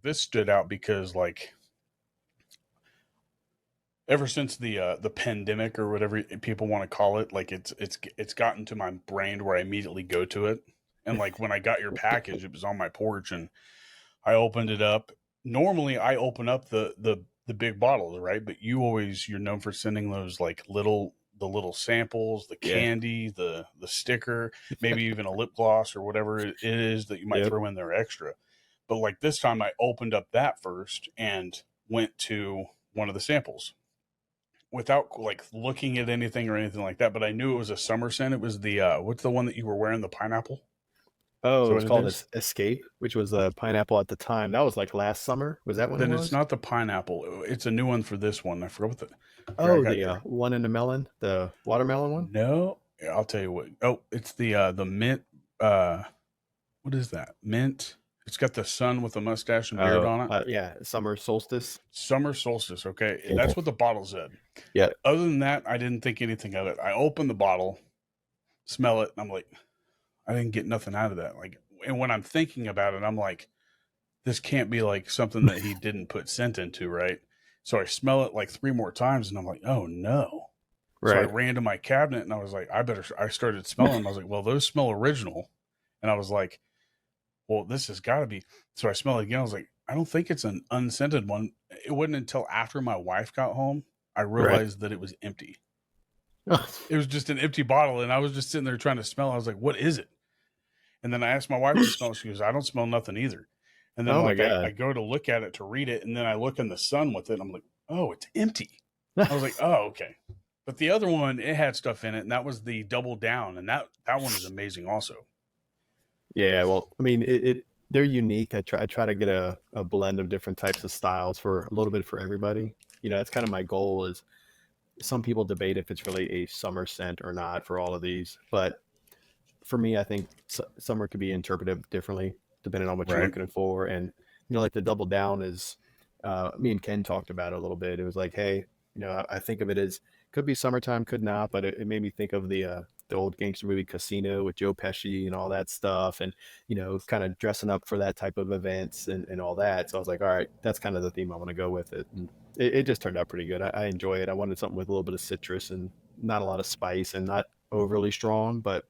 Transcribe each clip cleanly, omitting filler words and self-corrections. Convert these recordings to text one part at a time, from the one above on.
this stood out because like ever since the pandemic or whatever people want to call it, like it's gotten to my brain where I immediately go to it. And like when I got your package, it was on my porch and I opened it up. Normally I open up the big bottles, right? But you're known for sending those like the little samples, the Yeah. candy, the sticker, maybe even a lip gloss or whatever it is that you might Yep. throw in there extra. But like this time I opened up that first and went to one of the samples without like looking at anything or anything like that. But I knew it was a summer scent. It was the what's the one that you were wearing? The pineapple. Oh, it So was what it called is? Escape, which was a pineapple at the time. That was like last summer. Was that when it Then it's was? not the pineapple. It's a new one for this one. I forgot what the. Here I Oh, got the your. one in the melon, the watermelon one. No, I'll tell you what. Oh, it's the mint. What is that? Mint. It's got the sun with a mustache and beard Oh, on it. yeah, summer solstice. Summer solstice. Okay, Yeah. that's what the bottle said. Yeah. Other than that, I didn't think anything of it. I opened the bottle, smell it, and I'm like, I didn't get nothing out of that. Like, and when I'm thinking about it, I'm like, this can't be like something that he didn't put scent into, right? So I smell it like 3 more times, and I'm like, oh no. So I Right. ran to my cabinet and I was like, I started smelling them. I was like, well, those smell original. And I was like, well, this has got to be. So I smelled it again. I was like, I don't think it's an unscented one. It wasn't until after my wife got home, I Right. realized that it was empty. It was just an empty bottle. And I was just sitting there trying to smell. I was like, what is it? And then I asked my wife to smell it. She goes, I don't smell nothing either. And then Oh my like I God. go to look at it to read it. And then I look in the sun with it. And I'm like, oh, it's empty. I was like, oh, okay. But the other one, it had stuff in it, and that was the double down, and that one is amazing also. Yeah, well, I mean, they're unique. I try to get a blend of different types of styles for a little bit for everybody. That's kind of my goal. Is some people debate if it's really a summer scent or not for all of these, but for me, I think summer could be interpreted differently depending on what you're Right. looking for. And like the double down is, me and Ken talked about it a little bit. It was like, hey, I think of it as could be summertime, could not, but it made me think of the old gangster movie Casino with Joe Pesci and all that stuff, and kind of dressing up for that type of events and all that. So I was like, all right, that's kind of the theme I want to go with it, and it just turned out pretty good. I enjoy it. I wanted something with a little bit of citrus and not a lot of spice and not overly strong, but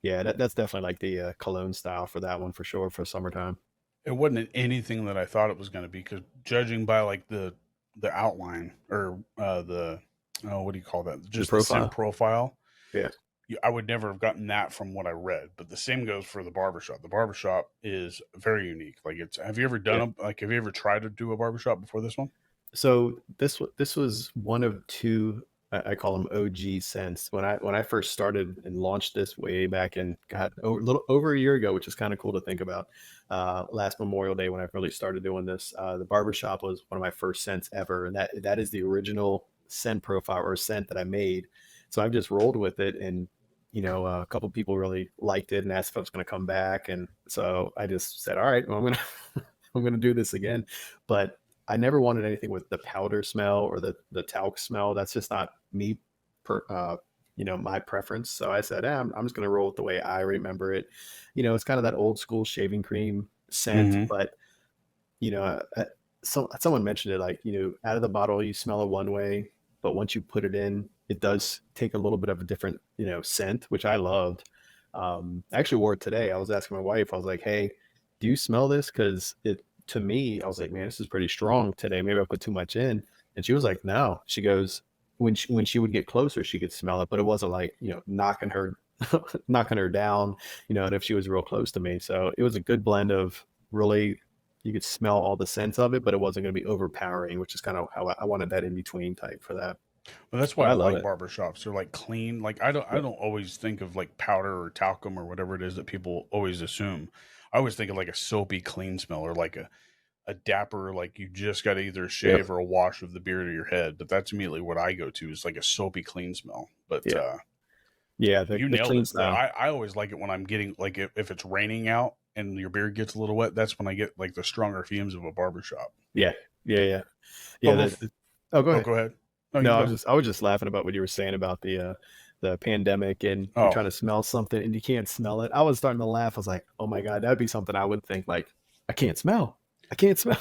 yeah, that's definitely like the cologne style for that one for sure for summertime. It wasn't anything that I thought it was going to be because judging by like the outline or the what do you call that? The Just the scent profile. profile. Yeah. I would never have gotten that from what I read. But the same goes for the barbershop. The barbershop is very unique. Like it's. Have you ever Yeah. done have you ever tried to do a barbershop before this one? So this was one of two. I call them OG scents. When I first started and launched this way back in God a little over a year ago, which is kind of cool to think about. Last Memorial Day when I really started doing this, the barbershop was one of my first scents ever, and that is the original scent profile or scent that I made. So I've just rolled with it, and a couple people really liked it and asked if I was going to come back, and so I just said, all right, well, I'm gonna I'm gonna do this again, but I never wanted anything with the powder smell or the talc smell. That's just not me, my preference. So I said, I'm just gonna roll with the way I remember it. It's kind of that old school shaving cream scent, Mm-hmm. but someone mentioned it like out of the bottle you smell it one way, but once you put it in, it does take a little bit of a different scent, which I loved. I actually wore it today. I was asking my wife, I was like, hey, do you smell this? Because it to me, I was like, man, this is pretty strong today. Maybe I put too much in. And she was like, no. She goes, when she would get closer, she could smell it, but it wasn't like knocking her knocking her down. And if she was real close to me, so it was a good blend of really. You could smell all the scents of it, but it wasn't going to be overpowering, which is kind of how I wanted that in between type for that. Well, that's But why I I love like it. barbershops. They're like clean. Like I don't always think of like powder or talcum or whatever it is that people always assume. I always think of like a soapy clean smell or like a dapper, like you just got to either Yep. shave or a wash of the beard of your head. But that's immediately what I go to is like a soapy clean smell. But Yeah. Yeah. The you the nailed clean it. style. I always like it when I'm getting like if it's raining out and your beard gets a little wet. That's when I get like the stronger fumes of a barbershop. Yeah. Yeah. Yeah. But Yeah. Oh, go oh, ahead. go ahead. No, No, you I go. was just laughing about what you were saying about the pandemic and you're Oh, trying to smell something and you can't smell it. I was starting to laugh. I was like, oh my God, that'd be something I would think like, I can't smell. I can't smell.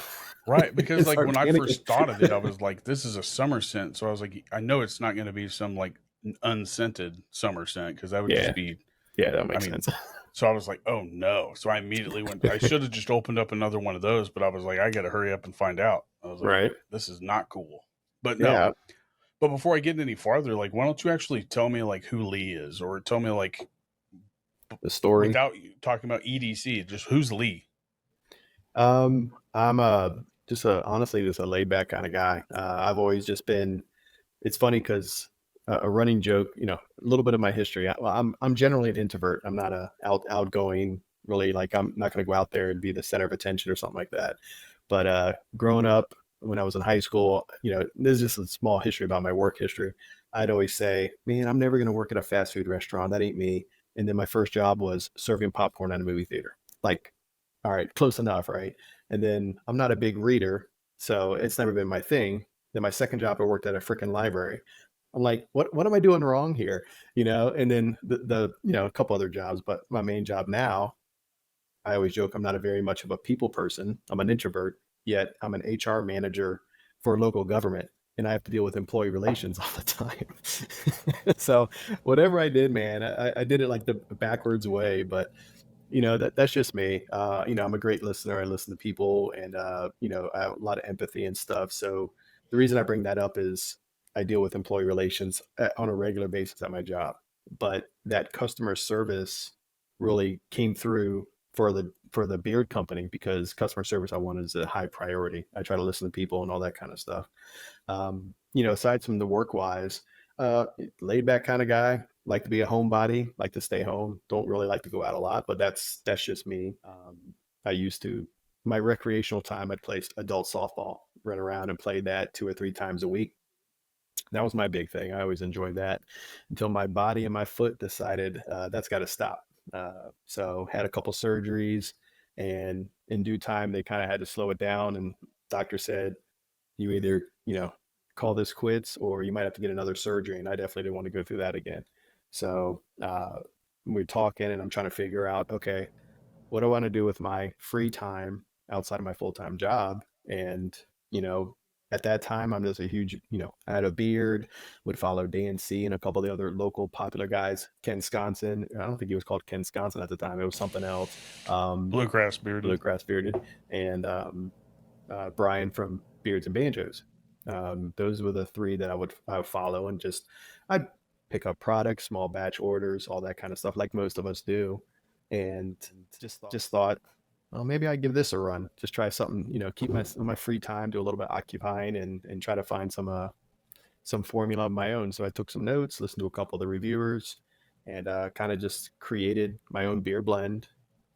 Right, because It's like when I organic. first thought of it, I was like, this is a summer scent. So I was like, I know it's not going to be some like unscented summer scent because that would just Yeah, be, yeah, that I makes mean, sense. so I was like, oh no. So I immediately went, I should have just opened up another one of those, but I was like, I got to hurry up and find out. I was like, Right. this is not cool. But no, Yeah, but before I get any farther, like, why don't you actually tell me like who Lee is, or tell me like the story. without talking about EDC, just who's Lee? I'm just a honestly just a laid back kind of guy. I've always just been. It's funny because a running joke, a little bit of my history. Well, I'm generally an introvert. I'm not a outgoing. Really, like I'm not going to go out there and be the center of attention or something like that. But growing up, when I was in high school, this is just a small history about my work history. I'd always say, "Man, I'm never going to work at a fast food restaurant. That ain't me." And then my first job was serving popcorn at a movie theater. Like, all right, close enough, right? And then I'm not a big reader, so it's never been my thing. Then my second job, I worked at a freaking library. I'm like, what am I doing wrong here? And then a couple other jobs, but my main job now, I always joke I'm not a very much of a people person. I'm an introvert, yet I'm an HR manager for local government and I have to deal with employee relations all the time. So whatever I did, man, I did it like the backwards way, but that's just me. I'm a great listener. I listen to people and I have a lot of empathy and stuff. So the reason I bring that up is I deal with employee relations on a regular basis at my job, but that customer service really came through for the beard company because customer service I want is a high priority. I try to listen to people and all that kind of stuff. Aside from the work wise, uh, laid back kind of guy, like to be a homebody, like to stay home. Don't really like to go out a lot, but that's just me. I used to my recreational time. I'd play adult softball, run around and play that 2 or 3 times a week. That was my big thing. I always enjoyed that until my body and my foot decided that's got to stop. So had a couple surgeries, and in due time they kind of had to slow it down. And doctor said you either call this quits or you might have to get another surgery. And I definitely didn't want to go through that again. So we're talking, and I'm trying to figure out, okay, what do I want to do with my free time outside of my full-time job? And, you know, at that time, I'm just a huge, I had a beard, would follow DNC and a couple of the other local popular guys. Ken Sconson. I don't think he was called Ken Sconson at the time. It was something else. Bluegrass bearded. Bluegrass bearded. And Brian from Beards and Banjos. Those were the three that I would follow, and just I'd pick up products, small batch orders, all that kind of stuff, like most of us do, and just thought, well, maybe I give this a run. Just try something, keep my free time, do a little bit of occupying, and try to find some formula of my own. So I took some notes, listened to a couple of the reviewers, and kind of just created my own beer blend.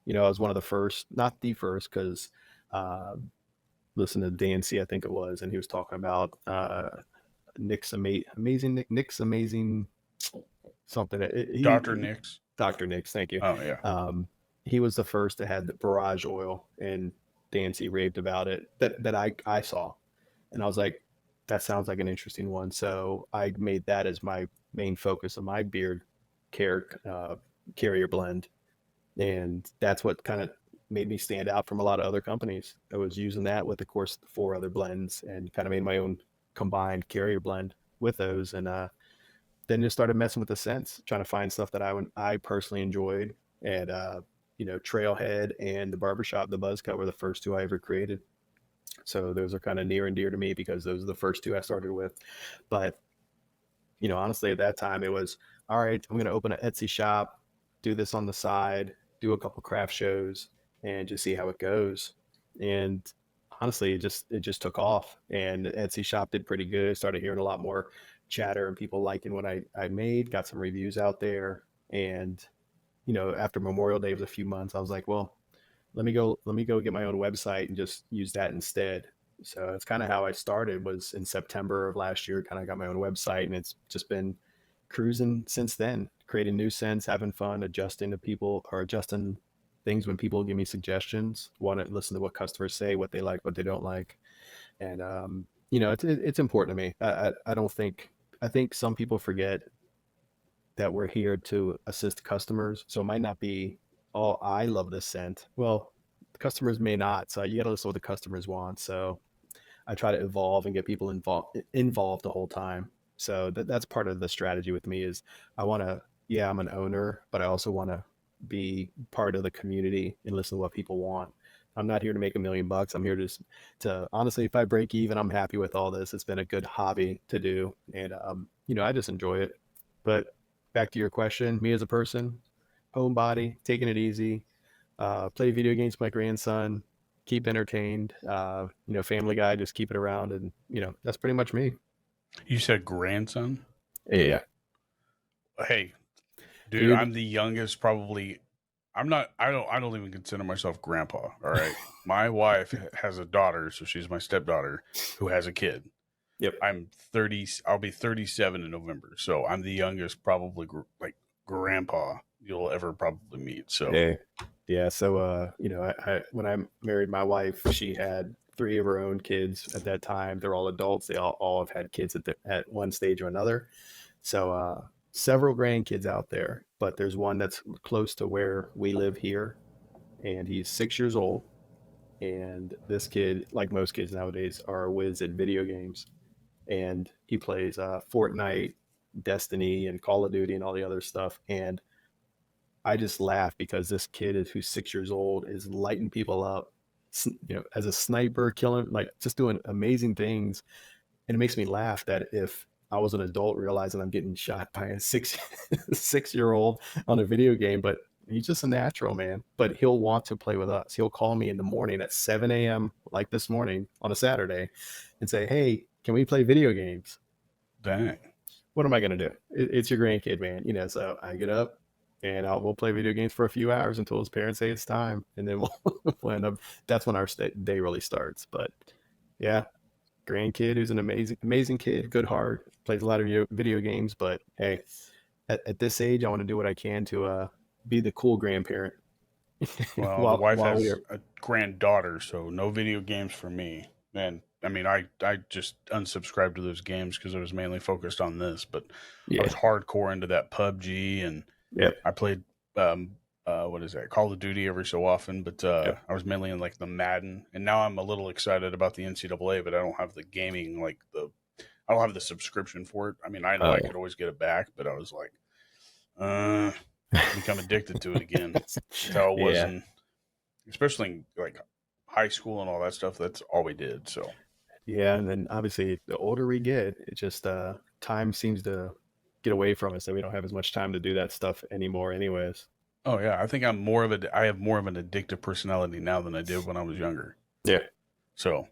I was one of the first, not the first, because uh, listened to DNC, I think it was, and he was talking about Nick's amazing something. Dr. Nix. Dr. Nick's, thank you. Oh, yeah. He was the first that had the barrage oil, and DNC raved about it that I saw, and I was like, that sounds like an interesting one. So I made that as my main focus of my beard care carrier blend, and that's what kind of made me stand out from a lot of other companies. I was using that with, of course, the 4 other blends, and kind of made my own combined carrier blend with those, and then just started messing with the scents, trying to find stuff that I personally enjoyed. And Trailhead and the Barbershop, the Buzz Cut, were the first 2 I ever created. So those are kind of near and dear to me because those are the first 2 I started with. But honestly, at that time it was, all right, I'm going to open an Etsy shop, do this on the side, do a couple craft shows, and just see how it goes. And honestly, it just took off, and the Etsy shop did pretty good. Started hearing a lot more chatter and people liking what I made, got some reviews out there. And after Memorial Day was a few months, I was like, well, let me go get my own website and just use that instead. So that's kind of how I started, was in September of last year, kind of got my own website, and it's just been cruising since then, creating new scents, having fun, adjusting to people, or adjusting things when people give me suggestions, want to listen to what customers say, what they like, what they don't like. And it's important to me. I don't think, I think some people forget that we're here to assist customers. So it might not be, oh, I love this scent. Well, customers may not. So you got to listen to what the customers want. So I try to evolve and get people involved the whole time. So that's part of the strategy with me is I want to, yeah, I'm an owner, but I also want to be part of the community and listen to what people want. I'm not here to make $1,000,000. I'm here to honestly, if I break even, I'm happy with all this. It's been a good hobby to do. And, I just enjoy it. But back to your question, me as a person, homebody, taking it easy, play video games with my grandson, keep entertained, Family Guy, just keep it around. And, that's pretty much me. You said grandson? Yeah. Hey, dude, I'm the youngest probably. I don't even consider myself grandpa. All right. My wife has a daughter, so she's my stepdaughter who has a kid. Yep. I'm 30. I'll be 37 in November. So I'm the youngest, probably like grandpa you'll ever probably meet. So, yeah. So, I when I married my wife, she had 3 of her own kids at that time. They're all adults. They all have had kids at one stage or another. So, several grandkids out there, but there's one that's close to where we live here, and he's 6 years old. And this kid, like most kids nowadays, are a whiz at video games, and he plays Fortnite, Destiny, and Call of Duty, and all the other stuff. And I just laugh because this kid who's 6 years old is lighting people up, as a sniper, killing, like just doing amazing things. And it makes me laugh that if I was an adult realizing I'm getting shot by a 6-year-old on a video game, but he's just a natural, man. But he'll want to play with us. He'll call me in the morning at 7 a.m., like this morning on a Saturday, and say, "Hey, can we play video games?" Dang. What am I going to do? It's your grandkid, man. So I get up and we'll play video games for a few hours until his parents say it's time. And then we'll end up, that's when our day really starts. But yeah, grandkid who's an amazing kid, good heart, plays a lot of video games. But hey, at this age, I want to do what I can to be the cool grandparent. Well, the wife has a granddaughter, so no video games for me. And I mean, I just unsubscribed to those games because I was mainly focused on this. But I was hardcore into that PUBG, and I played what is that, Call of Duty every so often. But I was mainly in like the Madden, and now I'm a little excited about the NCAA, but I don't have the gaming I don't have the subscription for it. I mean, I know I could always get it back, but I was like, become addicted to it again. That's how it was, especially in like high school and all that stuff. That's all we did. So yeah, and then obviously the older we get, it just time seems to get away from us, so we don't have as much time to do that stuff anymore anyways. Oh yeah, I think I have more of an addictive personality now than I did when I was younger. Yeah. So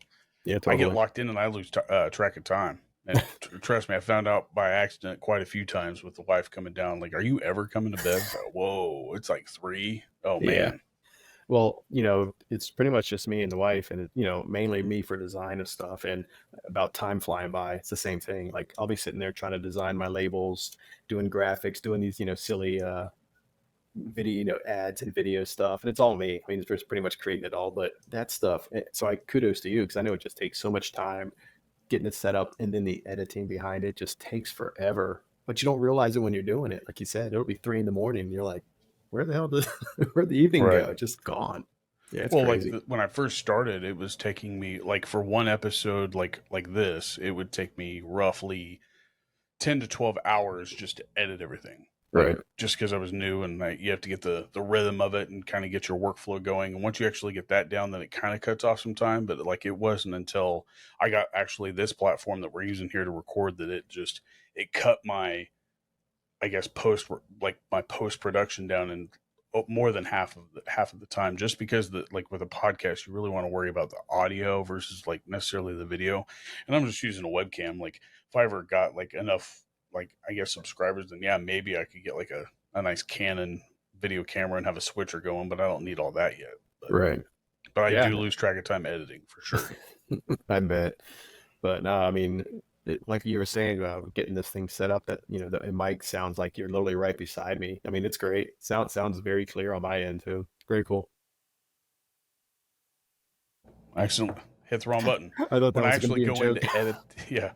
totally. I get locked in and I lose track of time. And trust me, I found out by accident quite a few times with the wife coming down, like, "Are you ever coming to bed?" Like, whoa, it's like 3. Oh man. Well, it's pretty much just me and the wife, and mainly me for design and stuff, and about time flying by. It's the same thing. Like I'll be sitting there trying to design my labels, doing graphics, doing these, silly video, ads and video stuff. And it's all me. I mean, it's just pretty much creating it all, but that stuff. So kudos to you, because I know it just takes so much time getting it set up, and then the editing behind it just takes forever. But you don't realize it when you're doing it. Like you said, it'll be 3 in the morning. And you're like, where the hell where'd the evening go? Just gone. Yeah, it's crazy. Like when I first started, it was taking me, like, for one episode like this, it would take me roughly 10 to 12 hours just to edit everything. Right. Just because I was new, and you have to get the rhythm of it and kind of get your workflow going. And once you actually get that down, then it kind of cuts off some time. But like, it wasn't until I got actually this platform that we're using here to record that it cut my, I guess, my post production down in more than half of the time, just because like with a podcast, you really want to worry about the audio versus like necessarily the video. And I'm just using a webcam. Like if I ever got like enough, like, I guess, subscribers, then yeah, maybe I could get like a nice Canon video camera and have a switcher going, but I don't need all that yet. But I do lose track of time editing for sure. I bet. But no, I mean, like you were saying about getting this thing set up, that the mic sounds like you're literally right beside me. I mean, it's great. Sounds very clear on my end too. Very cool. Excellent. Hit the wrong button. I thought that when was I actually go in to edit,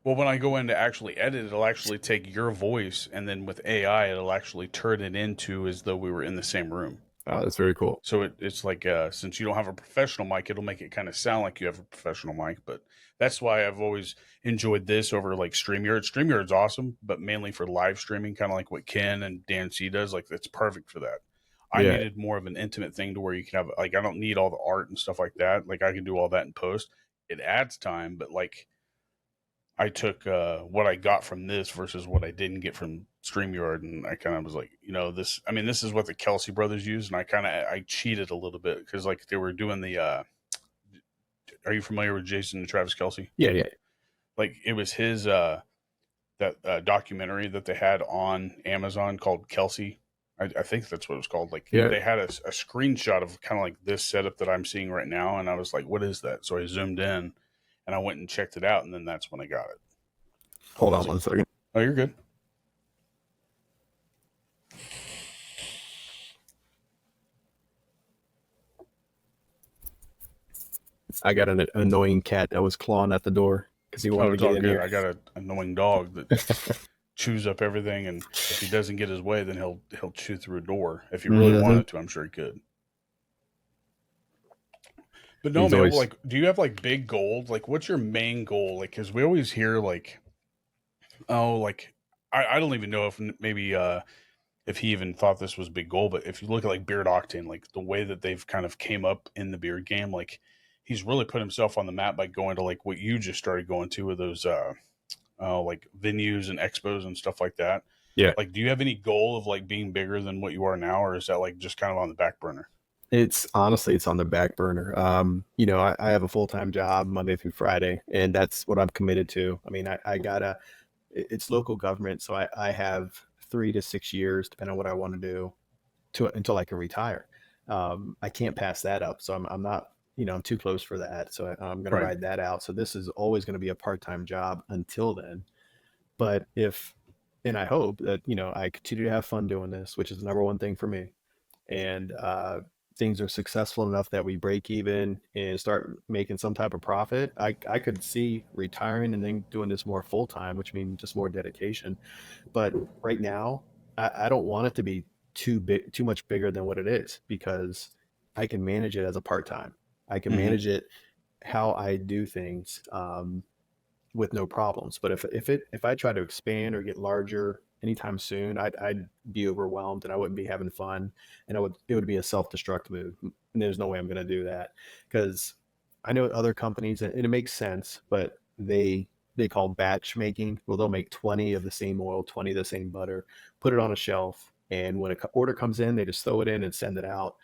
well, when I go in to actually edit, it'll actually take your voice, and then with AI, it'll actually turn it into as though we were in the same room. Oh, that's very cool. So it's like since you don't have a professional mic, it'll make it kind of sound like you have a professional mic. But that's why I've always enjoyed this over like StreamYard. StreamYard's awesome, but mainly for live streaming, kind of like what Ken and Dan C does. Like it's perfect for that. I Yeah. needed more of an intimate thing to where you can have like I don't need all the art and stuff like that. Like I can do all that in post. It adds time, but like I took what I got from this versus what I didn't get from StreamYard, and I kind of was like, this. I mean, this is what the Kelsey brothers use, and I cheated a little bit because like they were doing the. Are you familiar with Jason and Travis Kelsey? Yeah, yeah. Like it was his that documentary that they had on Amazon called Kelsey. I think that's what it was called. Like Yeah. they had a screenshot of kind of like this setup that I'm seeing right now, and I was like, "What is that?" So I zoomed in, and I went and checked it out, and then that's when I got it. Hold on one second. Oh, you're good. I got an annoying cat that was clawing at the door because he wanted Oh, it's to all get in good. here. I got an annoying dog that chews up everything, and if he doesn't get his way, then he'll chew through a door. If he really wanted to, I'm sure he could. But no, He's man. always- Like, do you have like big goals? Like, what's your main goal? Like, because we always hear like, oh, like I don't even know if maybe if he even thought this was a big goal. But if you look at like Beard Octane, like the way that they've kind of came up in the beard game, like he's really put himself on the map by going to like what you just started going to with those like venues and expos and stuff like that. Yeah. Like, do you have any goal of like being bigger than what you are now, or is that like just kind of on the back burner? It's honestly, it's on the back burner. I have a full-time job Monday through Friday, and that's what I'm committed to. I mean, it's local government, so I have 3 to 6 years, depending on what I want to do, until I can retire. I can't pass that up, so I'm not, I'm too close for that. So I'm going to ride that out. So this is always going to be a part-time job until then. But and I hope that, I continue to have fun doing this, which is the number one thing for me. And things are successful enough that we break even and start making some type of profit, I could see retiring and then doing this more full time, which means just more dedication. But right now, I don't want it to be too much bigger than what it is, because I can manage it as a part time. I can manage it how I do things with no problems. But if I try to expand or get larger anytime soon, I'd be overwhelmed and I wouldn't be having fun, and it would be a self-destruct move. And there's no way I'm going to do that, because I know other companies, and it makes sense, but they call batch making. Well, they'll make 20 of the same oil, 20 of the same butter, put it on a shelf, and when an order comes in, they just throw it in and send it out.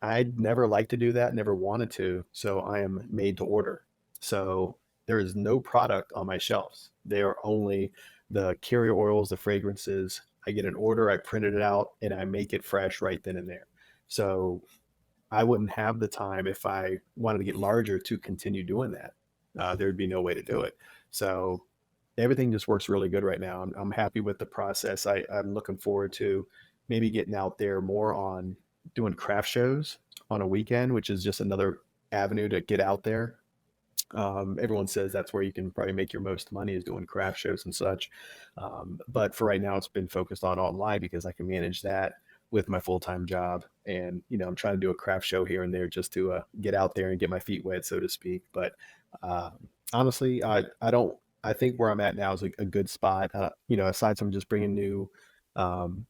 I'd never like to do that, never wanted to. So I am made to order. So there is no product on my shelves. They are only the carrier oils, the fragrances. I get an order, I print it out, and I make it fresh right then and there. So I wouldn't have the time, if I wanted to get larger, to continue doing that. There'd be no way to do it. So everything just works really good right now. I'm happy with the process. I'm looking forward to maybe getting out there more on doing craft shows on a weekend, which is just another avenue to get out there. Everyone says that's where you can probably make your most money, is doing craft shows and such. But for right now, it's been focused on online, because I can manage that with my full-time job. And, I'm trying to do a craft show here and there just to get out there and get my feet wet, so to speak. But honestly, I think where I'm at now is a good spot, aside from just bringing new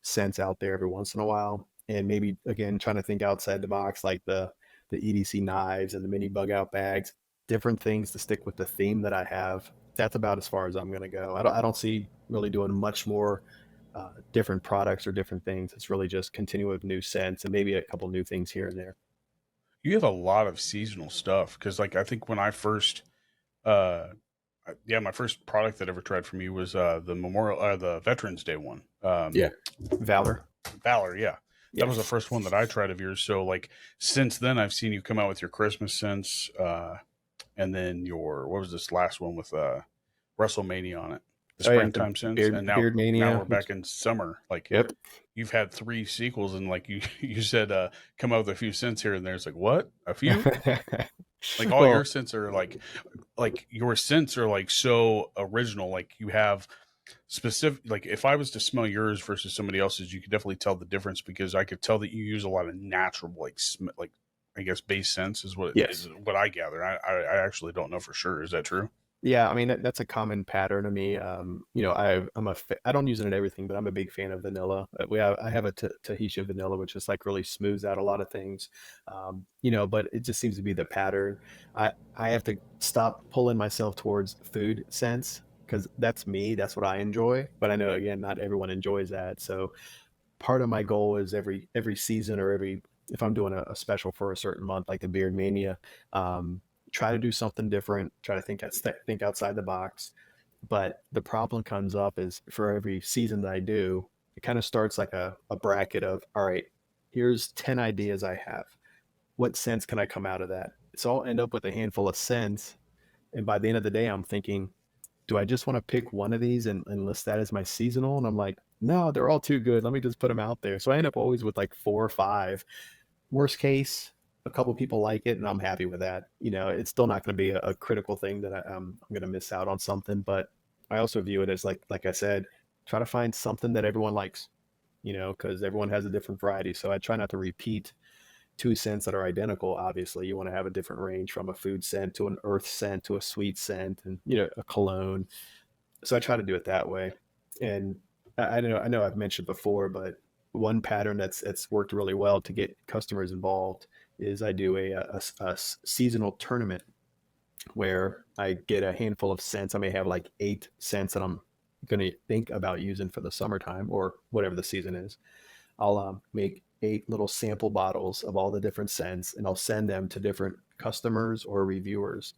scents out there every once in a while. And maybe, again, trying to think outside the box, like the EDC knives and the mini bug out bags, different things to stick with the theme that I have. That's about as far as I'm going to go. I don't see really doing much more different products or different things. It's really just continue with new scents and maybe a couple new things here and there. You have a lot of seasonal stuff, because like I think when I first my first product that I ever tried from you was the Veterans Day one. Valor. Yeah. That was the first one that I tried of yours. So like since then I've seen you come out with your Christmas scents, and then what was this last one with WrestleMania on it? The springtime scents. And now we're back in summer. Like, yep. You've had 3 sequels, and like you said, come out with a few scents here and there. It's like, what? A few? Like your scents are like your scents are like so original. Like you have specific, like if I was to smell yours versus somebody else's, you could definitely tell the difference because I could tell that you use a lot of natural, like like I guess base scents is Yes. what I gather. I actually don't know for sure. Is that true? Yeah, I mean that's a common pattern to me. You know, I don't use it in everything, but I'm a big fan of vanilla. I have a Tahitian vanilla, which is like really smooths out a lot of things. You know, but it just seems to be the pattern. I have to stop pulling myself towards food scents because that's me. That's what I enjoy. But I know again, not everyone enjoys that. So part of my goal is every season or every if I'm doing a special for a certain month, like the Beard Mania, um, try to do something different. Try to think outside the box. But the problem comes up is for every season that I do, it kind of starts like a bracket of all right, here's 10 ideas I have. What scents can I come out of that? So I'll end up with a handful of scents, and by the end of the day, I'm thinking, do I just want to pick one of these and list that as my seasonal? And I'm like, no, they're all too good. Let me just put them out there. So I end up always with like 4 or 5. Worst case, a couple people like it, and I'm happy with that. You know, it's still not going to be a critical thing that I'm going to miss out on something. But I also view it as like I said, try to find something that everyone likes. You know, because everyone has a different variety. So I try not to repeat 2 scents that are identical. Obviously, you want to have a different range from a food scent to an earth scent to a sweet scent, and you know, a cologne. So I try to do it that way. And I know I've mentioned before, but one pattern that's worked really well to get customers involved is I do a seasonal tournament where I get a handful of scents. I may have like 8 scents that I'm going to think about using for the summertime or whatever the season is. I'll make 8 little sample bottles of all the different scents, and I'll send them to different customers or reviewers.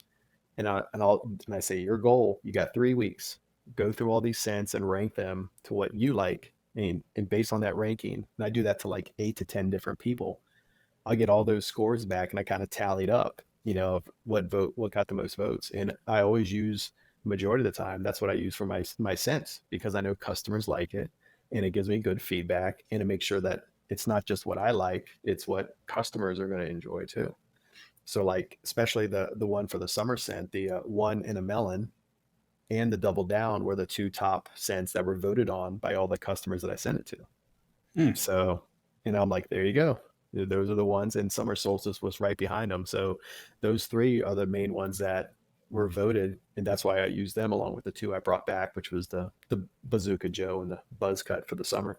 And I say, your goal, you got 3 weeks. Go through all these scents and rank them to what you like. And based on that ranking, and I do that to like 8 to 10 different people. I get all those scores back and I kind of tallied up, you know, of what got the most votes. And I always use majority of the time, that's what I use for my scents because I know customers like it and it gives me good feedback and it makes sure that it's not just what I like, it's what customers are going to enjoy too. So like especially the one for the summer scent, the one in a melon and the double down were the 2 top scents that were voted on by all the customers that I sent it to. Hmm. So, you know, I'm like, there you go. Those are the ones, and summer solstice was right behind them. So those 3 are the main ones that were voted, and that's why I used them along with the 2 I brought back, which was the Bazooka Joe and the Buzz Cut for the summer.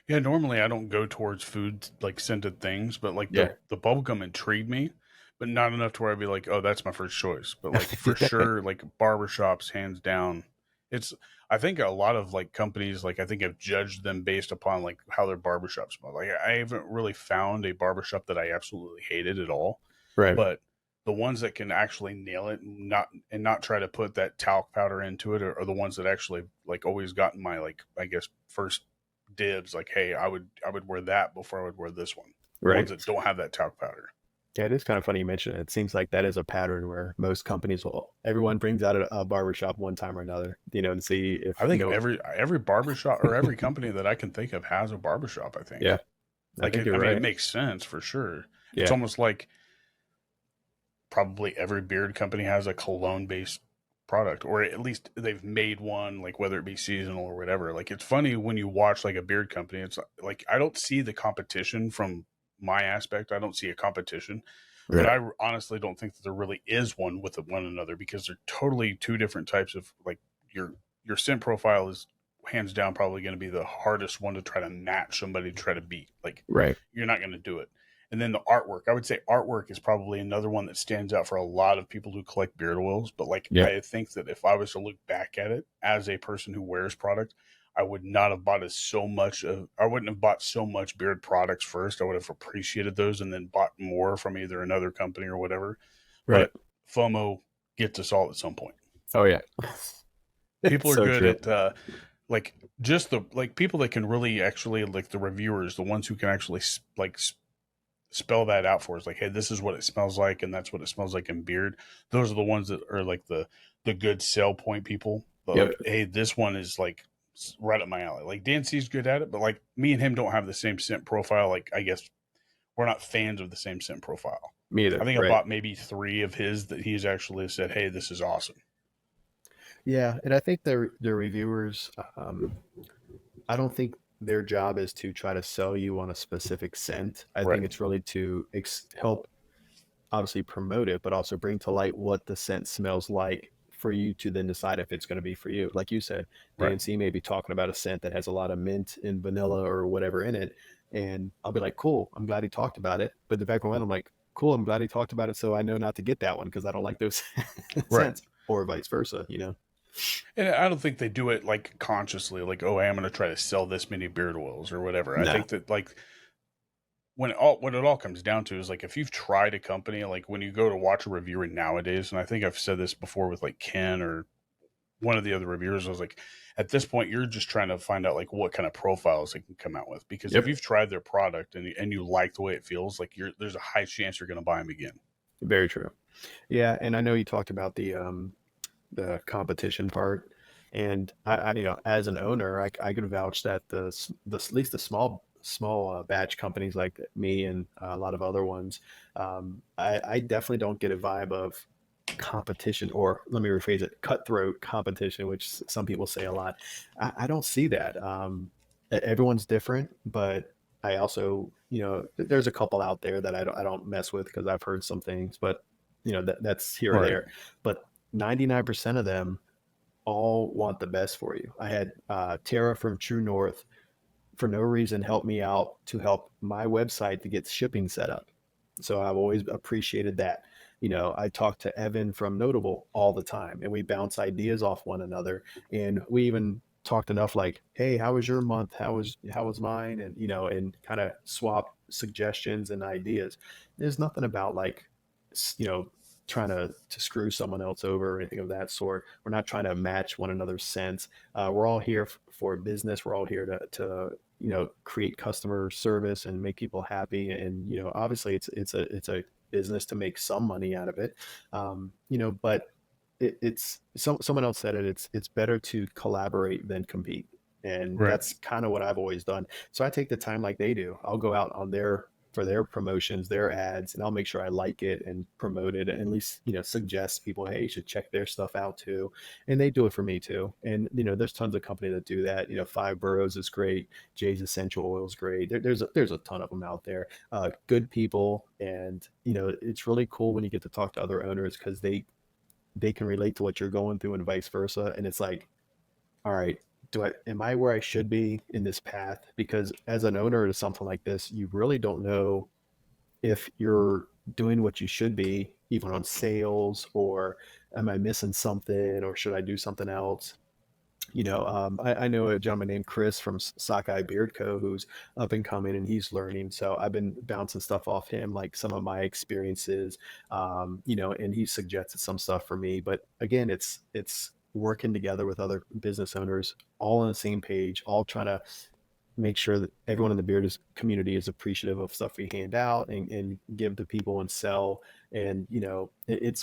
Yeah, normally I don't go towards food like scented things, but like Yeah. the bubblegum intrigued me, but not enough to where I'd be like, oh, that's my first choice. But like for sure, like barbershops, hands down. It's I think a lot of like companies like I think have judged them based upon like how their barbershops smell. Like I haven't really found a barbershop that I absolutely hated at all. Right. But the ones that can actually nail it and not try to put that talc powder into it are the ones that actually like always gotten my like I guess first dibs like hey I would wear that before I would wear this one, the ones Right. that don't have that talc powder. Yeah, it is kind of funny you mention it. It seems like that is a pattern where most companies will, everyone brings out a barbershop one time or another, you know, to see I if, you think know, every barbershop or every company that I can think of has a barbershop. I think yeah, I think you're I mean it right. makes sense for sure. It's Yeah. almost like probably every beard company has a cologne based product or at least they've made one like whether it be seasonal or whatever. Like it's funny when you watch like a beard company, it's like I don't see the competition from my aspect. I don't see a competition, but Right. I honestly don't think that there really is one with one another because they're totally 2 different types of like your your scent profile is hands down probably going to be the hardest one to try to match somebody to try to beat. Like Right. you're not going to do it. And then the artwork, I would say artwork is probably another one that stands out for a lot of people who collect beard oils. But like, Yeah. I think that if I was to look back at it as a person who wears product, I would not have bought as so much of, I wouldn't have bought so much beard products first. I would have appreciated those and then bought more from either another company or whatever. Right. But FOMO gets us all at some point. Oh yeah. It's People are so good true. at, like just the like people that can really actually like the reviewers, the ones who can actually like spell that out for us like hey this is what it smells like and that's what it smells like in beard. Those are the ones that are like the good sell point people, but Yep. like hey this one is like right up my alley. Like Dan C's good at it, but like me and him don't have the same scent profile. Like I guess we're not fans of the same scent profile. Me I either. think I Right. bought maybe 3 of his that he's actually said hey this is awesome. Yeah, and I think the reviewers, I don't think their job is to try to sell you on a specific scent. I think Right. it's really to help obviously promote it, but also bring to light what the scent smells like for you to then decide if it's going to be for you. Like you said, Right. DNC may be talking about a scent that has a lot of mint and vanilla or whatever in it. And I'll be like, cool, I'm glad he talked about it. But the back of my mind, I'm like, cool, I'm glad he talked about it. So I know not to get that one because I don't like those Right. scents, or vice versa, you know? And I don't think they do it like consciously, like, oh, I'm going to try to sell this many beard oils or whatever. I No. think that like when it all comes down to is like if you've tried a company, like when you go to watch a reviewer nowadays, and I think I've said this before with like Ken or one of the other reviewers, I was like, at this point, you're just trying to find out like what kind of profiles they can come out with. Because if Yep. you've tried their product and you like the way it feels, like there's a high chance you're going to buy them again. Very true. Yeah, and I know you talked about the competition part, and you know, as an owner, I could vouch that at least the small batch companies like me and a lot of other ones, I definitely don't get a vibe of competition, or let me rephrase it, cutthroat competition, which some people say a lot. I don't see that. Everyone's different, but I also, you know, there's a couple out there that I don't mess with because I've heard some things, but you know, that's here or Right. there. But 99% of them all want the best for you. I had Tara from True North for no reason help me out to help my website to get shipping set up. So I've always appreciated that. You know, I talk to Evan from Notable all the time and we bounce ideas off one another. And we even talked enough like, hey, how was your month? How was mine? And you know, and kind of swap suggestions and ideas. There's nothing about like, you know, trying to screw someone else over or anything of that sort. We're not trying to match one another's scents. We're all here for business. We're all here to you know, create customer service and make people happy. And you know, obviously it's a business to make some money out of it. You know, but someone else said it. It's better to collaborate than compete, and Right. that's kind of what I've always done. So I take the time like they do. I'll go out on their promotions, their ads, and I'll make sure I like it and promote it, and at least, you know, suggest people, hey, you should check their stuff out too. And they do it for me too. And you know, there's tons of companies that do that. You know, Five Boroughs is great. Jay's Essential Oil is great. There's a ton of them out there. Good people, and you know, it's really cool when you get to talk to other owners because they can relate to what you're going through and vice versa. And it's like, all right, am I where I should be in this path? Because as an owner of something like this, you really don't know if you're doing what you should be, even on sales, or am I missing something, or should I do something else? You know, I know a gentleman named Chris from Sockeye Beard Co. who's up and coming and he's learning. So I've been bouncing stuff off him, like some of my experiences, you know, and he suggested some stuff for me. But again, it's working together with other business owners, all on the same page, all trying to make sure that everyone in the community is appreciative of stuff we hand out and give to people and sell. And you know, it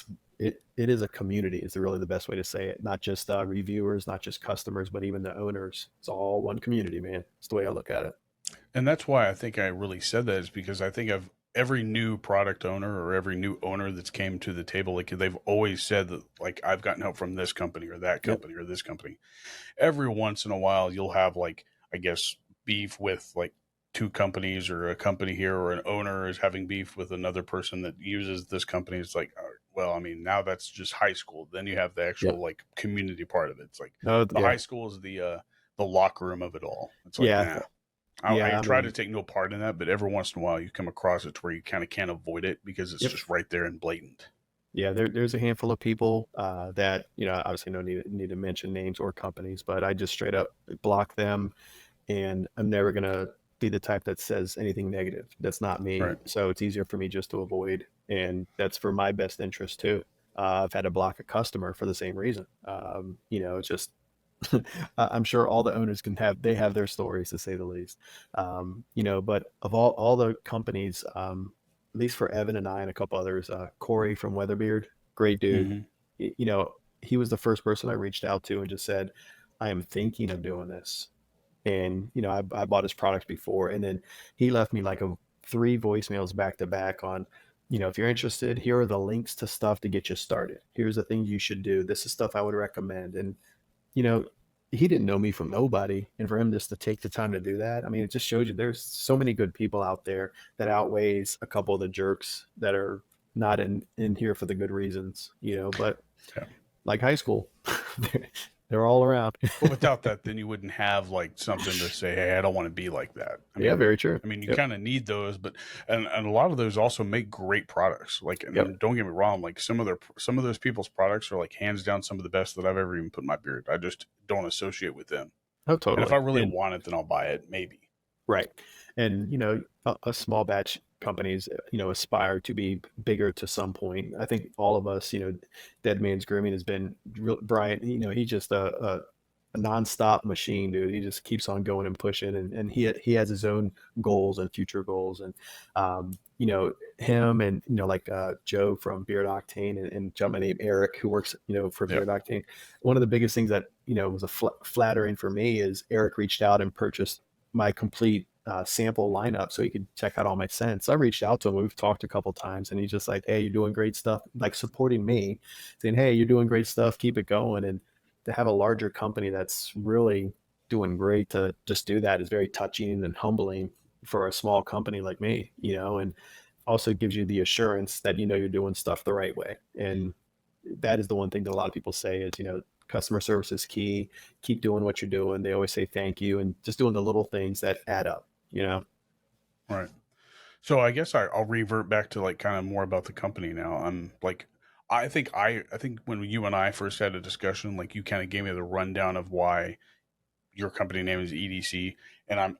is a community is really the best way to say it. Not just reviewers, not just customers, but even the owners. It's all one community, man. It's the way I look at it. And that's why I think I really said that is because I think of every new product owner or every new owner that's came to the table, like they've always said that like I've gotten help from this company or that Yep. company or this company. Every once in a while you'll have like, I guess, beef with like two companies or a company here or an owner is having beef with another person that uses this company. It's like, well, I mean, now that's just high school. Then you have the Yep. actual like community part of it. It's like Oh, the yeah. high school is the locker room of it all. It's like, Yeah. nah. I Yeah. I try to mean, take no part in that, but every once in a while you come across it to where you kind of can't avoid it because it's yep. just right there and blatant. Yeah, there's a handful of people that, you know, obviously no need to mention names or companies, but I just straight up block them, and I'm never gonna be the type that says anything negative. That's not me. Right. So it's easier for me just to avoid, and that's for my best interest too. I've had to block a customer for the same reason. You know, it's just I'm sure all the owners they have their stories to say the least. You know, but of all the companies, at least for Evan and I and a couple others, Corey from Weatherbeard, great dude. Hmm. You know, he was the first person I reached out to and just said, I am thinking of doing this. And, you know, I bought his products before, and then he left me like three voicemails back to back on, if you're interested, here are the links to stuff to get you started. Here's the things you should do. This is stuff I would recommend. And, you know, he didn't know me from nobody. And for him just to take the time to do that, I mean, it just shows you there's so many good people out there that outweighs a couple of the jerks that are not in here for the good reasons, but Yeah. like high school, they're all around. But without that, then you wouldn't have like something to say, hey, I don't want to be like that. Yeah, very true. You Yep. kind of need those, but and a lot of those also make great products. Like, Yep. and don't get me wrong, like some of those people's products are like hands down some of the best that I've ever even put in my beard. I just don't associate with them. Oh, And if I totally. really And want it, then I'll buy it, maybe. right. And, a small batch companies, aspire to be bigger to some point. I think all of us, Dead Man's Grooming has been Brian, he's just a nonstop machine, dude. He just keeps on going and pushing, and he has his own goals and future goals. And, him and, like Joe from Beard Octane and gentleman named Eric who works, for Yeah. Beard Octane. One of the biggest things that, was flattering for me is Eric reached out and purchased my complete sample lineup so he could check out all my scents. I reached out to him. We've talked a couple times, and he's just like, "Hey, you're doing great stuff," like supporting me, saying, "Hey, you're doing great stuff. Keep it going." And to have a larger company that's really doing great to just do that is very touching and humbling for a small company like me, and also gives you the assurance that you're doing stuff the right way. And that is the one thing that a lot of people say is, customer service is key. Keep doing what you're doing. They always say thank you, and just doing the little things that add up. Right. So I guess I'll revert back to like kind of more about the company now. I'm like, I think when you and I first had a discussion, like you kind of gave me the rundown of why your company name is EDC, and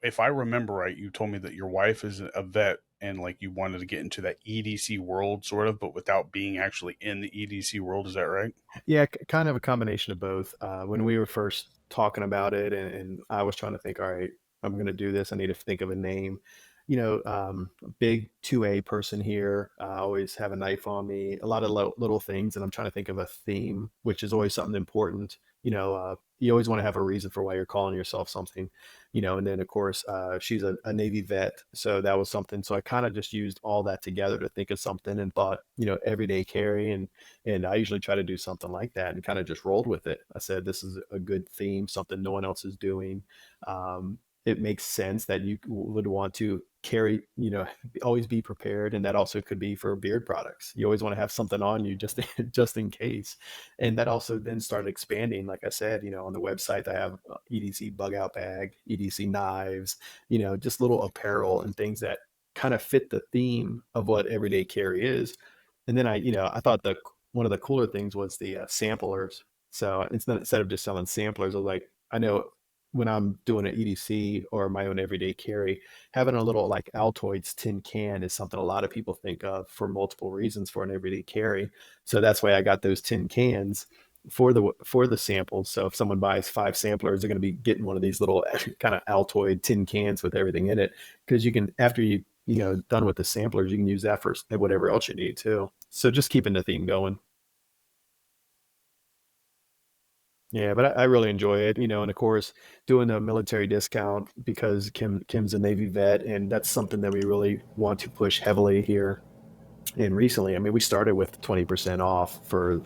if I remember right, you told me that your wife is a vet and like you wanted to get into that EDC world sort of, but without being actually in the EDC world. Is that right? Yeah, kind of a combination of both. When we were first talking about it, and I was trying to think, all right, I'm going to do this. I need to think of a name. Big 2A person here. I always have a knife on me, a lot of little things, and I'm trying to think of a theme, which is always something important. You always want to have a reason for why you're calling yourself something, and then of course, she's a Navy vet. So that was something. So I kind of just used all that together to think of something and thought, everyday carry. And I usually try to do something like that and kind of just rolled with it. I said, this is a good theme, something no one else is doing. It makes sense that you would want to carry, always be prepared. And that also could be for beard products. You always want to have something on you just, just in case. And that also then started expanding. Like I said, on the website, I have EDC bug out bag, EDC knives, just little apparel and things that kind of fit the theme of what everyday carry is. And then I thought one of the cooler things was the samplers. So instead of just selling samplers, I was like, I know when I'm doing an EDC or my own everyday carry, having a little like Altoids tin can is something a lot of people think of for multiple reasons for an everyday carry. So that's why I got those tin cans for the samples. So if someone buys 5 samplers, they're going to be getting one of these little kind of Altoid tin cans with everything in it, because you can, after done with the samplers, you can use that for whatever else you need too. So just keeping the theme going. Yeah, but I really enjoy it, and of course, doing a military discount because Kim's a Navy vet, and that's something that we really want to push heavily here. And recently, I mean, we started with 20% off for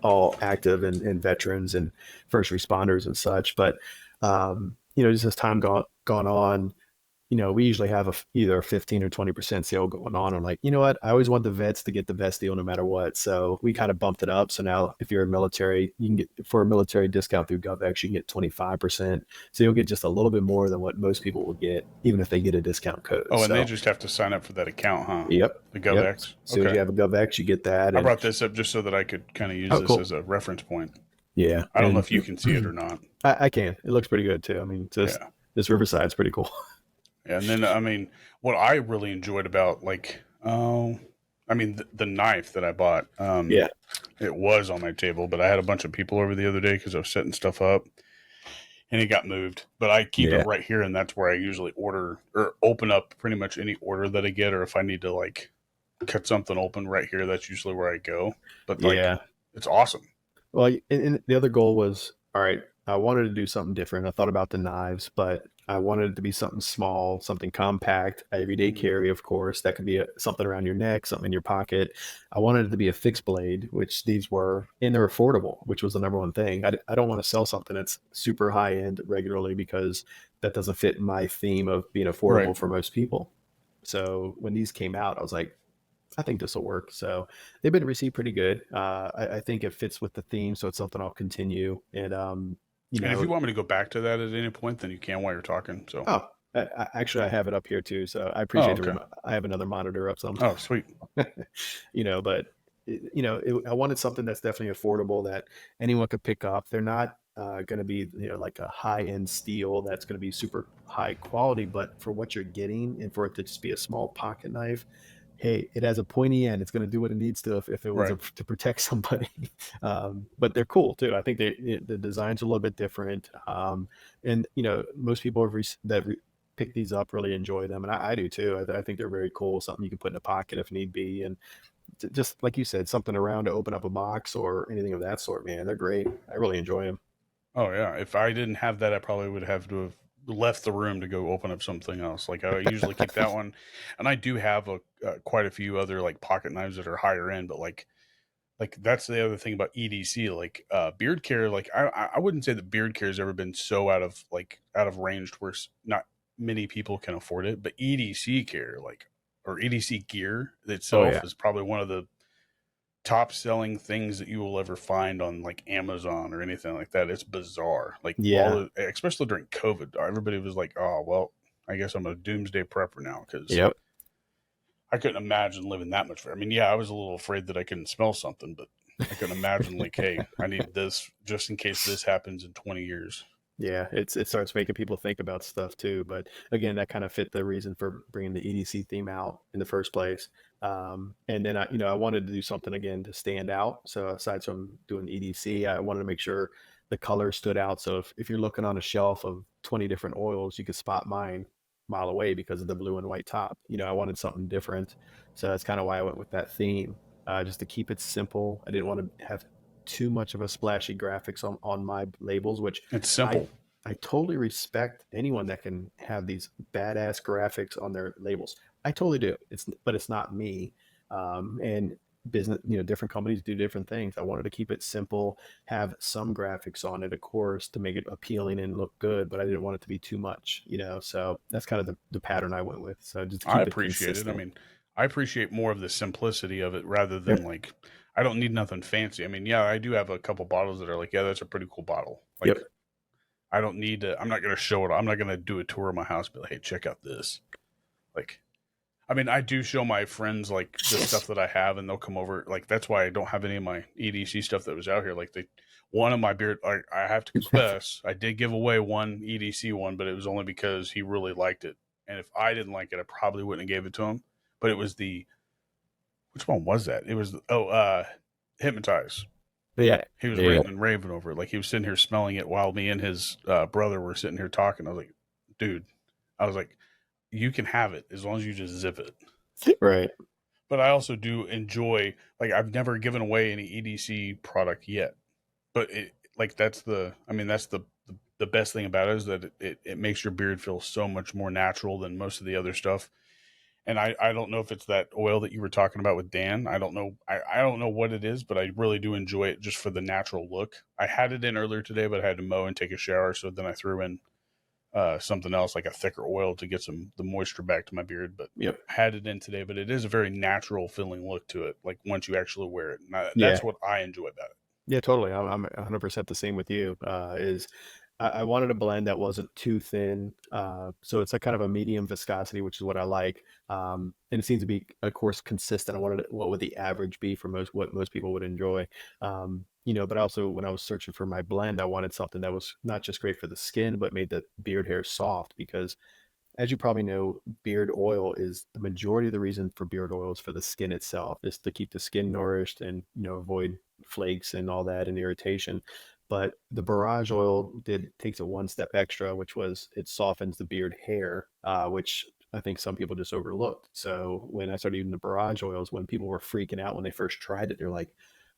all active and veterans and first responders and such. But just as time gone on, we usually have either a 15 or 20% sale going on. I'm like, you know what? I always want the vets to get the best deal no matter what. So we kind of bumped it up. So now if you're a military, you can get, for a military discount through GovX, you can get 25%. So you'll get just a little bit more than what most people will get, even if they get a discount code. Oh, and they So, just have to sign up for that account, huh? yep. The Yep. GovX. As soon as Okay. you have a GovX, you get that. I And brought this up just so that I could kind of use oh, this cool. as a reference point. Yeah. I don't know And if you can see it or not. I can. It looks pretty good too. I mean, just Yeah. this Riverside's pretty cool. And then, what I really enjoyed about like, the knife that I bought, Yeah. it was on my table, but I had a bunch of people over the other day because I was setting stuff up and it got moved. But I keep it Yeah. right here, and that's where I usually order or open up pretty much any order that I get, or if I need to like cut something open right here, that's usually where I go. But like, Yeah. it's awesome. Well, and the other goal was, all right, I wanted to do something different. I thought about the knives, but I wanted it to be something small, something compact, everyday Mhm. carry, of course. That could be something around your neck, something in your pocket. I wanted it to be a fixed blade, which these were, and they're affordable, which was the number one thing. I don't want to sell something that's super high end regularly because that doesn't fit my theme of being Right. affordable for most people. So when these came out, I was like, I think this will work. So they've been received pretty good. I think it fits with the theme, so it's something I'll continue. And you And if know, you want me to go back to that at any point, then you can while you're talking. So, oh, actually, yeah. I have it up here too. So I Oh, appreciate the okay. I have another monitor up. So Oh, sweet. but I wanted something that's definitely affordable that anyone could pick up. They're not going to be, like a high end steel that's going to be super high quality, but for what you're getting and for it to just be a small pocket knife, hey, it has a pointy end. It's going to do what it needs to if it was Right. to protect somebody. But they're cool too. I think the design's a little bit different. And most people pick these up really enjoy them, and I do too. I think they're very cool. Something you can put in a pocket if need be, and just like you said, something around to open up a box or anything of that sort. Man, they're great. I really enjoy them. Oh, yeah. If I didn't have that, I probably would have to have left the room to go open up something else. Like I usually keep that one, and I do have quite a few other like pocket knives that are higher end, but like that's the other thing about EDC. Like beard care, like I wouldn't say that beard care has ever been so out of range where not many people can afford it. But EDC care, like or EDC gear Oh itself, yeah, is probably one of the top selling things that you will ever find on like Amazon or anything like that. It's bizarre. Like yeah, especially during COVID, everybody was like, "Oh well, I guess I'm a doomsday prepper now," because yep. I couldn't imagine living that much. I mean, yeah, I was a little afraid that I couldn't smell something, but I couldn't imagine like, hey, I need this just in case this happens in 20 years. Yeah, it starts making people think about stuff too. But again, that kind of fit the reason for bringing the EDC theme out in the first place. And then I wanted to do something again to stand out. So aside from doing EDC, I wanted to make sure the color stood out. So if you're looking on a shelf of 20 different oils, you could spot mine a mile away because of the blue and white top. I wanted something different. So that's kind of why I went with that theme, just to keep it simple. I didn't want to have too much of a splashy graphics on my labels, which It's I simple. I totally respect anyone that can have these badass graphics on their labels. I totally do. But it's not me. And business, different companies do different things. I wanted to keep it simple, have some graphics on it, of course, to make it appealing and look good, but I didn't want it to be too much. So that's kind of the pattern I went with. So just to I keep it appreciate it. I consistent. mean, I appreciate more of the simplicity of it rather than Yep. like, I don't need nothing fancy. I mean, yeah, I do have a couple bottles that are like, yeah, that's a pretty cool bottle. Like, Yep. I don't need to, I'm not going to show it. I'm not going to do a tour of my house, but like, hey, check out this. Like, I mean, I do show my friends like the stuff that I have, and they'll come over. Like that's why I don't have any of my EDC stuff that was out here. Like one of my beard, I have to confess, I did give away one EDC one, but it was only because he really liked it. And if I didn't like it, I probably wouldn't have gave it to him. But it was the which one was that? It was hypnotize. Yeah. He was Yeah. ranting and raving over it. Like he was sitting here smelling it while me and his brother were sitting here talking. I was like, dude, I was like, you can have it as long as you just zip it. Right. But I also do enjoy like I've never given away any EDC product yet. But like that's the best thing about it is that it makes your beard feel so much more natural than most of the other stuff. And I don't know if it's that oil that you were talking about with Dan. I don't know. I don't know what it is, but I really do enjoy it just for the natural look. I had it in earlier today, but I had to mow and take a shower, so then I threw in something else like a thicker oil to get some the moisture back to my beard. But Yep. I had it in today, but it is a very natural feeling look to it. Like once you actually wear it, and Yeah. that's what I enjoy about it. Yeah, totally. I'm 100% the same with you. Is I wanted a blend that wasn't too thin, so it's a kind of a medium viscosity, which is what I like. And it seems to be, of course, consistent. I wanted what would the average be for what most people would enjoy. But also when I was searching for my blend, I wanted something that was not just great for the skin, but made the beard hair soft because as you probably know, beard oil is the majority of the reason for beard oil is for the skin itself, is to keep the skin nourished and avoid flakes and all that and irritation. But the barrage oil did takes it one step extra, which was it softens the beard hair, which I think some people just overlooked. So when I started using the barrage oils, when people were freaking out when they first tried it, they're like,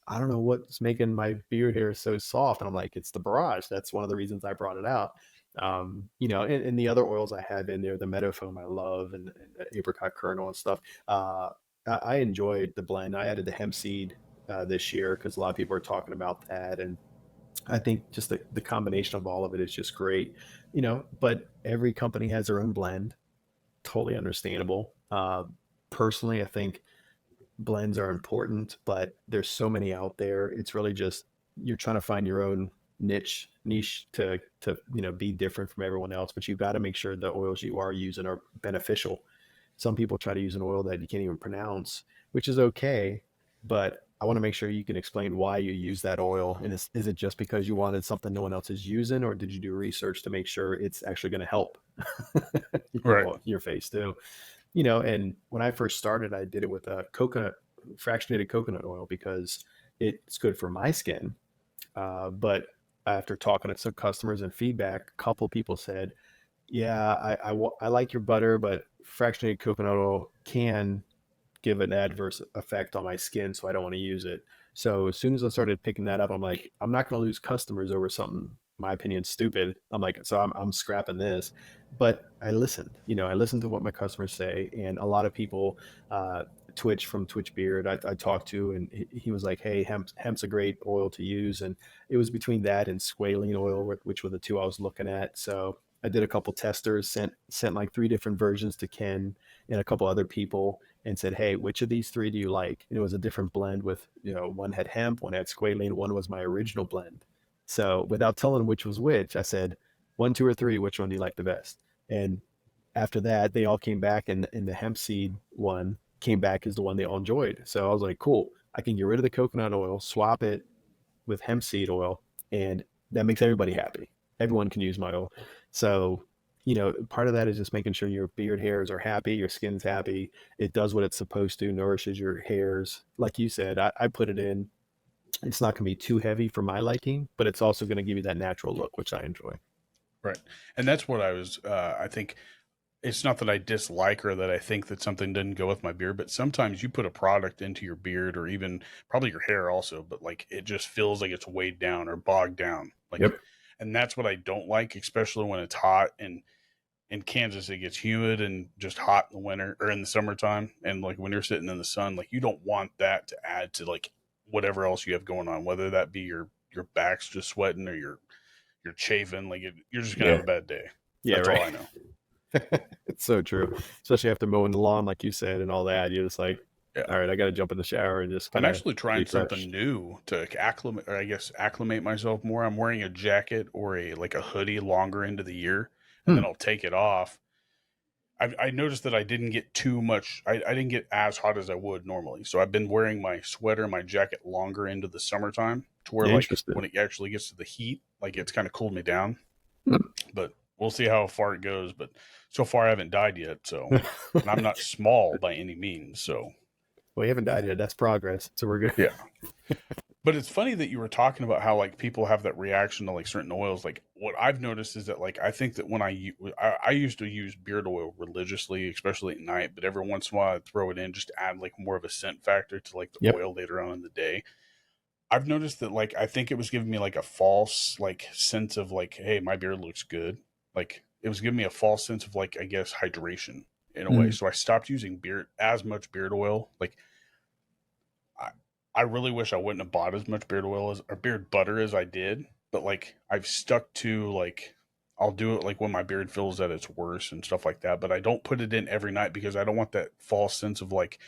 I don't know what's making my beard hair so soft. And I'm like, it's the barrage. That's one of the reasons I brought it out. And the other oils I have in there, the meadow foam I love, and the apricot kernel and stuff. I enjoyed the blend. I added the hemp seed this year because a lot of people are talking about that, and I think just the combination of all of it is just great. But every company has their own blend. Totally understandable. Personally, I think blends are important, but there's so many out there. It's really just you're trying to find your own niche to be different from everyone else. But you've got to make sure the oils you are using are beneficial. Some people try to use an oil that you can't even pronounce, which is okay, but I want to make sure you can explain why you use that oil. And is it just because you wanted something no one else is using, or did you do research to make sure it's actually going to help Right. your face too? And when I first started, I did it with a fractionated coconut oil because it's good for my skin. But after talking to some customers and feedback, a couple people said, yeah, I like your butter, but fractionated coconut oil can give an adverse effect on my skin, so I don't want to use it. So as soon as I started picking that up, I'm like, I'm not going to lose customers over something, in my opinion, stupid. I'm like, so I'm scrapping this. But I listened, I listened to what my customers say, and a lot of people, Twitch from Twitch Beard, I talked to, and he was like, hey, hemp's a great oil to use. And it was between that and squalene oil, which were the two I was looking at. So I did a couple testers, sent like 3 different versions to Ken and a couple other people, and said, hey, which of these 3 do you like? And it was a different blend with, one had hemp, one had squalene, one was my original blend. So without telling which was which, I said, 1, 2, or 3, which one do you like the best? And after that, they all came back, and the hemp seed one came back as the one they all enjoyed. So I was like, cool, I can get rid of the coconut oil, swap it with hemp seed oil, and that makes everybody happy. Everyone can use my oil. So, part of that is just making sure your beard hairs are happy, your skin's happy. It does what it's supposed to, nourishes your hairs. Like you said, I put it in. It's not going to be too heavy for my liking, but it's also going to give you that natural look, which I enjoy. Right. And that's what I think it's not that I dislike or that I think that something didn't go with my beard, but sometimes you put a product into your beard or even probably your hair also, but like it just feels like it's weighed down or bogged down. Like, Yep. and that's what I don't like, especially when it's hot. And in Kansas, it gets humid and just hot in the winter or in the summertime. And like when you're sitting in the sun, like you don't want that to add to like whatever else you have going on, whether that be your back's just sweating or you're chafing. Like you're just gonna have Yeah. a bad day. Yeah, That's all I right. know. It's so true. Especially after mowing the lawn, like you said, and all that. You're just like, Yeah. all right, I got to jump in the shower and just I'm kind of actually trying refresh. something new to acclimate, or I guess acclimate myself more. I'm wearing a jacket or a hoodie longer into the year, and then Hmm. I'll take it off. I noticed that I didn't get too much. I didn't get as hot as I would normally. So I've been wearing my sweater and my jacket longer into the summertime to where like Interesting. when it actually gets to the heat, like it's kind of cooled me down. Hmm. But we'll see how far it goes. But so far I haven't died yet. So, and I'm not small by any means. So Well, you haven't died yet. That's progress. So we're good. yeah. But it's funny that you were talking about how like people have that reaction to like certain oils. Like what I've noticed is that like I think that when I used to use beard oil religiously, especially at night, but every once in a while I'd throw it in just to add like more of a scent factor to like the Yep. oil later on in the day. I've noticed that like I think it was giving me like a false like sense of like, hey, my beard looks good. Like it was giving me a false sense of like I guess hydration in a way. Mhm. So I stopped using beard oil. Like I, I really wish I wouldn't have bought as much beard oil as or beard butter as I did, but like I've stuck to like I'll do it like when my beard feels at its worst and stuff like that, but I don't put it in every night because I don't want that false sense of like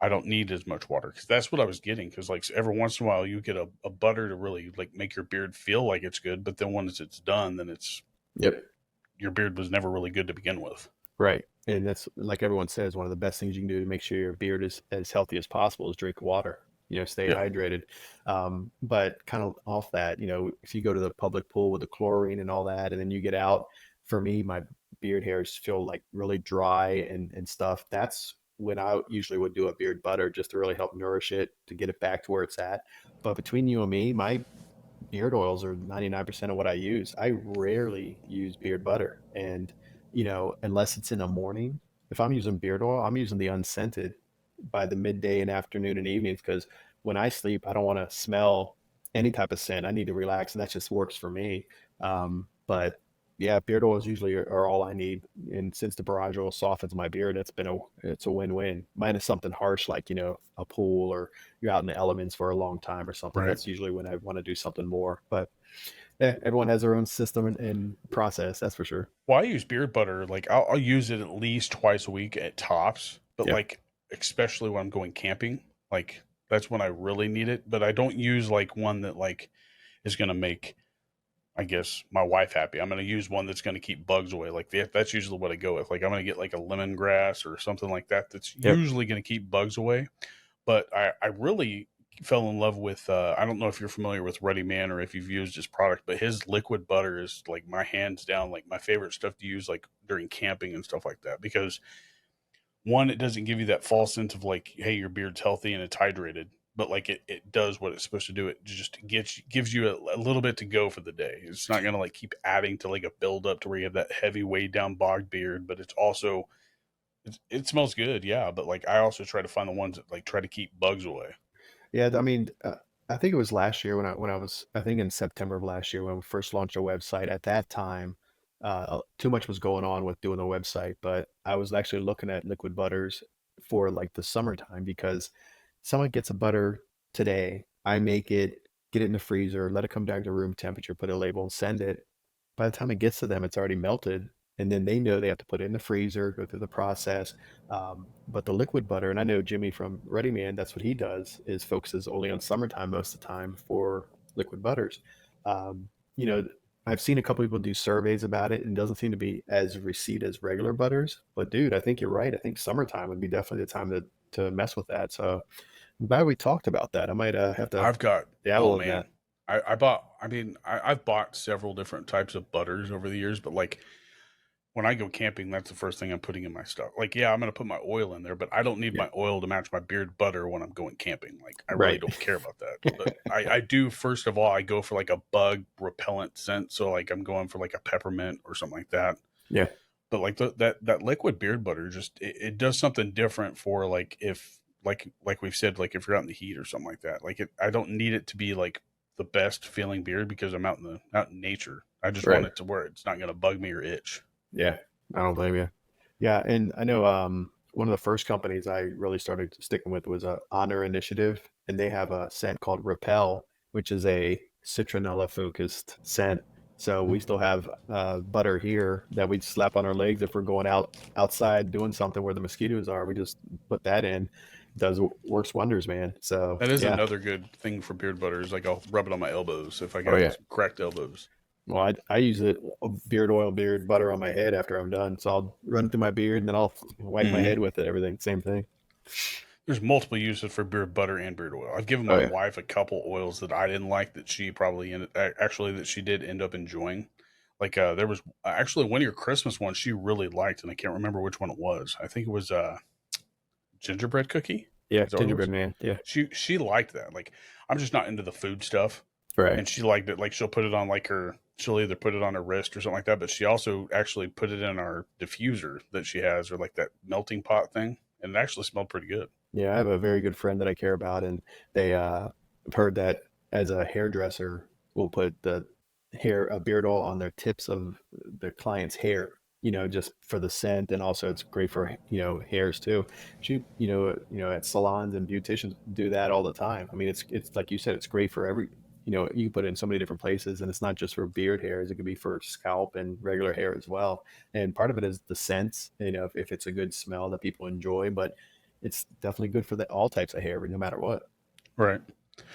I don't need as much water because that's what I was getting. Because like every once in a while you get a butter to really like make your beard feel like it's good, but then once it's done, then it's Yep. your beard was never really good to begin with. Right. And that's like everyone says, one of the best things you can do to make sure your beard is as healthy as possible is drink water, stay Yeah, hydrated. But kind of off that, if you go to the public pool with the chlorine and all that, and then you get out, for me, my beard hairs feel like really dry and stuff. That's when I usually would do a beard butter just to really help nourish it, to get it back to where it's at. But between you and me, my beard oils are 99% of what I use. I rarely use beard butter. And, unless it's in the morning, if I'm using beard oil, I'm using the unscented by the midday and afternoon and evenings because when I sleep, I don't want to smell any type of scent. I need to relax, and that just works for me. But Yeah, beard oils usually are all I need, and since the barrage oil softens my beard, it's a win-win. Minus something harsh like, a pool or you're out in the elements for a long time or something. Right. That's usually when I want to do something more. But yeah, everyone has their own system and process, that's for sure. Well, I use beard butter. Like I'll use it at least twice a week at tops, but Yeah. like especially when I'm going camping, like that's when I really need it. But I don't use like one that like is going to make, I guess, my wife happy. I'm going to use one that's going to keep bugs away. Like that's usually what I go with. Like I'm going to get like a lemongrass or something like that. That's Yep. usually going to keep bugs away. But I really fell in love with, I don't know if you're familiar with Ready Man or if you've used his product, but his liquid butter is like my hands down, like my favorite stuff to use like during camping and stuff like that. Because one, it doesn't give you that false sense of like, hey, your beard's healthy and it's hydrated. But like it does what it's supposed to do. It just gives you a little bit to go for the day. It's not gonna like keep adding to like a build up to where you have that heavy weighed down bogged beard, but it's also it smells good, yeah. But like I also try to find the ones that like try to keep bugs away. Yeah, I mean, I think it was last year when I was, I think in September of last year when we first launched our website. At that time, too much was going on with doing the website, but I was actually looking at liquid butters for like the summertime because someone gets a butter today, I make it, get it in the freezer, let it come down to room temperature, put a label and send it. By the time it gets to them, it's already melted. And then they know they have to put it in the freezer, go through the process. But the liquid butter, and I know Jimmy from Ready Man, that's what he does, is focuses only on summertime most of the time for liquid butters. Um, you know, I've seen a couple people do surveys about it and it doesn't seem to be as received as regular butters. But dude, I think you're right. I think summertime would be definitely the time to mess with that. So I'm glad we talked about that. I might have to I've got oh dabble in that. man. I bought I mean, I've bought several different types of butters over the years, but like when I go camping, that's the first thing I'm putting in my stuff. Like, yeah, I'm gonna put my oil in there, but I don't need Yeah, my oil to match my beard butter when I'm going camping. Like, I really right. don't care about that. But I do first of all, I go for like a bug repellent scent. So like I'm going for like a peppermint or something like that. Yeah. But like that liquid beard butter just it does something different for like if like we've said, like if you're out in the heat or something like that. Like I don't need it to be like the best feeling beard because I'm out in nature. I just want Right. it to where it's not gonna bug me or itch. Yeah, I don't blame you. Yeah, and I know one of the first companies I really started sticking with was Honor Initiative, and they have a scent called Repel, which is a citronella focused scent. So we still have butter here that we slap on our legs if we're going outside doing something where the mosquitoes are. We just put that in. Does works wonders, man. So That is yeah. another good thing for beard butter is like I'll rub it on my elbows if I Oh got yeah. cracked elbows. Well, I use it beard oil, beard butter on my head after I'm done. So I'll run it through my beard and then I'll wipe my Hmm. head with it. Everything, same thing. There's multiple uses for beard butter and beard oil. I've given Oh my yeah, wife a couple oils that I didn't like that she probably actually that she did end up enjoying. Like there was actually one of your Christmas ones she really liked, and I can't remember which one it was. I think it was gingerbread cookie. yeah, Is that what it gingerbread was? man. Yeah, She liked that. Like I'm just not into the food stuff, right. and she liked it. Like she'll put it on like her. She'll either put it on her wrist or something like that, but she also actually put it in our diffuser that she has, or like that melting pot thing, and it actually smelled pretty good. Yeah, I have a very good friend that I care about, and they have heard that as a hairdresser, will put the hair beard oil on their tips of the client's hair. Just for the scent, and also it's great for hairs too. She, at salons and beauticians do that all the time. I mean, it's like you said, it's great for every. You can put it in so many different places, and it's not just for beard hairs. It could be for scalp and regular hair as well. And part of it is the scents. If it's a good smell that people enjoy, but it's definitely good for all types of hair, no matter what. Right.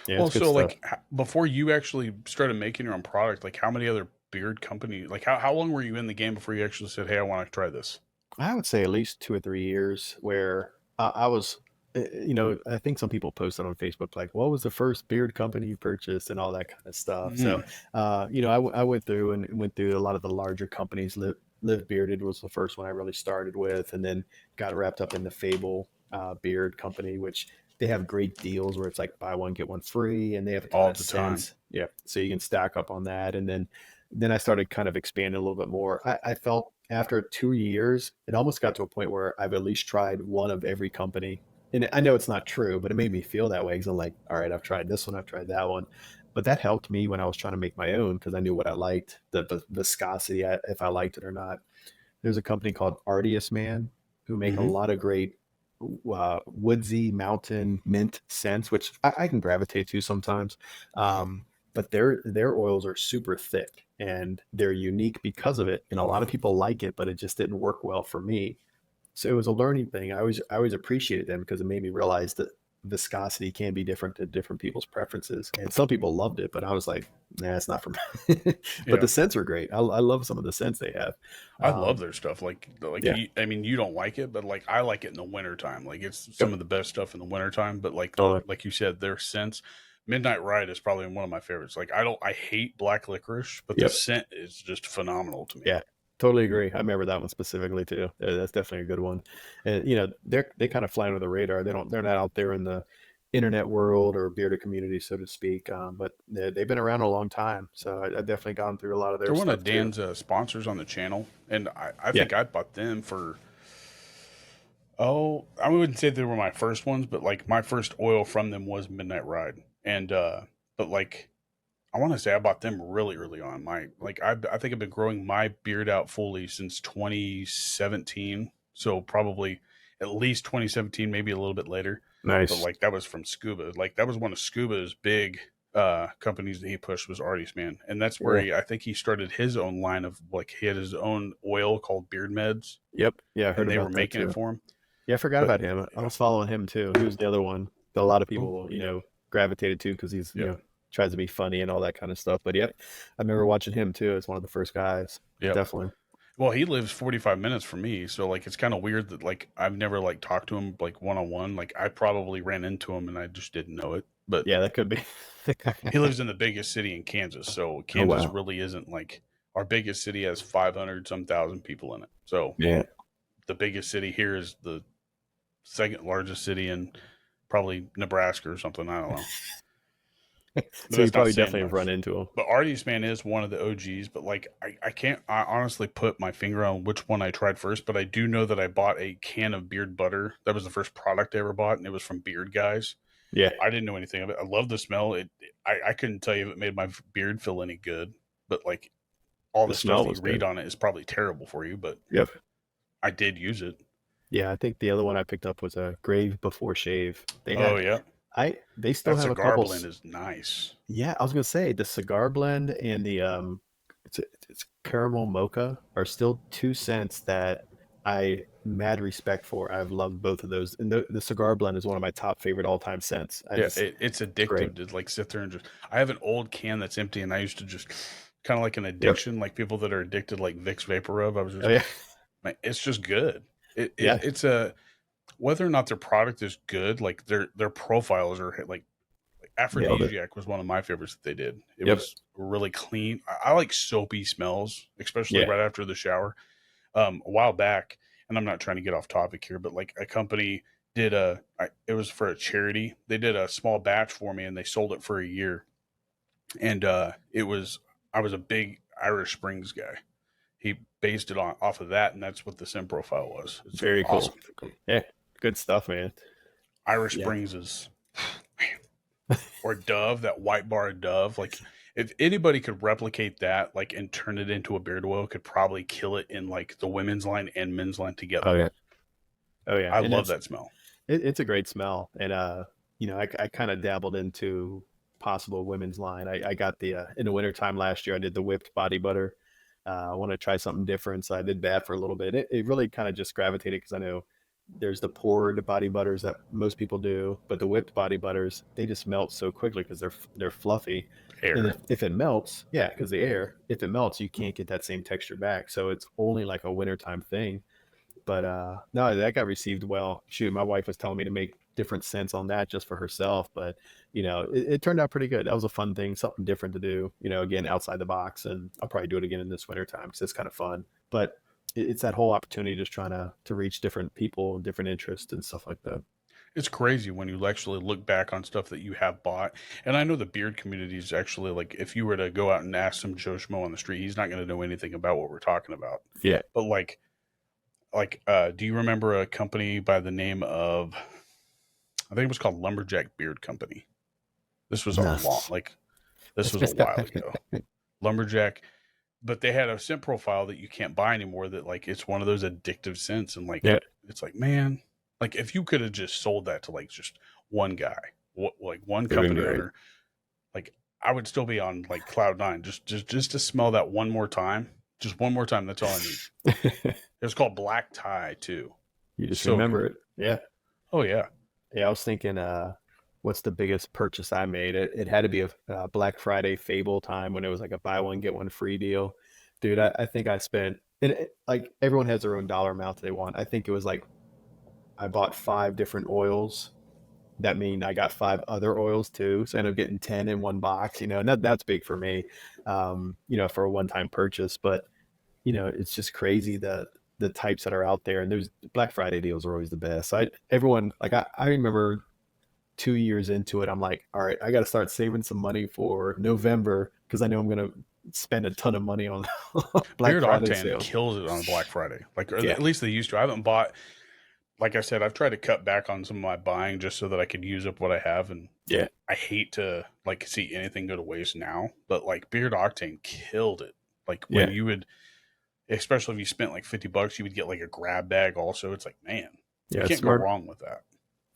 Yeah, Well, it's good so stuff. like before you actually started making your own product, like how many other beard company, like how long were you in the game before you actually said, "Hey, I want to try this"? I would say at least 2 or 3 years where I was, I think some people posted on Facebook like, "What was the first beard company you purchased?" and all that kind of stuff. So, Mm, I went through and went through a lot of the larger companies. Live Bearded was the first one I really started with, and then got wrapped up in the Fable Beard Company, which they have great deals where it's like buy one get one free, and they have a ton all of the time. scents. Yeah, so you can stack up on that, and then I started kind of expanding a little bit more. I felt after 2 years, it almost got to a point where I've at least tried one of every company. And I know it's not true, but it made me feel that way because I'm like, all right, I've tried this one, I've tried that one. But that helped me when I was trying to make my own because I knew what I liked, the viscosity, if I liked it or not. There's a company called Artius Man who make a Hmm. lot of great woodsy mountain mint scents, which I can gravitate to sometimes. But their oils are super thick and they're unique because of it. And a lot of people like it, but it just didn't work well for me. So it was a learning thing. I always appreciated them because it made me realize that viscosity can be different to different people's preferences. And some people loved it, but I was like, nah, it's not for me. But Yeah. the scents were great. I love some of the scents they have. I love Um, their stuff. Like yeah. I mean, you don't like it, but like I like it in the wintertime. Like it's some Yep. of the best stuff in the wintertime. But Totally. like you said, their scents. Midnight Ride is probably one of my favorites. Like I hate black licorice, but the Yep. scent is just phenomenal to me. Yeah. Totally agree. I remember that one specifically too. That's definitely a good one. And they kind of fly under the radar. They're not out there in the internet world or bearded community, so to speak. But they've been around a long time. So I've definitely gone through a lot of their They're one stuff of too. Dan's sponsors on the channel, and I Yeah. think I bought them for. Oh, I wouldn't say they were my first ones, but like my first oil from them was Midnight Ride, and but like I want to say I bought them really early on. I think I've been growing my beard out fully since 2017. So probably at least 2017, maybe a little bit later. But Nice. like that was from Scuba. Like that was one of Scuba's big companies that he pushed was Artie's Man. And that's where Yeah. I think he started his own line of like he had his own oil called Beard Meds Yep. Yeah. I heard and they were about that making it too. for him. Yeah. I forgot But about him. I was following him too. He was the other one that a lot of oh, people, gravitated to because he's, yeah. tries to be funny and all that kind of stuff. But yep, I remember watching him too as one of the first guys. Yeah. Definitely. Well, he lives 45 minutes from me, so like it's kind of weird that like I've never like talked to him like one on one. Like I probably ran into him and I just didn't know it. But Yeah, that could be. he lives in the biggest city in Kansas, so Oh Kansas wow. really isn't like our biggest city has 500 some thousand people in it. So Yeah. the biggest city here is the second largest city in probably Nebraska or something. I don't know, but So you that's not probably saying definitely have run much. into him. But Artie's Man is one of the OGs, but like I can't I honestly put my finger on which one I tried first, but I do know that I bought a can of beard butter. That was the first product I ever bought, and it was from Beard Guys. Yeah. I didn't know anything of it. I love the smell. I couldn't tell you if it made my beard feel any good, but like all The the stuff smell that you was read good. on it is probably terrible for you, but Yep. I did use it. Yeah, I think the other one I picked up was a Grave Before Shave. Oh yeah, They still that have a cigar couple. blend is nice. Yeah, I was gonna say the cigar blend and the it's caramel mocha are still 2 cents that I mad respect for. I've loved both of those, and the cigar blend is one of my top favorite all time scents. Yeah, it's It's great. addictive to like sit there and just. I have an old can that's empty, and I used to just kind of like an Yep. addiction, like people that are addicted, like Vicks Vapor Rub. I was Oh just, yeah. man, it's just good. Yeah. It's a whether or not their product is good, like their profiles are like Nailed it. Aphrodisiac was one of my favorites that they did. It Yep. was really clean. I like soapy smells, especially Yeah. right after the shower. A while back, and I'm not trying to get off topic here, but like a company did it was for a charity. They did a small batch for me, and they sold it for a year. And it was I was a big Irish Springs guy. He based it on off of that, and that's what the sim profile was. It's Very cool. awesome. Yeah. Good stuff, man. Irish Yeah. Springs is or Dove, that white bar of Dove. Like if anybody could replicate that, like and turn it into a beard oil, could probably kill it in like the women's line and men's line Oh together. yeah. Oh yeah. I And love that smell. it's a great smell. And I kind of dabbled into possible women's line. I got the in the wintertime last year I did the whipped body butter. I want to try something different, so I did that for a little bit. It really kind of just gravitated because I know there's the poured body butters that most people do, but the whipped body butters, they just melt so quickly because they're fluffy. And Air. if it melts, yeah, because the air, if it melts, you can't get that same texture back. So it's only like a wintertime thing. But no, that got received well. Shoot, my wife was telling me to make different scents on that just for herself, but it turned out pretty good. That was a fun thing, something different to do. Again, outside the box, and I'll probably do it again in this winter time because it's kind of fun. But it's that whole opportunity just trying to reach different people, different interests, and stuff like that. It's crazy when you actually look back on stuff that you have bought. And I know the beard community is actually like, if you were to go out and ask some Joe Schmo on the street, he's not going to know anything about what we're talking about. Yeah. But do you remember a company by the name of, I think it was called Lumberjack Beard Company? This was a No. long, like This was a while ago. Lumberjack, but they had a scent profile that you can't buy anymore. That like it's one of those addictive scents, and like Yeah, it's like man, like if you could have just sold that to like just one guy, like one they've been company great. owner, like I would still be on like cloud nine. Just to smell that one more time, just one more time. That's all I need. It was called Black Tie too. You just So remember good. it. Yeah. Oh yeah. Yeah, I was thinking, what's the biggest purchase I made? It had to be a Black Friday Fable time when it was like a buy one get one free deal. Dude, I think I spent, and like everyone has their own dollar amount they want. I think it was like I bought 5 different oils. That mean I got 5 other oils too. So I ended up getting 10 in one box, and that's big for me, for a one-time purchase. But it's just crazy the types that are out there, and those Black Friday deals are always the best. Everyone like I remember 2 years into it, I'm like, all right, I got to start saving some money for November because I know I'm gonna spend a ton of money on Black Beard Friday Octane sales. kills it on Black Friday. Like, or Yeah, at least they used to. I haven't bought. Like I said, I've tried to cut back on some of my buying just so that I could use up what I have, and yeah, I hate to like see anything go to waste now. But like Beard Octane killed it. Like when yeah, you would, especially if you spent like $50, you would get like a grab bag. Also, it's like man, you yeah. It's can't go smart. wrong with that.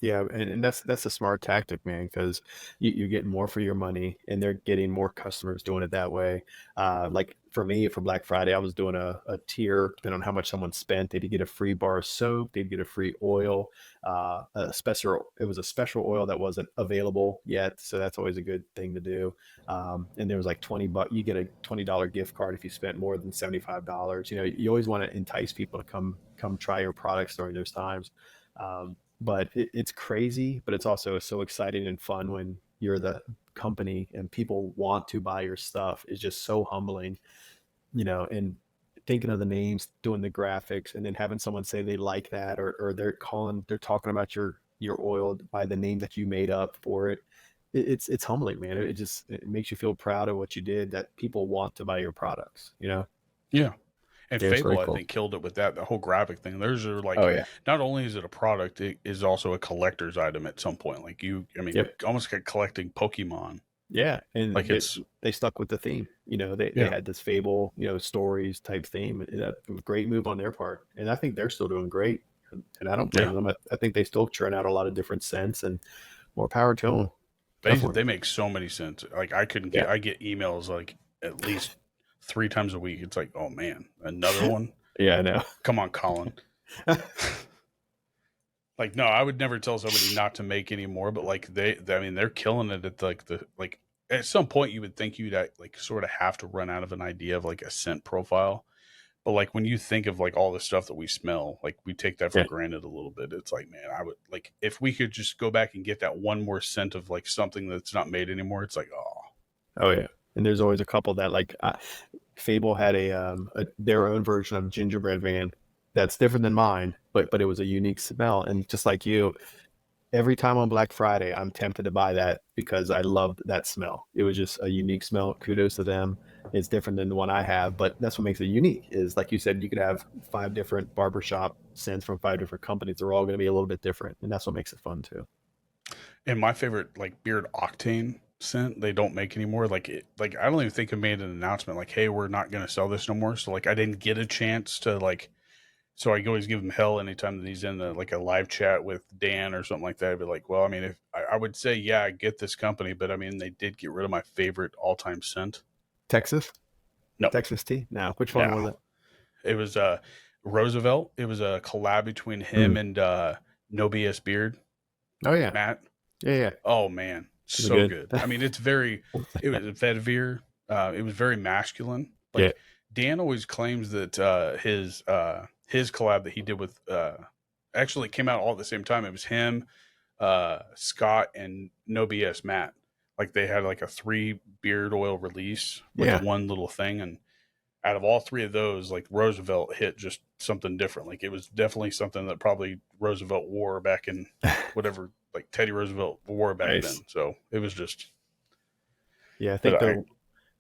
Yeah, and that's a smart tactic, man, because you're getting more for your money, and they're getting more customers doing it that way. Like for me, for Black Friday, I was doing a tier depending on how much someone spent. They'd get a free bar of soap, they'd get a free oil, a special. It was a special oil that wasn't available yet, so that's always a good thing to do. And there was like 20 bucks. You get a $20 gift card if you spent more than $75. You always want to entice people to come try your products during those times. But it's crazy, but it's also so exciting and fun when you're the company and people want to buy your stuff. Is just so humbling, and thinking of the names, doing the graphics, and then having someone say they like that, or they're talking about your oil by the name that you made up for it. It's humbling, man. It makes you feel proud of what you did, that people want to buy your products. Yeah. And Yeah, it's very Fable, I cool. think, killed it with that. The whole graphic thing. Theirs are Oh like, yeah. not only is it a product, it is also a collector's item at some point. Like I mean, Yep. almost like collecting Pokemon. Yeah, and Like it's, they stuck with the theme. They yeah, had this fable, stories type theme. That was a great move on their part, and I think they're still doing great. And I don't yeah. blame them. I think they still churn out a lot of different scents, and more power to them. They Definitely. make so many cents. Like Yeah, I get emails like at least 3 times a week. It's like, oh man, another one. yeah, I know. Come on, Colin. Like, no, I would never tell somebody not to make any more, but like I mean, they're killing it at like the like. At some point, you would think you'd like sort of have to run out of an idea of like a scent profile. But like when you think of like all the stuff that we smell, like we take that for Yeah. granted a little bit. It's like, man, I would like if we could just go back and get that one more scent of like something that's not made anymore. It's like, oh, Oh yeah. And there's always a couple that like Fable had their own version of gingerbread man that's different than mine, but it was a unique smell. And just like you, every time on Black Friday, I'm tempted to buy that because I loved that smell. It was just a unique smell. Kudos to them. It's different than the one I have, but that's what makes it unique. Is like you said, you could have 5 different barbershop scents from 5 different companies. They're all going to be a little bit different, and that's what makes it fun too. and my favorite like Beard Octane scent they don't make anymore. Like like I don't even think I made an announcement like, hey, we're not going to sell this no more. So like I didn't get a chance to like. So I always give him hell anytime that he's in like a live chat with Dan or something like that. I'd be like, well, I mean, if I would say, yeah, I get this company, but I mean, they did get rid of my favorite all time scent. Texas, No, Texas tea. Now, which one was no, it? it was Roosevelt. It was a collab between him Mm. and No BS Beard, Oh yeah, Matt. yeah, yeah. Oh man, Was it so good? good. I mean, it was Vedvir. It was very masculine. Yeah, Like Dan always claims that his collab that he did with actually came out all at the same time. It was him, Scott, and No BS Matt. Like they had like a 3 beard oil release, like yeah. one little thing, and out of all 3 of those, like Roosevelt hit just something different. Like it was definitely something that probably Roosevelt wore back in whatever, like Teddy Roosevelt wore back Nice. then. So it was just, Yeah, but I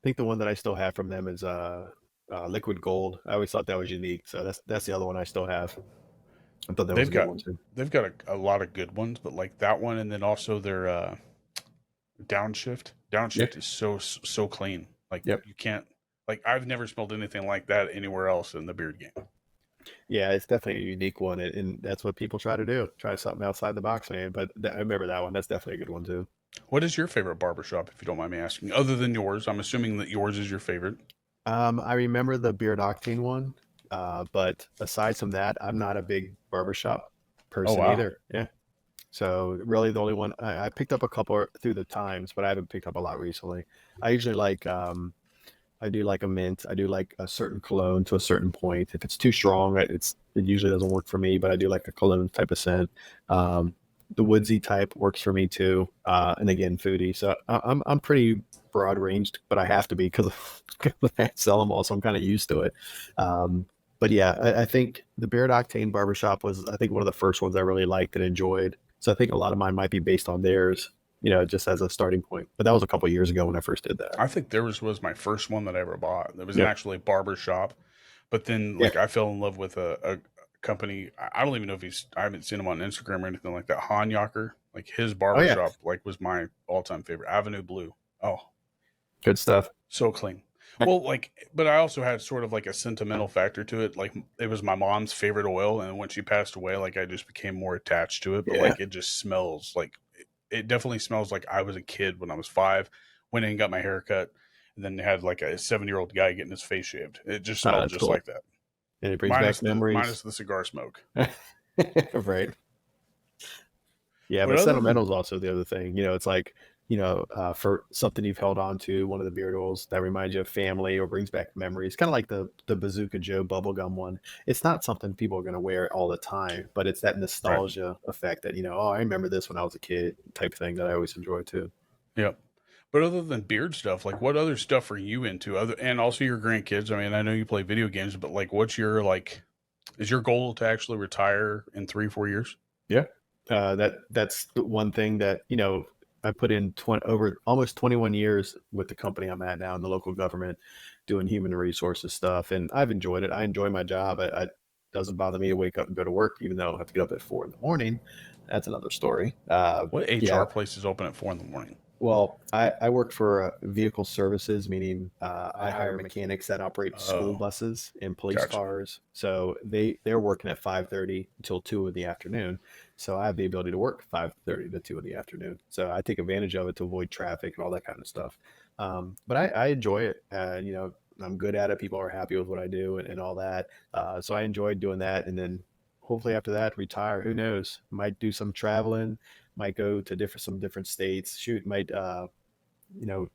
think the one that I still have from them is liquid gold. I always thought that was unique, so that's the other one I still have. I thought that was they've a good got one too. a lot of good ones, but like that one, and then also their downshift. Yeah. Downshift is so clean. Like Yep. you can't like I've never smelled anything like that anywhere else in the beard game. Yeah, it's definitely a unique one, and that's what people try to do. Try something outside the box, man. But I remember that one. That's definitely a good one too. What is your favorite barbershop, if you don't mind me asking? Other than yours, I'm assuming that yours is your favorite. I remember the Beard Octane one, but aside from that, I'm not a big barbershop Oh person wow. either. Yeah. So really, the only one I picked up a couple through the times, but I haven't picked up a lot recently. I usually like I do like a mint. I do like a certain cologne to a certain point. If it's too strong, it usually doesn't work for me. But I do like a cologne type of scent. Um, the woodsy type works for me too. And again, foodie. So I'm pretty broad ranged, but I have to be because I sell them all, so I'm kind of used to it. But yeah, I think the Beard Octane Barbershop was I think one of the first ones I really liked and enjoyed. So I think a lot of mine might be based on theirs, just as a starting point. But that was a couple of years ago when I first did that. I think theirs was my first one that I ever bought. There was an Yep. actually barber shop, but then Yeah. like I fell in love with a company. I don't even know if I haven't seen him on Instagram or anything like that. Han Yocker, like his Oh barber yeah. shop, like was my all time favorite. Avenue Blue. Oh, Good stuff. so clean. Well, like, but I also had sort of like a sentimental factor to it. Like, it was my mom's favorite oil, and when she passed away, like, I just became more attached to it. But Yeah. like, it just smells like it definitely smells like I was a kid when I was 5. Went in and got my hair cut, and then had like a 7-year-old guy getting his face shaved. It just Oh, smelled that's just cool. like that, And it brings minus back the memories. minus the cigar smoke. Right. Yeah, But but other than sentimental is also the other thing. It's like, for something you've held on to, one of the beard oils that reminds you of family or brings back memories. Kind of like the Bazooka Joe bubblegum one. It's not something people are going to wear all the time, but it's that right, nostalgia effect that, oh, I remember this when I was a kid type thing that I always enjoy too. yep. But other than beard stuff, like what other stuff are you into? Other and also your grandkids. I mean, I know you play video games, but like, what's your like? Is your goal to actually retire in 3 4 years? Yeah. That's the one thing that, I put in 20 over almost 21 years with the company I'm at now in the local government doing human resources stuff. And I've enjoyed it. I enjoy my job. It doesn't bother me to wake up and go to work, even though I have to get up at 4 in the morning. That's another story. What HR Yeah. place is open at 4 in the morning? Well, I work for vehicle services, meaning I hire mechanics that operate school Oh, buses and police gotcha. cars. So they're working at 5:30 until 2 in the afternoon. So I have the ability to work 5:30 to 2 in the afternoon. So I take advantage of it to avoid traffic and all that kind of stuff. But I enjoy it. I'm good at it. People are happy with what I do and all that. So I enjoyed doing that. And then hopefully after that, retire. Who knows? Might do some traveling, might go to some different states. Shoot, might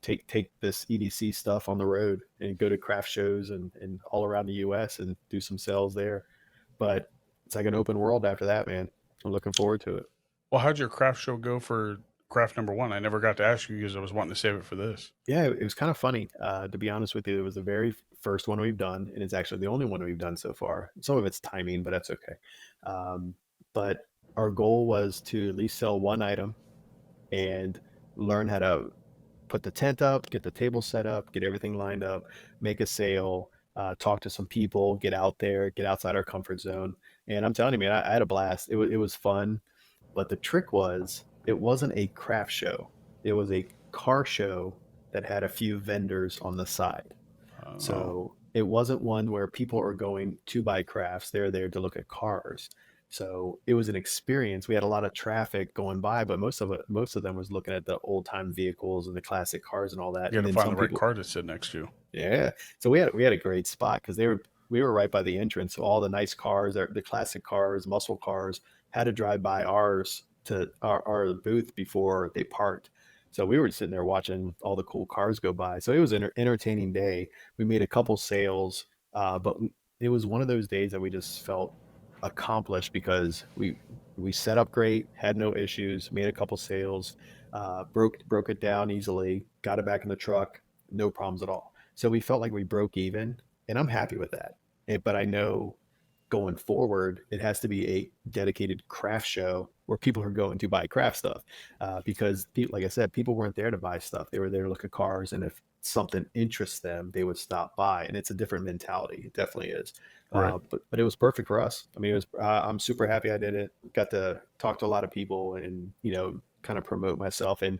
take this EDC stuff on the road and go to craft shows and all around the US and do some sales there. But it's like an open world after that, man. I'm looking forward to it. Well, how'd your craft show go for craft number one? I never got to ask you because I was wanting to save it for this. Yeah, it was kind of funny. To be honest with you, it was the very first one we've done, and it's actually the only one we've done so far. Some of it's timing, but that's okay. Um, but our goal was to at least sell one item and learn how to put the tent up, get the table set up, get everything lined up, make a sale, talk to some people, get out there, get outside our comfort zone. And I'm telling you, man, I had a blast. It was fun, but the trick was it wasn't a craft show. It was a car show that had a few vendors on the side. Oh, So it wasn't one where people are going to buy crafts. They're there to look at cars. So it was an experience. We had a lot of traffic going by, but most of them was looking at the old time vehicles and the classic cars and all that. you And got to then find the some right people, car to sit next to. yeah. So we had a great spot because we were right by the entrance. So all the nice cars, the classic cars, muscle cars, had to drive by ours to our booth before they parked. So we were sitting there watching all the cool cars go by. So it was an entertaining day. We made a couple sales, but it was one of those days that we just felt accomplished because we set up great, had no issues, made a couple sales, broke it down easily, got it back in the truck, no problems at all. So we felt like we broke even, and I'm happy with that. But I know going forward, it has to be a dedicated craft show where people are going to buy craft stuff. Because, like I said, people weren't there to buy stuff; they were there to look at cars, and if something interests them, they would stop by. And it's a different mentality. It definitely is. Right. But it was perfect for us. I mean, it was. I'm super happy I did it. Got to talk to a lot of people, and kind of promote myself. And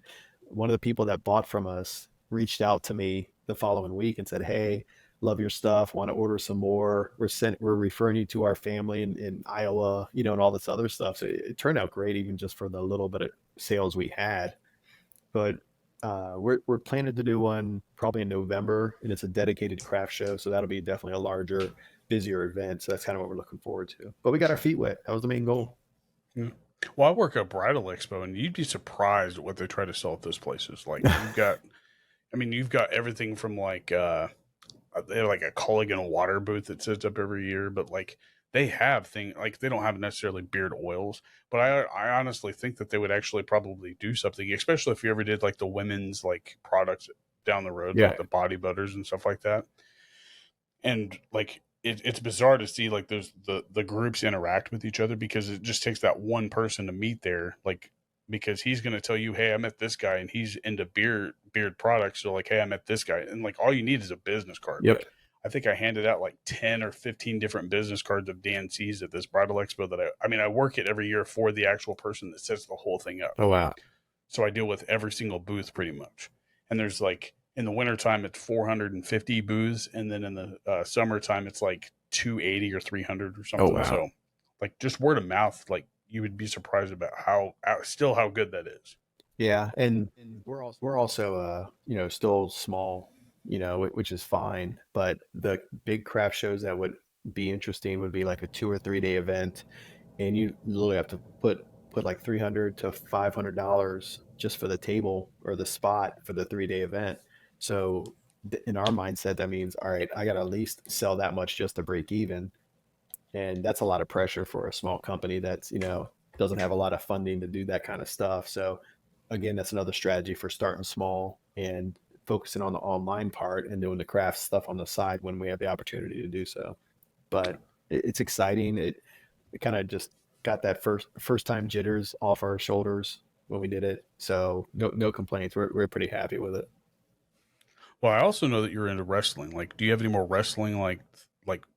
one of the people that bought from us reached out to me the following week and said, "Hey, love your stuff. Want to order some more? We're referring you to our family in Iowa, and all this other stuff." So it turned out great, even just for the little bit of sales we had. But we're planning to do one probably in November, and it's a dedicated craft show, so that'll be definitely a larger, busier event. So that's kind of what we're looking forward to. But we got our feet wet. That was the main goal. Yeah. Well, I work at Bridal Expo, and you'd be surprised at what they try to sell at those places. Like you've got everything from they have like a Culligan water booth that sits up every year, but like they have things like they don't have necessarily beard oils, but I honestly think that they would actually probably do something, especially if you ever did like the women's like products down the road, Yeah. like the body butters and stuff like that. And like it's bizarre to see like those the groups interact with each other because it just takes that one person to meet there, like because he's going to tell you, hey, I met this guy and he's into beard products, so like, hey, I met this guy, and like all you need is a business card. Yep. I think I handed out like 10 or 15 different business cards of Dan C's at this bridal expo that I work it every year for the actual person that sets the whole thing up. Oh wow. So I deal with every single booth pretty much. And there's like in the wintertime, it's 450 booths. And then in the summertime, it's like 280 or 300 or Oh something. wow. So like just word of mouth, like you would be surprised about how good that is. Yeah, and we're also still small, which is fine. But the big craft shows that would be interesting would be like a 2 or 3 day event, and you literally have to put like $300 to $500 just for the table or the spot for the 3 day event. So in our mindset, that means, all right, I got to at least sell that much just to break even, and that's a lot of pressure for a small company that's doesn't have a lot of funding to do that kind of stuff. So again, that's another strategy for starting small and focusing on the online part and doing the craft stuff on the side when we have the opportunity to do so. But it's exciting. It kind of just got that first time jitters off our shoulders when we did it. So no complaints. We're pretty happy with it. Well, I also know that you're into wrestling. Like, do you have any more wrestling like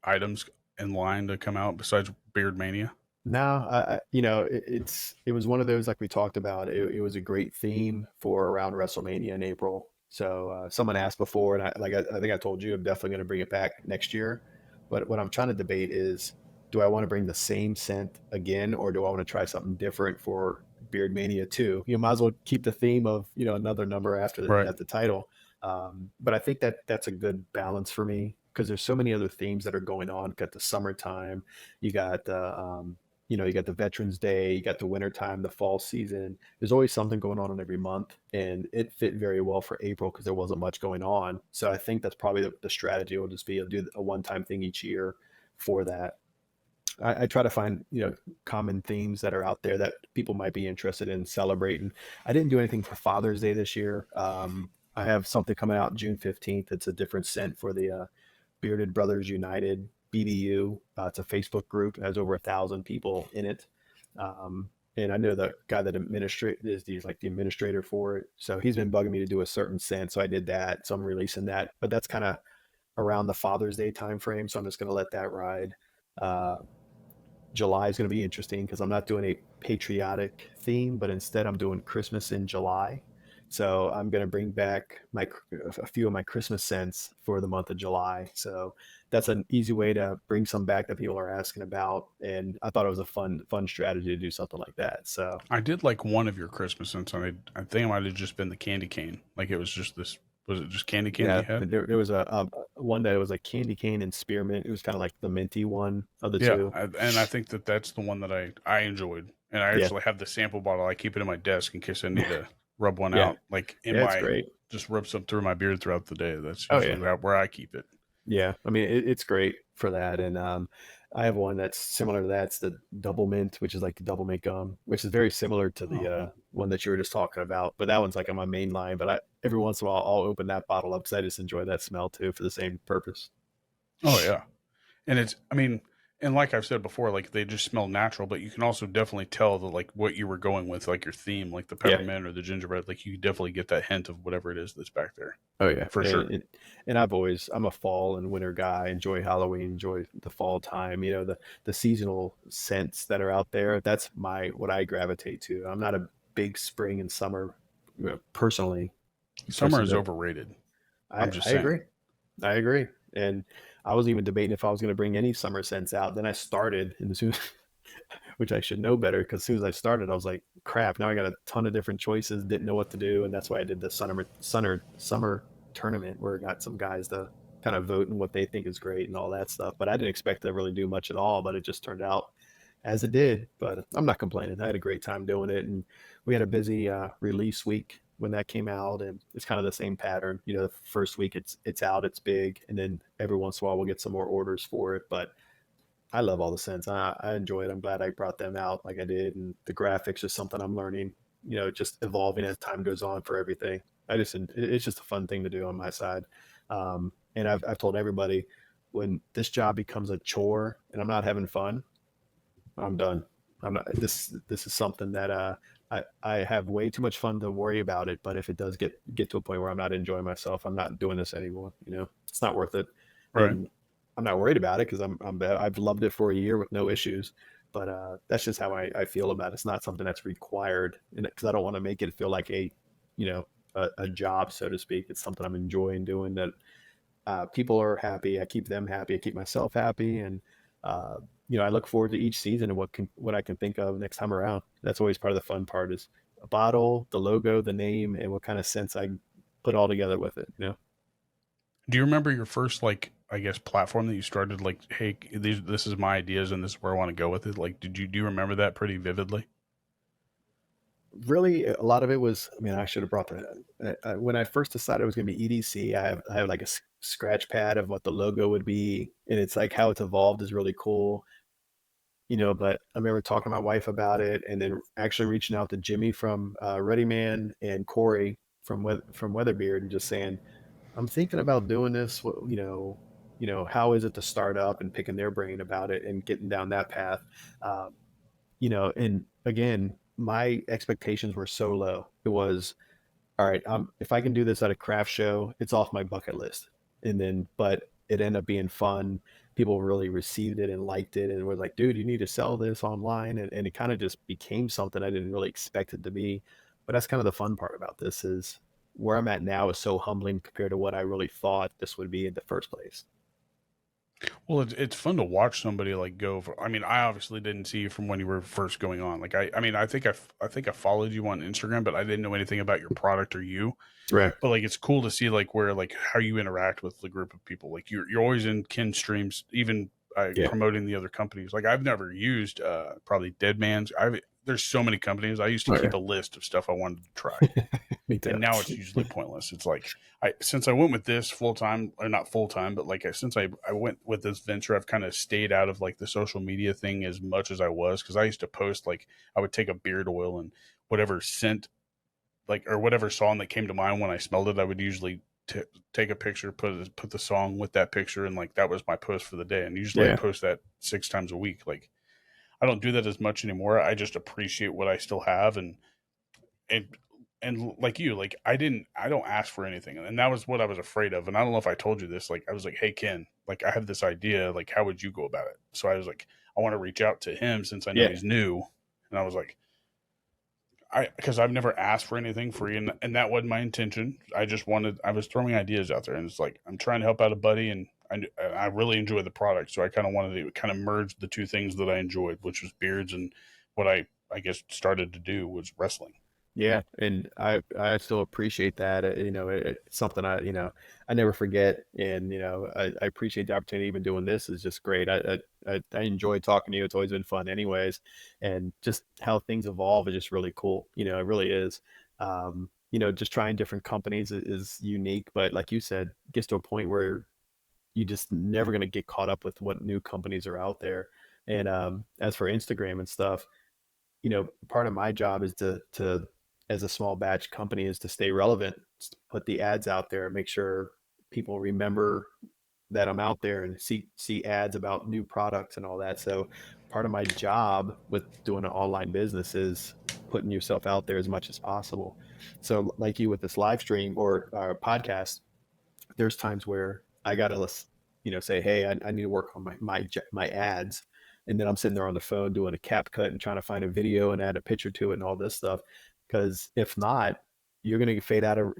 items in line to come out besides Beard Mania? No, it was one of those, like we talked about. It was a great theme for around WrestleMania in April. So someone asked before, and I think I told you I'm definitely going to bring it back next year. But what I'm trying to debate is, do I want to bring the same scent again, or do I want to try something different for Beard Mania 2? You might as well keep the theme of another number after Right. at the title. But I think that that's a good balance for me because there's so many other themes that are going on. Got the summertime, you got you got the Veterans Day, you got the wintertime, the fall season. There's always something going on in every month, and it fit very well for April because there wasn't much going on. So I think that's probably the strategy will just be to do a one-time thing each year for that. I try to find common themes that are out there that people might be interested in celebrating. I didn't do anything for Father's Day this year. I have something coming out June 15th. It's a different scent for the Bearded Brothers United BBU. It's a Facebook group. It has over 1,000 people in it. And I know the guy that he's like the administrator for it. So he's been bugging me to do a certain scent. So I did that. So I'm releasing that. But that's kind of around the Father's Day timeframe. So I'm just going to let that ride. Uh, July is going to be interesting because I'm not doing a patriotic theme, but instead I'm doing Christmas in July. So I'm going to bring back a few of my Christmas scents for the month of July. So that's an easy way to bring some back that people are asking about. And I thought it was a fun strategy to do something like that. So I did like one of your Christmas scents, and I think it might have just been the candy cane. Like it was just this. Was it just candy cane that yeah, you had? there was a one that was like candy cane and spearmint. It was kind of like the minty one of the Yeah, two. and I think that that's the one that I enjoyed, and I Yeah. actually have the sample bottle. I keep it in my desk in case I need to rub one Yeah. out, like in Yeah. It's my great. just rub some through my beard throughout the day. That's Oh usually yeah. where I keep it. Yeah, I mean it's great for that, and I have one that's similar to that. It's the double mint, which is like the double mint gum, which is very similar to the Oh, one that you were just talking about. But that one's like on my main line. But every once in a while I'll open that bottle up because I just enjoy that smell too for the same purpose. oh yeah. And and like I've said before, like they just smell natural, but you can also definitely tell that like what you were going with, like your theme, like the Yeah. peppermint or the gingerbread, like you definitely get that hint of whatever it is that's back there Oh yeah, for sure. and I'm a fall and winter guy. Enjoy Halloween, enjoy the fall time. The seasonal scents that are out there. That's what I gravitate to. I'm not a big spring and summer personally, Summer versus is overrated. I'm just I saying. agree. I agree. And I was even debating if I was going to bring any summer scents out. Then I started, and as soon, which I should know better, because as soon as I started, I was like, crap, now I got a ton of different choices, didn't know what to do. And that's why I did the summer tournament where I got some guys to kind of vote and what they think is great and all that stuff. But I didn't expect to really do much at all, but it just turned out as it did. But I'm not complaining. I had a great time doing it. And we had a busy release week when that came out, and it's kind of the same pattern. You know, the first week it's out, it's big, and then every once in a while we'll get some more orders for it. But I love all the scents. I enjoy it. I'm glad I brought them out like I did, and the graphics is something I'm learning. You know, just evolving as time goes on for everything. It's just a fun thing to do on my side. And I've told everybody, when this job becomes a chore and I'm not having fun, I'm done. I'm not. This is something that I have way too much fun to worry about it. But if it does get to a point where I'm not enjoying myself, I'm not doing this anymore. You know, it's not worth it. Right. And I'm not worried about it because I've loved it for a year with no issues. But that's just how I feel about it. It's not something that's required, because I don't want to make it feel like you know, a job, so to speak. It's something I'm enjoying doing, that people are happy. I keep them happy. I keep myself happy. And, I look forward to each season and what I can think of next time around. That's always part of the fun part, is a bottle, the logo, the name, and what kind of sense I put all together with it, you know? Do you remember your first, like, I guess, platform that you started? Like, hey, this is my ideas and this is where I want to go with it. Like, do you remember that pretty vividly? Really, a lot of it was, I mean, I should have brought that. When I first decided it was going to be EDC, I have like a scratch pad of what the logo would be. And it's like how it's evolved is really cool. But I remember talking to my wife about it, and then actually reaching out to Jimmy from Ready Man and Corey from Weatherbeard, and just saying, I'm thinking about doing this. How is it to start up, and picking their brain about it and getting down that path. Um, and again, my expectations were so low. It was, all right, if I can do this at a craft show, it's off my bucket list. But it ended up being fun. People really received it and liked it, and were like, dude, you need to sell this online. And it kind of just became something I didn't really expect it to be. But that's kind of the fun part about this, is where I'm at now is so humbling compared to what I really thought this would be in the first place. Well, it's fun to watch somebody like go for. I mean, I obviously didn't see you from when you were first going on. Like, I mean, I think I followed you on Instagram, but I didn't know anything about your product or you. Right. But like, it's cool to see like where like how you interact with the group of people. Like, you're always in kin streams, even Yeah. promoting the other companies. Like, I've never used probably Dead Man's. There's so many companies. I used to Oh, keep yeah. a list of stuff I wanted to try, Me too. and now it's usually pointless. It's like since I went with this full time, or not full time, but like since I went with this venture, I've kind of stayed out of like the social media thing as much as I was, because I used to post, like, I would take a beard oil and whatever scent, like, or whatever song that came to mind when I smelled it, I would usually take a picture, put the song with that picture, and like that was my post for the day. And usually I Yeah. post that 6 times a week. Like, I don't do that as much anymore. I just appreciate what I still have, and like you, like, I don't ask for anything, and that was what I was afraid of. And I don't know if I told you this. Like, I was like, hey Ken, like, I have this idea, like, how would you go about it? So I was like, I want to reach out to him since I know Yeah. he's new. And I was like, because I've never asked for anything free, and that wasn't my intention. I was throwing ideas out there, and it's like, I'm trying to help out a buddy, and I really enjoy the product, so I kind of wanted to kind of merge the two things that I enjoyed, which was beards, and what I guess started to do was wrestling. Yeah, and I still appreciate that. It's something I never forget, and I appreciate the opportunity. Even doing this is just great. I enjoy talking to you. It's always been fun, anyways, and just how things evolve is just really cool. It really is. Just trying different companies is unique, but like you said, gets to a point where you just never going to get caught up with what new companies are out there. And as for Instagram and stuff, part of my job is to as a small batch company is to stay relevant, put the ads out there, make sure people remember that I'm out there, and see ads about new products and all that. So part of my job with doing an online business is putting yourself out there as much as possible. So like you with this live stream or podcast, there's times where I gotta, say, hey, I need to work on my ads, and then I'm sitting there on the phone doing a cap cut and trying to find a video and add a picture to it and all this stuff. Because if not, you're going to fade out of,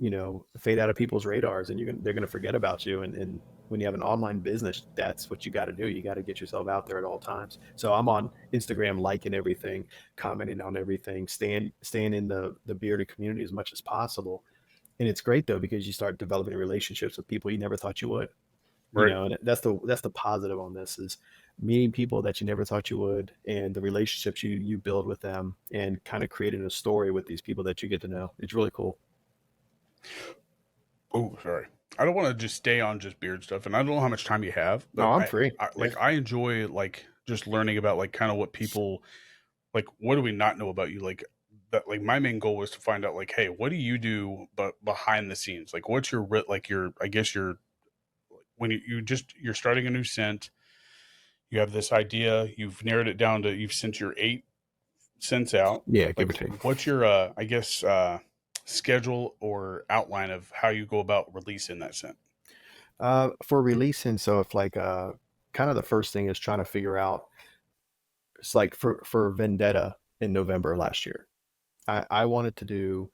fade out of people's radars, and they're going to forget about you. And when you have an online business, that's what you got to do. You got to get yourself out there at all times. So I'm on Instagram, liking everything, commenting on everything, staying in the bearded community as much as possible. And it's great though, because you start developing relationships with people you never thought you would, Right. and that's the positive on this is meeting people that you never thought you would, and the relationships you build with them, and kind of creating a story with these people that you get to know. It's really cool. Oh, sorry. I don't want to just stay on just beard stuff, and I don't know how much time you have, No, but I'm free. I Yeah. like I enjoy like just learning about like kind of what people like. What do we not know about you? Like that. Like my main goal was to find out like, hey, what do you do, but behind the scenes? Like, what's your like your I guess your when you're starting a new scent, you have this idea, you've narrowed it down to you've sent your 8 cents out. Yeah, give Like, or take. what's your I guess schedule or outline of how you go about releasing that scent? For releasing, so if like kind of the first thing is trying to figure out, it's like for Vendetta in November last year. I wanted to do,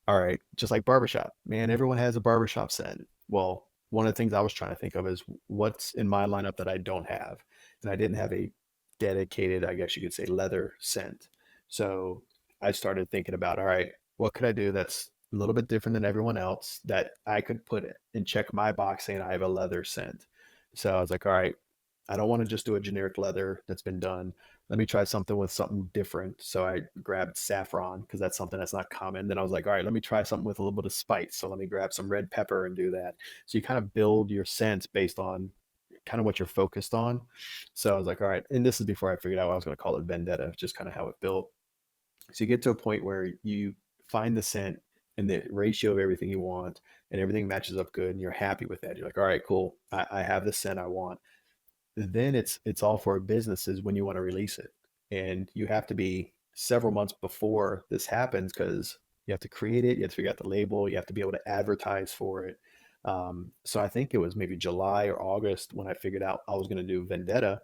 all right, just like barbershop. Man, everyone has a barbershop scent. Well, one of the things I was trying to think of is what's in my lineup that I don't have. And I didn't have a dedicated, I guess you could say, leather scent. So I started thinking about, all right, what could I do that's a little bit different than everyone else that I could put it and check my box saying I have a leather scent. So I was like, all right, I don't want to just do a generic leather that's been done. Let me try something with something different. So I grabbed saffron because that's something that's not common. Then I was like, all right, let me try something with a little bit of spice. So let me grab some red pepper and do that. So you kind of build your scents based on kind of what you're focused on. So I was like, all right, and this is before I figured out what I was going to call it Vendetta, just kind of how it built. So you get to a point where you find the scent and the ratio of everything you want, and everything matches up good, and you're happy with that. You're like, all right, cool. I have the scent I want. Then it's all for businesses when you want to release it, and you have to be several months before this happens because you have to create it, you have to figure out the label, you have to be able to advertise for it. So I think it was maybe July or August when I figured out I was going to do Vendetta.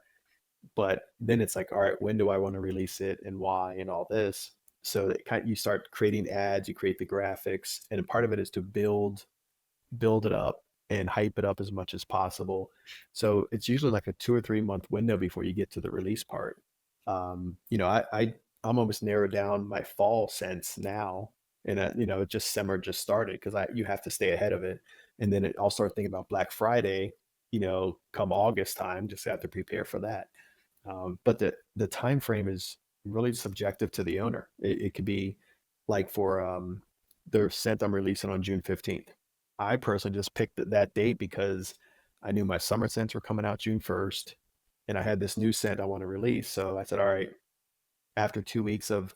But then it's like, all right, when do I want to release it and why and all this? So that kind of, you start creating ads, you create the graphics, and part of it is to build it up and hype it up as much as possible. So it's usually like a 2 or 3 month window before you get to the release part. I'm almost narrowed down my fall scents now, and it just summer just started because you have to stay ahead of it, and then I'll start thinking about Black Friday. Come August time, just have to prepare for that. But the time frame is really subjective to the owner. It could be like for the scent I'm releasing on June 15th. I personally just picked that date because I knew my summer scents were coming out June 1st, and I had this new scent I want to release. So I said, all right, after 2 weeks of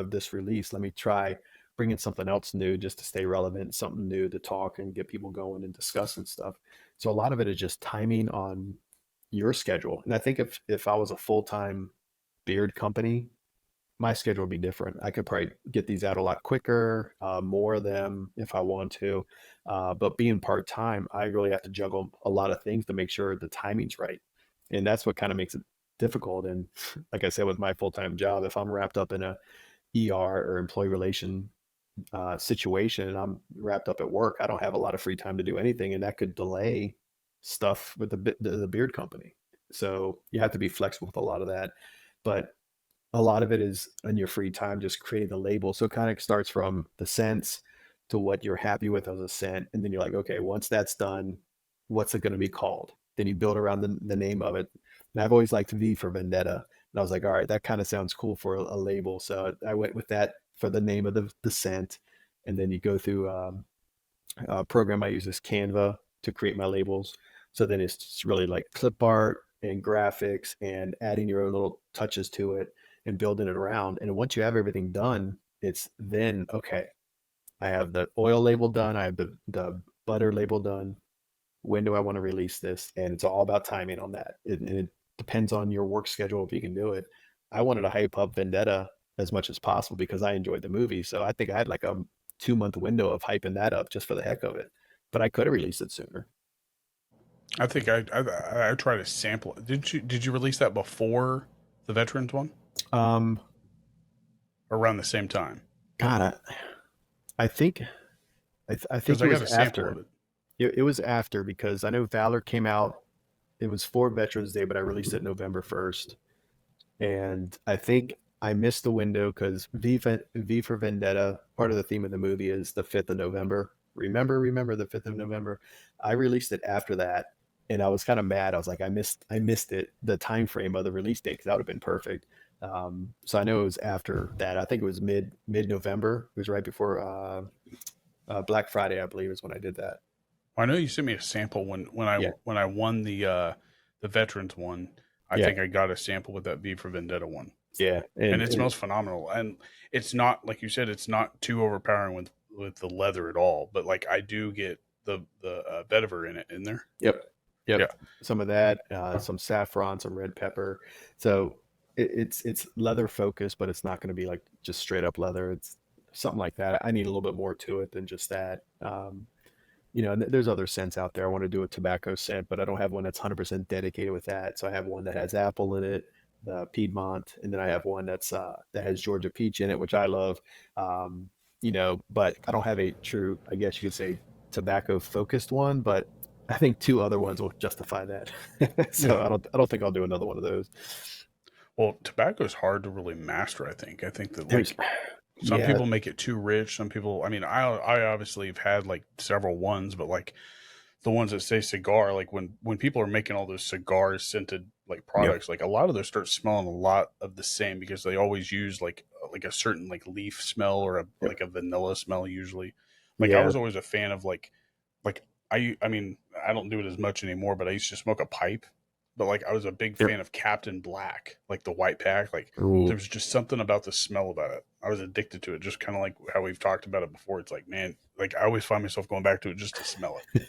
this release, let me try bringing something else new just to stay relevant, something new to talk and get people going and discussing stuff. So a lot of it is just timing on your schedule. And I think if I was a full-time beard company, my schedule would be different. I could probably get these out a lot quicker, more of them if I want to. But being part time, I really have to juggle a lot of things to make sure the timing's right. And that's what kind of makes it difficult. And like I said, with my full time job, if I'm wrapped up in a ER or employee relation situation and I'm wrapped up at work, I don't have a lot of free time to do anything. And that could delay stuff with the beard company. So you have to be flexible with a lot of that. But a lot of it is in your free time, just creating the label. So it kind of starts from the scents to what you're happy with as a scent. And then you're like, okay, once that's done, what's it going to be called? Then you build around the name of it. And I've always liked V for Vendetta. And I was like, all right, that kind of sounds cool for a label. So I went with that for the name of the scent. And then you go through a program I use is Canva to create my labels. So then it's just really like clip art and graphics and adding your own little touches to it and building it around. And once you have everything done, it's then, okay, I have the oil label done. I have the butter label done. When do I want to release this? And it's all about timing on that. And it depends on your work schedule if you can do it. I wanted to hype up Vendetta as much as possible because I enjoyed the movie. So I think I had like a 2 month window of hyping that up just for the heck of it. But I could have released it sooner. I think I try to sample it. Did you release that before the veterans one? Um, Around the same time? God, I think I think Because it I was got a sample after. of it. It was after because I know Valor came out. It was for Veterans Day, but I released it November 1st. And I think I missed the window because V for Vendetta, part of the theme of the movie is the 5th of November. Remember the 5th of November. I released it after that, and I was kind of mad. I was like, I missed it, the time frame of the release date, because that would have been perfect. So I know it was after that. I think it was mid November. It was right before Black Friday, I believe, is when I did that. I know you sent me a sample Yeah, when I won the veterans one. I yeah, think I got a sample with that V for Vendetta one, yeah, and it smells phenomenal. And it's not like you said, it's not too overpowering with the leather at all. But like I do get the vetiver in there. yep, Yeah, yep. Some of that, some saffron, some red pepper. So it's leather focused, but it's not going to be like just straight up leather. It's something like that. I need a little bit more to it than just that. There's other scents out there. I want to do a tobacco scent, but I don't have one that's 100% dedicated with that. So I have one that has apple in it, the Piedmont, and then I have one that has Georgia peach in it, which I love. But I don't have a true, I guess you could say, tobacco focused one, but I think two other ones will justify that. So yeah. I don't think I'll do another one of those. Well, tobacco is hard to really master. I think that There's, like some yeah, people make it too rich. Some people, I mean, I obviously have had like several ones, but like the ones that say cigar, like when people are making all those cigar scented like yep, products, like a lot of those start smelling a lot of the same because they always use like a certain like leaf smell or yep, like a vanilla smell usually. Like I yeah, was always a fan of like I mean I don't do it as much anymore, but I used to smoke a pipe. But like I was a big yep. fan of Captain Black, like the white pack. Like there Ooh. was just something about the smell about it. I was addicted to it, just kind of like how we've talked about it before. It's like, man, like I always find myself going back to it just to smell it.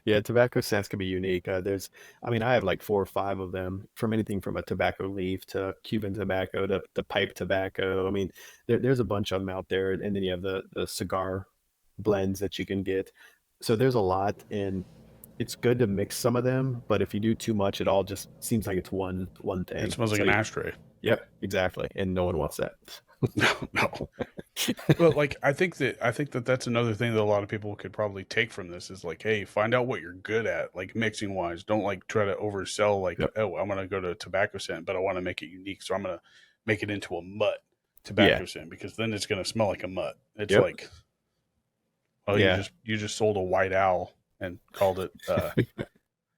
Yeah, tobacco scents can be unique. I mean, I have like four or five of them, from anything from a tobacco leaf to Cuban tobacco to pipe tobacco. I mean, there's a bunch of them out there, and then you have the cigar blends that you can get. So there's a lot, and it's good to mix some of them, but if you do too much, it all just seems like it's one It thing. smells like So, an ashtray. yep, exactly, and no one wants that. No, no. But like I think that that's another thing that a lot of people could probably take from this is like, hey, find out what you're good at, like mixing wise. Don't like try to oversell. Like, Yep. oh, I'm gonna go to tobacco scent, but I want to make it unique, so I'm gonna make it into a mutt Yeah. tobacco scent because then it's gonna smell like a mutt. It's Yep. like, well, Yeah. you just sold a white owl and called it.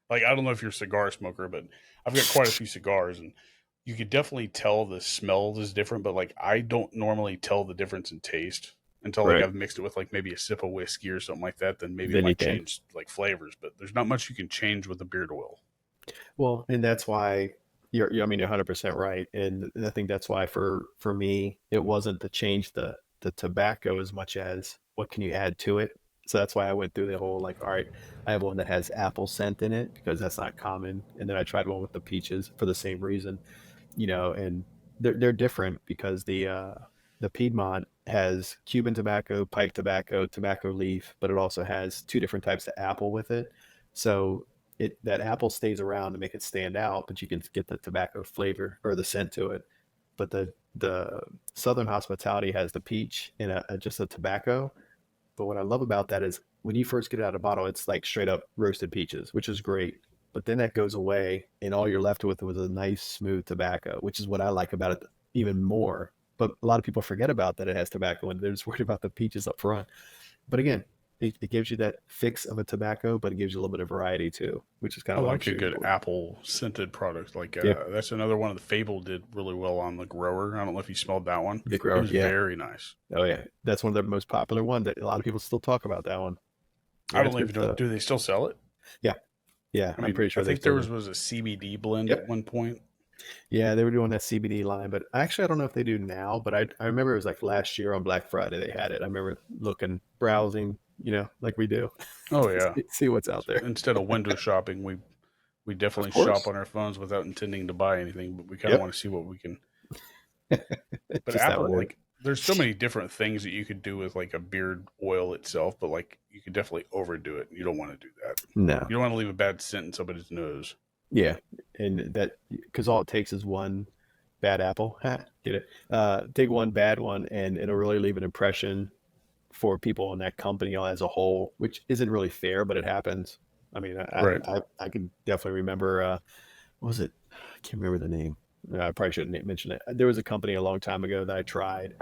Like I don't know if you're a cigar smoker, but I've got quite a few cigars, and you could definitely tell the smell is different. But like I don't normally tell the difference in taste until like Right. I've mixed it with like maybe a sip of whiskey or something like that. Then maybe it Then you might can. change like flavors, but there's not much you can change with the beard oil. Well, and that's why I mean, you're 100% right. And I think that's why for me, it wasn't to change the tobacco as much as what can you add to it. So that's why I went through the whole like, all right, I have one that has apple scent in it because that's not common. And then I tried one with the peaches for the same reason, and they're different because the Piedmont has Cuban tobacco, pipe tobacco, tobacco leaf, but it also has two different types of apple with it. So that apple stays around to make it stand out, but you can get the tobacco flavor or the scent to it. But the Southern Hospitality has the peach and just a tobacco. But what I love about that is when you first get it out of a bottle, it's like straight up roasted peaches, which is great. But then that goes away, and all you're left with was a nice, smooth tobacco, which is what I like about it even more. But a lot of people forget about that it has tobacco, and they're just worried about the peaches up front. But again, it gives you that fix of a tobacco, but it gives you a little bit of variety too, which is kind I of what I'm like a shooting good for. apple scented product. Like Yeah, that's another one of the Fable did really well on the grower. I don't know if you smelled that one. Big It Grower. was Yeah. very nice. Oh yeah, that's one of the most popular ones that a lot of people still talk about. That one. I Yeah, it's don't good even know. stuff. Do they still sell it? Yeah, yeah. I I'm mean, pretty I sure they think there still do. was a CBD blend at Yep. one point. Yeah, they were doing that CBD line, but actually, I don't know if they do now. But I remember it was like last year on Black Friday they had it. I remember looking, browsing, like we do, Oh to yeah. see what's out there. Instead of window shopping, we Of definitely shop course. on our phones without intending to buy anything, but we kind of Yep. want to see what we can. But Just how Apple, it is. like, there's so many different things that you could do with like a beard oil itself, but like you could definitely overdo it. You don't want to do that. No. You don't want to leave a bad scent in somebody's nose. Yeah, and that because all it takes is one bad apple. Ha, get it? Take one bad one, and it'll really leave an impression. for people in that company as a whole, which isn't really fair, but it happens. I mean, Right. I can definitely remember, what was it? I can't remember the name. I probably shouldn't mention it. There was a company a long time ago that I tried,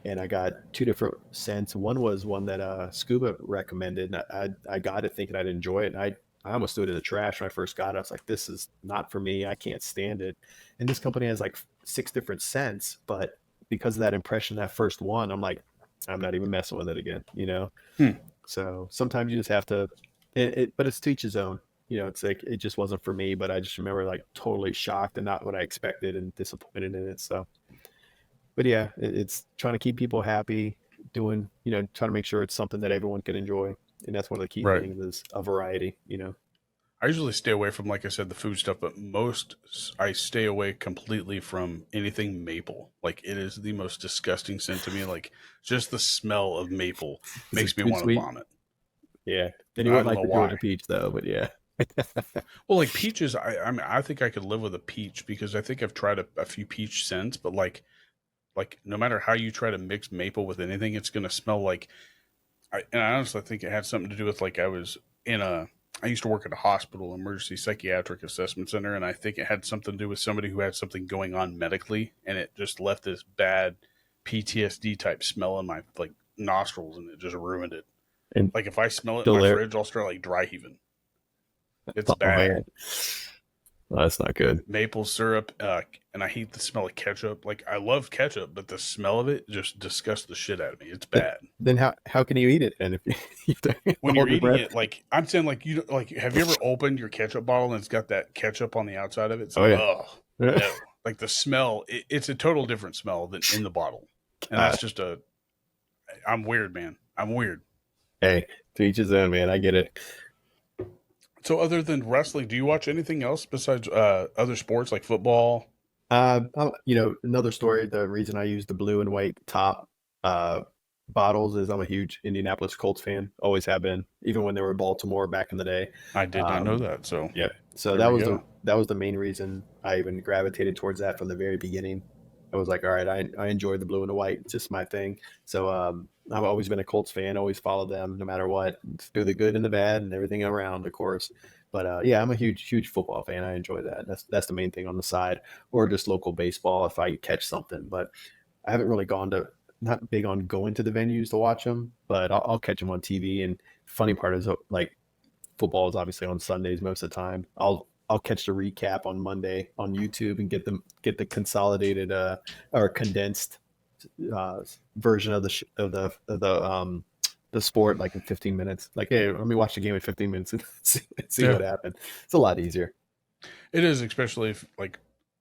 and I got two different scents. One was one that Scuba recommended, and I got it thinking I'd enjoy it, and I almost threw it in the trash when I first got it. I was like, this is not for me. I can't stand it. And this company has like 6 different scents, but because of that impression, that first one, I'm like, I'm not even messing with it again, you know? Hmm. So sometimes you just have to, but it's to each his own. You know, it's like it just wasn't for me, but I just remember like totally shocked and not what I expected and disappointed in it. So, but yeah, it's trying to keep people happy, doing, trying to make sure it's something that everyone can enjoy. And that's one of the key Right. things is a variety, I usually stay away from, like I said, the food stuff, but I stay away completely from anything maple. Like it is the most disgusting scent to me. Like just the smell of maple Is makes it me too want to sweet? vomit. Yeah. Then you I wouldn't don't like know to do it why. to peach though, but yeah. Well, like peaches, I mean, I think I could live with a peach because I think I've tried a few peach scents, but like no matter how you try to mix maple with anything, it's gonna smell like. And I honestly think it had something to do with like I used to work at a hospital emergency psychiatric assessment center, and I think it had something to do with somebody who had something going on medically, and it just left this bad PTSD type smell in my like nostrils, and it just ruined it. And Like if I smell it in still my there. fridge, I'll start like dry heaving. It's Oh bad. man. Oh, that's not good. Maple syrup, and I hate the smell of ketchup. Like I love ketchup, but the smell of it just disgusts the shit out of me. It's Then, bad. then how can you eat it? And if you have to When you're hold your eating breath. it, like I'm saying, like you like, have you ever opened your ketchup bottle and it's got that ketchup on the outside of it? It's Oh like, yeah. oh no, like the smell. It's a total different smell than in the bottle, and that's God. just a. I'm weird, man. I'm weird. Hey, to each his own, man. I get it. So, other than wrestling, do you watch anything else besides other sports like football? Another story. The reason I use the blue and white top uh, bottles is I'm a huge Indianapolis Colts fan. Always have been, even when they were Baltimore back in the day. I did not know Um, that. So yeah. So there we go. that was the main reason I even gravitated towards that from the very beginning. I was like, all right, I enjoy the blue and the white. It's just my thing. So I've always been a Colts fan. Always followed them no matter what, through the good and the bad and everything around, of course. But yeah, I'm a huge football fan. I enjoy that. That's the main thing on the side, or just local baseball if I catch something. But I haven't really gone to, not big on going to the venues to watch them, but I'll catch them on TV. And funny part is like football is obviously on Sundays most of the time. I'll catch the recap on Monday on YouTube and get the consolidated or condensed uh, version of the sport like in 15 minutes. Like, hey, let me watch the game in 15 minutes and see Yeah, what happened. It's a lot easier. it is, especially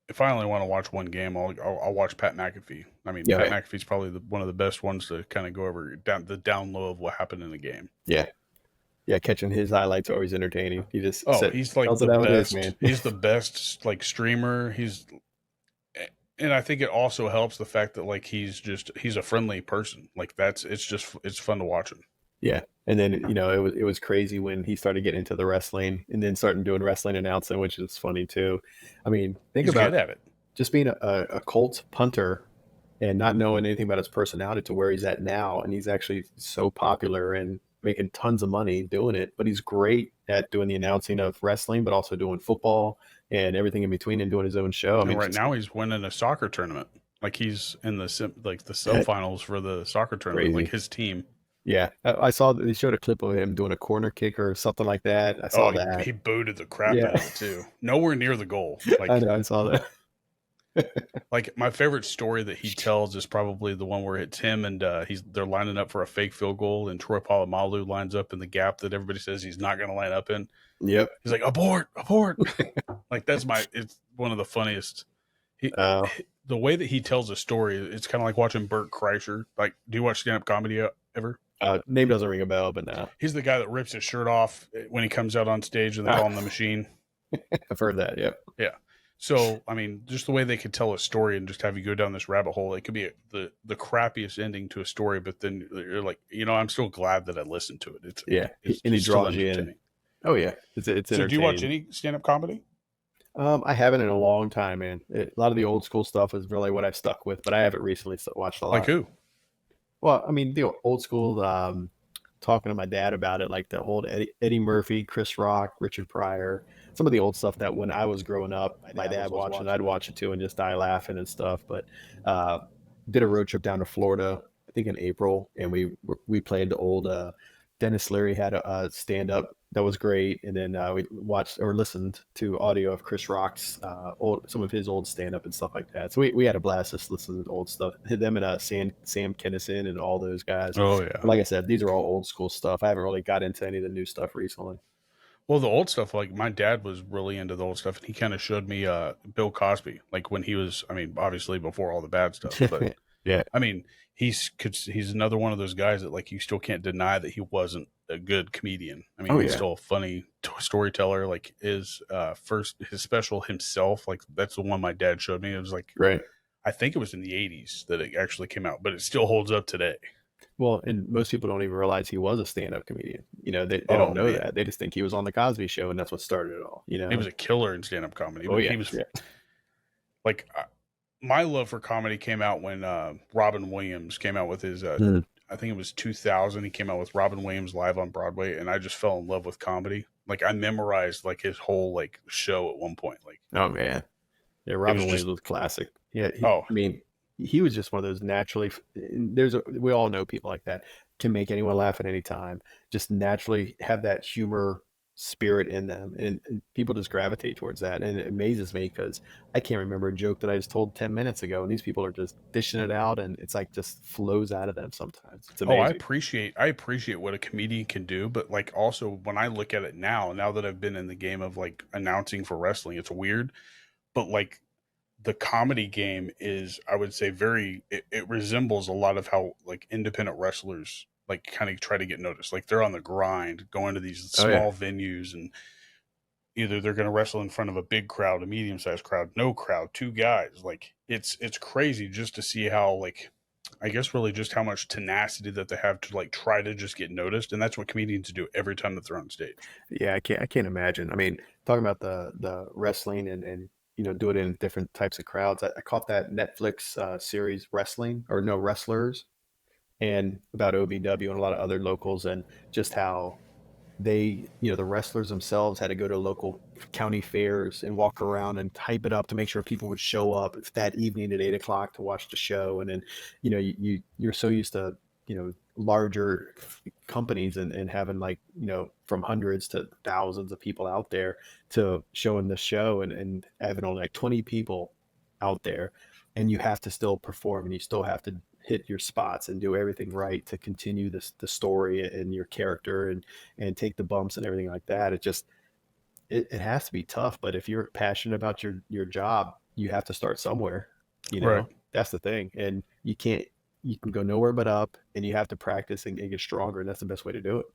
if I only want to watch one game, I'll watch Pat McAfee. I mean, Yeah, Pat yeah, McAfee's probably one of the best ones to kind of go over the down low of what happened in the game. yeah. Yeah, catching his highlights are always entertaining. He just Oh, he's like tells the it how it is, man. best. He's the best like streamer. And I think it also helps the fact that like he's a friendly person. Like it's fun to watch him. Yeah. And then, it was crazy when he started getting into the wrestling and then starting doing wrestling announcing, which is funny too. I mean, think He's good about at it. just being a Colt punter and not knowing anything about his personality to where he's at now. And he's actually so popular and making tons of money doing it. But he's great at doing the announcing of wrestling, but also doing football and everything in between and doing his own show. I And mean, right just now he's winning a soccer tournament. Like he's in the yeah, sub-finals for the soccer tournament. Like crazy. his team. Yeah. I saw that they showed a clip of him doing a corner kick or something like that. I saw Oh, that. he booted the crap Yeah. out of it too. Nowhere near the goal. I Like know. I saw that. like my favorite story that he tells is probably the one where it's him and they're lining up for a fake field goal and Troy Polamalu lines up in the gap that everybody says he's not going to line up in. Yep. He's like abort, abort. Like it's one of the funniest. He Uh, the way that he tells a story, it's kind of like watching Bert Kreischer. Like, do you watch stand up comedy ever? name doesn't ring a bell, but no, He's the guy that rips his shirt off when he comes out on stage and they call him the machine. I've heard that. Yep. Yeah. So, I mean, just the way they could tell a story and just have you go down this rabbit hole, it could be the crappiest ending to a story, but then you're like, I'm still glad that I listened to it. Yeah. It's And he still draws you in. entertaining. Oh yeah. It's So, do you watch entertaining. any stand up comedy? I haven't in a long time, man. A lot of the old school stuff is really what I've stuck with, but I haven't recently watched a Like lot. who? Well, I mean, the old school, talking to my dad about it, like the old Eddie Murphy, Chris Rock, Richard Pryor, some of the old stuff that when I was growing up, my dad was watching, I'd watch it too and just die laughing and stuff. But uh, did a road trip down to Florida, I think in April, and we played the old Dennis Leary had a stand up that was great, and then we watched or listened to audio of Chris Rock's some of his old stand up and stuff like that. So we had a blast just listening to old stuff. Them and Sam Kinison and all those guys. Oh But yeah. like I said, these are all old school stuff. I haven't really got into any of the new stuff recently. Well, the old stuff, like my dad was really into the old stuff, and he kind of showed me Bill Cosby, like when he was, I mean, obviously before all the bad stuff, but Yeah. I mean, he's another one of those guys that like you still can't deny that he wasn't a good comedian. I mean, Oh he's yeah. still a funny storyteller. Like his special himself, like that's the one my dad showed me. It was like Right. I think it was in the '80s that it actually came out, but it still holds up today. Well, and most people don't even realize he was a stand-up comedian. They don't Oh know man, that. They just think he was on the Cosby Show, and that's what started it all. he was a killer in stand up comedy. Oh But yeah. he was Yeah. like my love for comedy came out when Robin Williams came out with his Mm. I think it was 2000. He came out with Robin Williams live on Broadway, and I just fell in love with comedy. Like I memorized like his whole like show at one point. Like Oh man. Yeah, it was Robin Williams just was classic. Yeah, oh I mean, he was just one of those naturally. We all know people like that can make anyone laugh at any time. Just naturally have that humor spirit in them, and people just gravitate towards that. And it amazes me because I can't remember a joke that I just told 10 minutes ago, and these people are just dishing it out, and it's like just flows out of them sometimes. It's oh amazing. I appreciate what a comedian can do, but like also when I look at it now that I've been in the game of like announcing for wrestling, it's weird, but like the comedy game is I would say it resembles a lot of how like independent wrestlers like kind of try to get noticed. Like they're on the grind, going to these Oh yeah, small venues, and either they're going to wrestle in front of a big crowd, a medium sized crowd, no crowd, two guys. Like it's crazy just to see how like I guess really just how much tenacity that they have to like try to just get noticed, and that's what comedians do every time that they're on stage. yeah. I can't imagine. I mean, talking about the wrestling and do it in different types of crowds. I caught that Netflix series Wrestling or no Wrestlers and about OVW and a lot of other locals and just how the wrestlers themselves had to go to local county fairs and walk around and type it up to make sure people would show up that evening at 8 o'clock to watch the show. And then, you're so used to, larger companies and having like, from hundreds to thousands of people out there to showing the show and having only like 20 people out there. And you have to still perform and you still have to hit your spots and do everything right to continue the story and your character and take the bumps and everything like that. It has to be tough, but if you're passionate about your job, you have to start somewhere. Right. That's the thing. And you can go nowhere but up, and you have to practice and get stronger, and that's the best way to do it.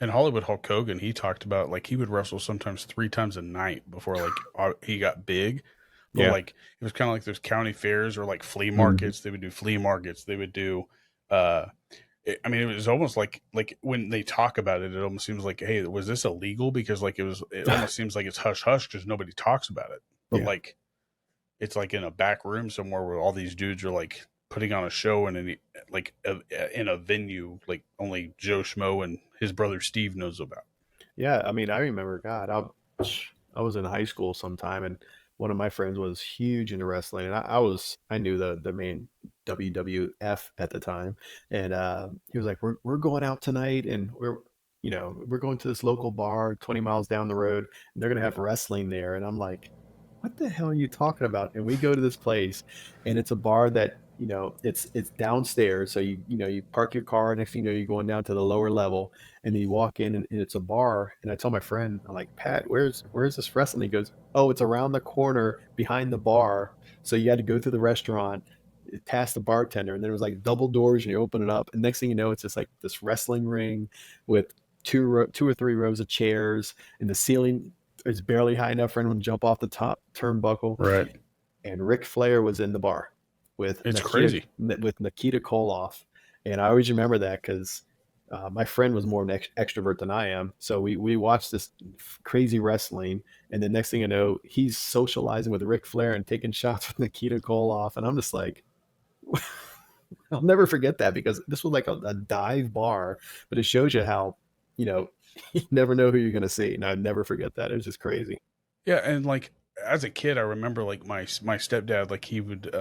And Hollywood Hulk Hogan, he talked about like he would wrestle sometimes 3 times a night before like he got big. But Yeah. like it was kind of like those county fairs or like flea Mhm. markets. They would do flea markets. They would do. uh I mean, it was almost like when they talk about it, it almost seems like, hey, was this illegal? Because like it almost seems like it's hush hush because nobody talks about it. But Yeah. like it's like in a back room somewhere where all these dudes are like putting on a show in a venue like only Joe Schmo and his brother Steve knows about. Yeah, I mean, I remember, God, I was in high school sometime, and one of my friends was huge into wrestling, and I knew the main WWF at the time, and he was like, "We're going out tonight, and we're going to this local bar 20 miles down the road, and they're gonna have wrestling there," and I'm like, "What the hell are you talking about?" And we go to this place, and it's a bar that it's downstairs, so you park your car, next thing you know, you're going down to the lower level and then you walk in and it's a bar. And I tell my friend, I'm like, Pat, where's this wrestling? He goes, oh, it's around the corner behind the bar. So you had to go through the restaurant, past the bartender, and then it was like double doors and you open it up. And next thing you know, it's just like this wrestling ring with two or three rows of chairs, and the ceiling is barely high enough for anyone to jump off the top turnbuckle. Right. And Ric Flair was in the bar with It's crazy. Nikita Koloff, and I always remember that because my friend was more of an extrovert than I am. So we watched this crazy wrestling, and the next thing you know, he's socializing with Ric Flair and taking shots with Nikita Koloff, and I'm just like, I'll never forget that because this was like a dive bar, but it shows you how, you know, you never know who you're going to see. And I'd never forget that. It was just crazy. Yeah, and like as a kid, I remember like my stepdad, like he would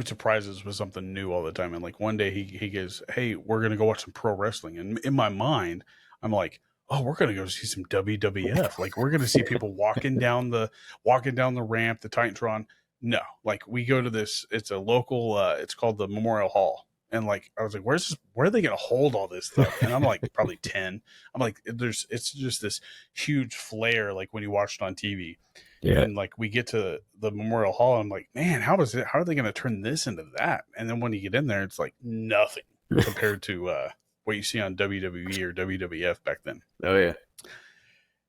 surprise us with something new all the time. And like one day he goes, "Hey, we're gonna go watch some pro wrestling." And in my mind, I'm like, "Oh, we're gonna go see some WWF. Like we're gonna see people walking down the ramp, the Titantron." No, like we go to this. It's a local. It's called the Memorial Hall. And like I was like, where are they gonna hold all this stuff? And I'm like probably 10. I'm like, it's just this huge flare like when you watch it on TV. Yeah. And like we get to the Memorial Hall, I'm like, man, how are they going to turn this into that? And then when you get in there, it's like nothing compared to what you see on WWE or WWF back then. Oh yeah.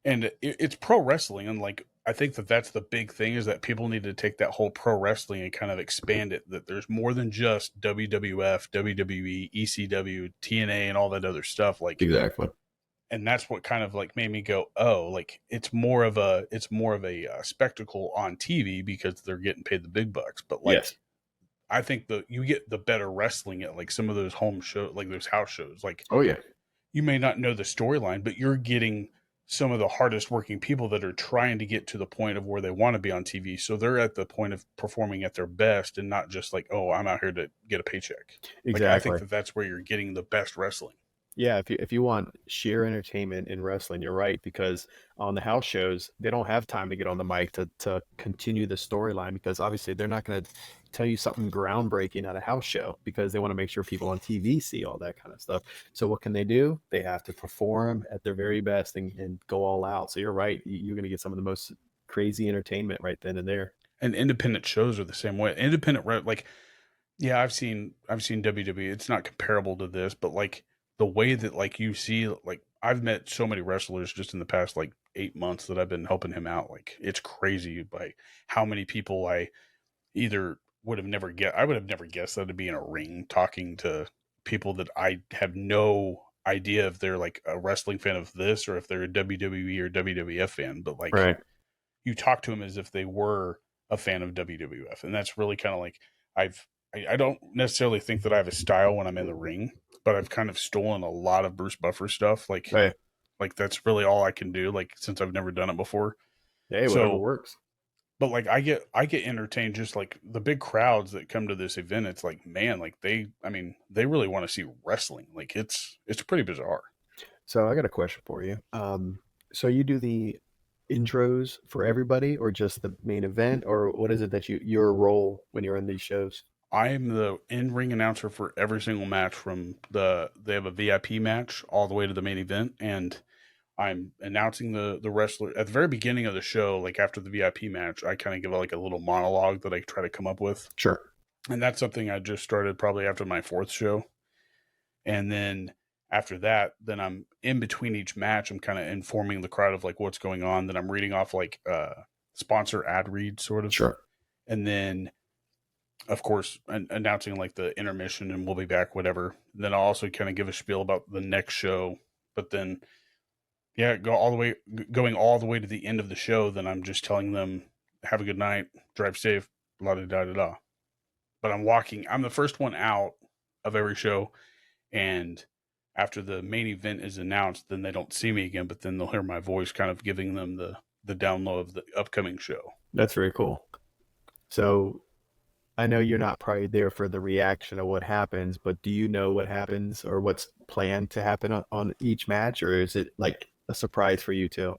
And it's pro wrestling, and like I think that's the big thing is that people need to take that whole pro wrestling and kind of expand it. That there's more than just WWF, WWE, ECW, TNA, and all that other stuff. Like Exactly. and that's what kind of like made me go, oh, like it's more of a spectacle on TV because they're getting paid the big bucks. But like Yes. I think you get the better wrestling at like some of those home shows, like those house shows. Like Oh yeah. you may not know the storyline, but you're getting some of the hardest working people that are trying to get to the point of where they want to be on TV. So they're at the point of performing at their best and not just like, oh, I'm out here to get a paycheck. Like I think Exactly. that's where you're getting the best wrestling. Yeah, if you want sheer entertainment in wrestling, you're right because on the house shows they don't have time to get on the mic to continue the storyline because obviously they're not going to tell you something groundbreaking at a house show because they want to make sure people on TV see all that kind of stuff. So what can they do? They have to perform at their very best and go all out. So you're right. You're going to get some of the most crazy entertainment right then and there. And independent shows are the same way. Like yeah, I've seen WWE. It's not comparable to this, but like the way that like you see like I've met so many wrestlers just in the past like 8 months that I've been helping him out. Like it's crazy by how many people I either I would have never guessed that to be in a ring talking to people that I have no idea if they're like a wrestling fan of this or if they're a WWE or WWF fan, but like Right. you talk to them as if they were a fan of WWF. And that's really kind of like I've I don't necessarily think that I have a style when I'm in the ring, but I've kind of stolen a lot of Bruce Buffer stuff. Right. Like that's really all I can do, like since I've never done it before. Hey, whatever So works. but like I get entertained just like the big crowds that come to this event, it's like, man, like they really want to see wrestling. Like it's pretty bizarre. So I got a question for you. So you do the intros for everybody, or just the main event, or what is it that your role when you're in these shows? I'm the in-ring announcer for every single match they have a VIP match all the way to the main event, and I'm announcing the wrestler at the very beginning of the show. Like after the VIP match, I kind of give like a little monologue that I try to come up with, Sure. and that's something I just started probably after my fourth show. And then after that, then I'm in between each match. I'm kind of informing the crowd of like what's going on. Then I'm reading off like sponsor ad read sort of, Sure. and then of course announcing like the intermission and we'll be back, whatever. And then I'll also kind of give a spiel about the next show, but then yeah, going all the way to the end of the show. Then I'm just telling them have a good night, drive safe, la da da da da. But I'm the first one out of every show, and after the main event is announced, then they don't see me again, but then they'll hear my voice kind of giving them the download of the upcoming show. That's very cool. So I know you're not probably there for the reaction of what happens, but do you know what happens or what's planned to happen on each match, or is it like a surprise for you too?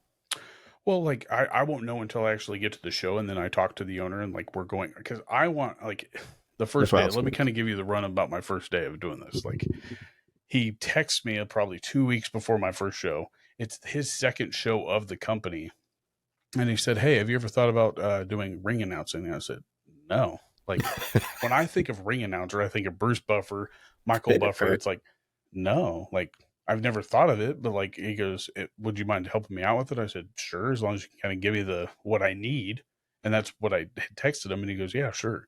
Well, like I won't know until I actually get to the show, and then I talk to the owner, and like we're going because I want like the That's first what I day. was Let me thinking. kind of give you the run about my first day of doing this. Like he texts me probably 2 weeks before my first show. It's his second show of the company, and he said, "Hey, have you ever thought about doing ring announcing?" And I said, "No." Like when I think of ring announcer, I think of Bruce Buffer, Michael Buffer. Right. It's like no, like I've never thought of it, but like he goes, "Would you mind helping me out with it?" I said, "Sure, as long as you can kind of give me the what I need." And that's what I had texted him, and he goes, "Yeah, sure."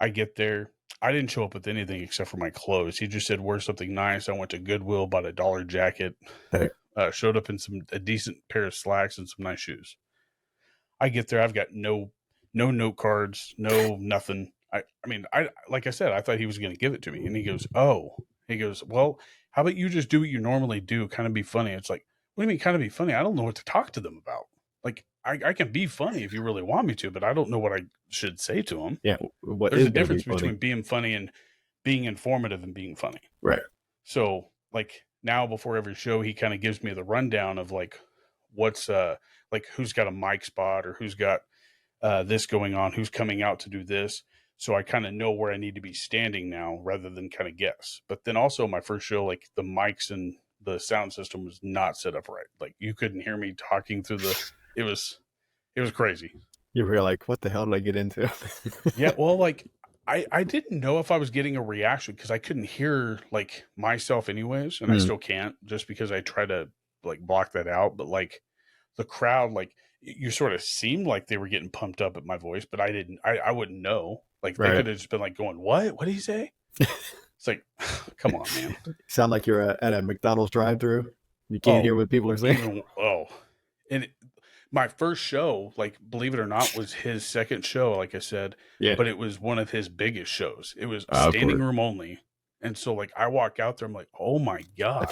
I get there. I didn't show up with anything except for my clothes. He just said, "Wear something nice." I went to Goodwill, bought a dollar jacket, Hey. showed up in a decent pair of slacks and some nice shoes. I get there. I've got no note cards, no nothing. I mean, like I said, I thought he was going to give it to me. And he goes, oh, he goes, well, how about you just do what you normally do? Kind of be funny. It's like, what do you mean kind of be funny? I don't know what to talk to them about. Like, I can be funny if you really want me to, but I don't know what I should say to them. Yeah. What There's is a going to be difference funny? between being funny and being informative and being funny. Right. So like now before every show, he kind of gives me the rundown of like what's like who's got a mic spot or who's got this going on, who's coming out to do this. So I kind of know where I need to be standing now rather than kind of guess. But then also my first show, like the mics and the sound system was not set up right. Like you couldn't hear me talking through it was crazy. You were like, what the hell did I get into? Yeah. Well, like I didn't know if I was getting a reaction because I couldn't hear like myself anyways. And I still can't just because I try to like block that out. But like the crowd, like you sort of seemed like they were getting pumped up at my voice, but I wouldn't know. Like they could have just been like going, what did he say? It's like, come on, man. Sound like you're at a McDonald's drive-through. You can't hear what people are saying. And my first show, like, believe it or not, was his second show, like I said. Yeah. But it was one of his biggest shows. It was standing room only. And so, like, I walk out there, I'm like, oh my God.